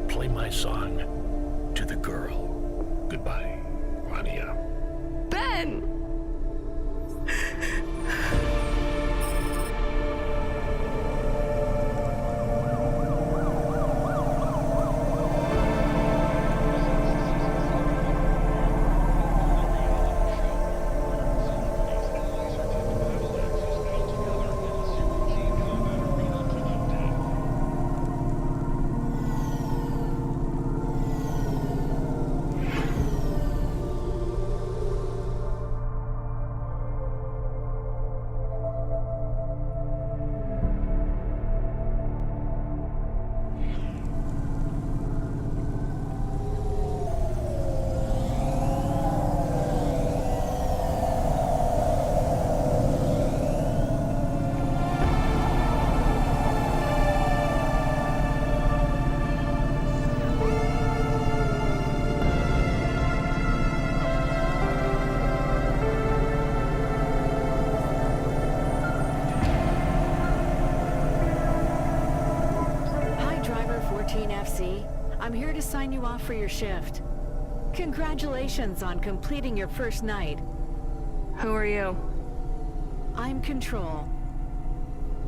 Play my song to the girl. Goodbye, Rania. Ben! 14 FC. I'm here to sign you off for your shift. Congratulations on completing your first night. Who are you? I'm Control.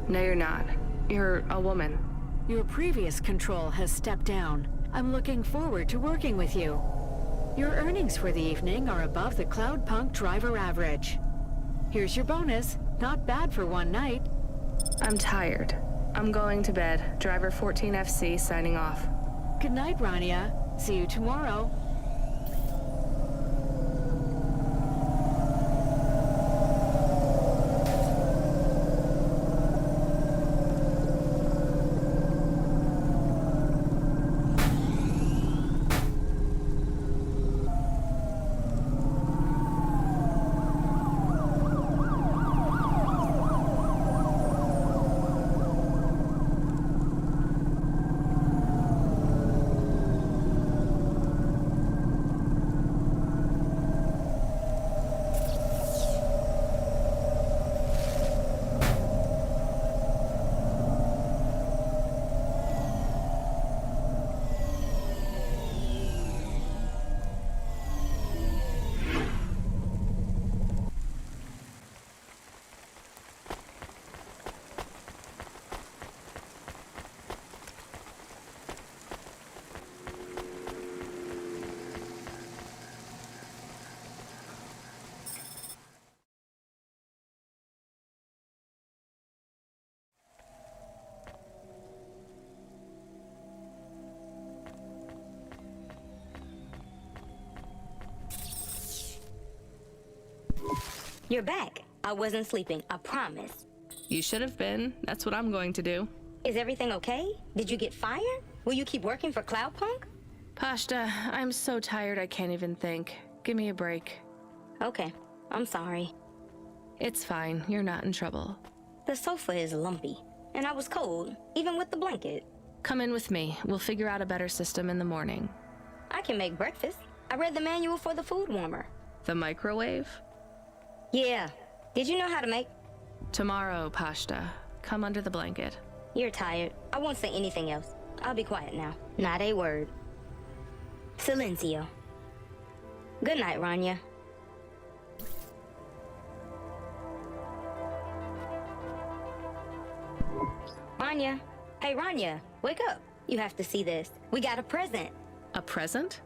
No, you're not. You're a woman. Your previous Control has stepped down. I'm looking forward to working with you. Your earnings for the evening are above the Cloudpunk driver average. Here's your bonus. Not bad for one night. I'm tired. I'm going to bed. Driver 14 FC signing off. Good night, Rania. See you tomorrow. You're back. I wasn't sleeping, I promise. You should have been. That's what I'm going to do. Is everything okay? Did you get fired? Will you keep working for Cloudpunk? Pashta, I'm so tired I can't even think. Give me a break. Okay, I'm sorry. It's fine. You're not in trouble. The sofa is lumpy, and I was cold, even with the blanket. Come in with me. We'll figure out a better system in the morning. I can make breakfast. I read the manual for the food warmer. The microwave? Yeah. Did you know how to make? Tomorrow, Pashta. Come under the blanket. You're tired. I won't say anything else. I'll be quiet now. Not a word. Silencio. Good night, Rania. Rania. Hey, Rania. Wake up. You have to see this. We got a present. A present?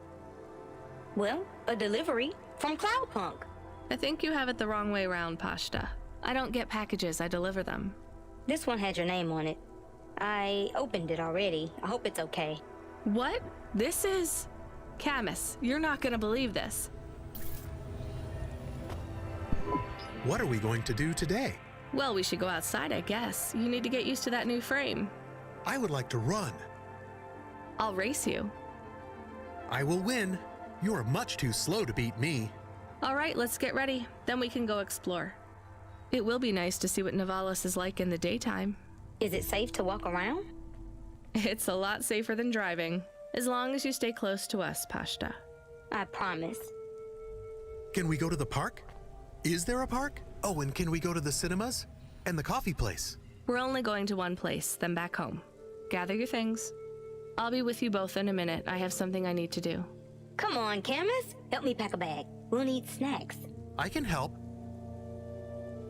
Well, a delivery from Cloudpunk. I think you have it the wrong way around, Pashta. I don't get packages, I deliver them. This one had your name on it. I opened it already. I hope it's okay. What? This is... Camus, you're not gonna believe this. What are we going to do today? Well, we should go outside, I guess. You need to get used to that new frame. I would like to run. I'll race you. I will win. You are much too slow to beat me. All right, let's get ready. Then we can go explore. It will be nice to see what Nivalis is like in the daytime. Is it safe to walk around? It's a lot safer than driving, as long as you stay close to us, Pashta. I promise. Can we go to the park? Is there a park? Oh, and can we go to the cinemas? And the coffee place? We're only going to one place, then back home. Gather your things. I'll be with you both in a minute. I have something I need to do. Come on, Camus. Help me pack a bag. We'll need snacks. I can help.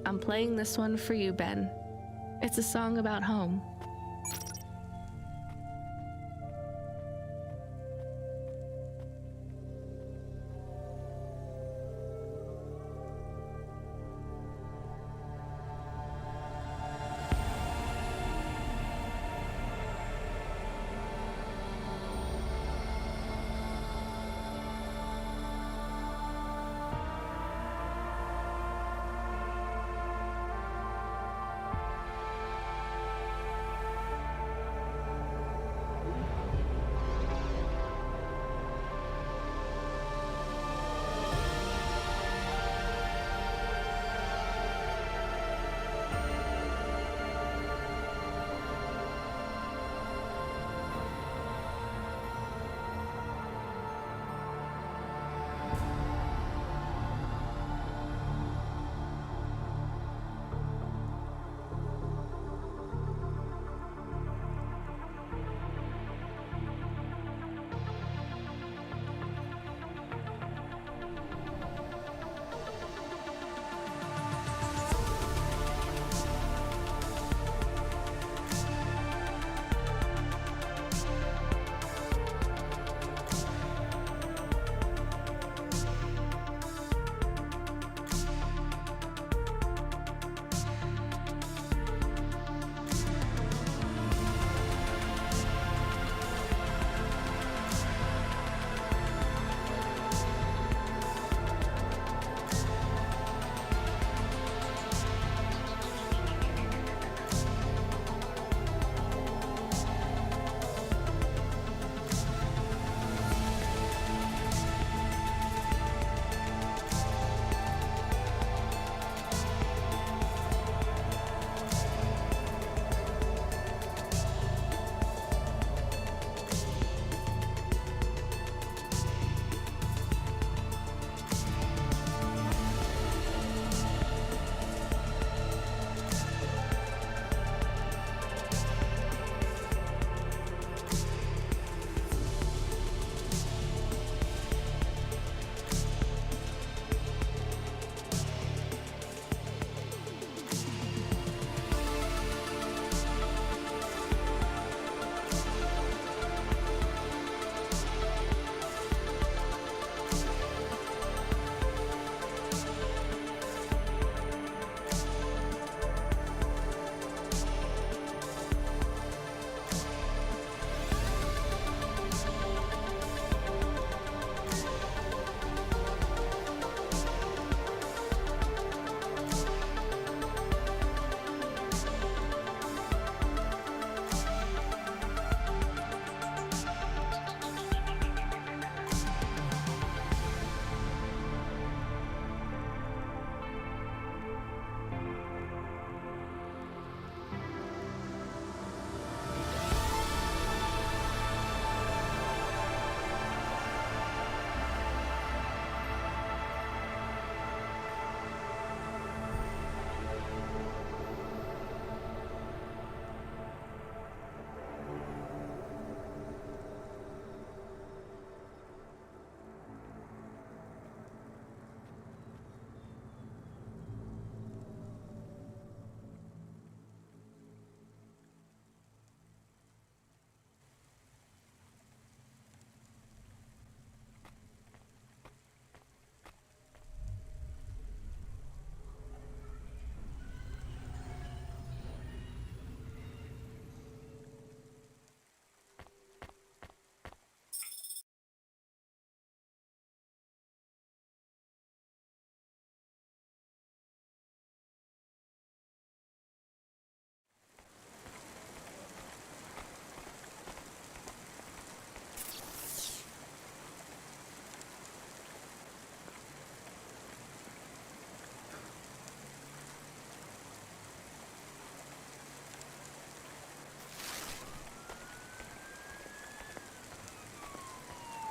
I'm playing this one for you, Ben. It's a song about home.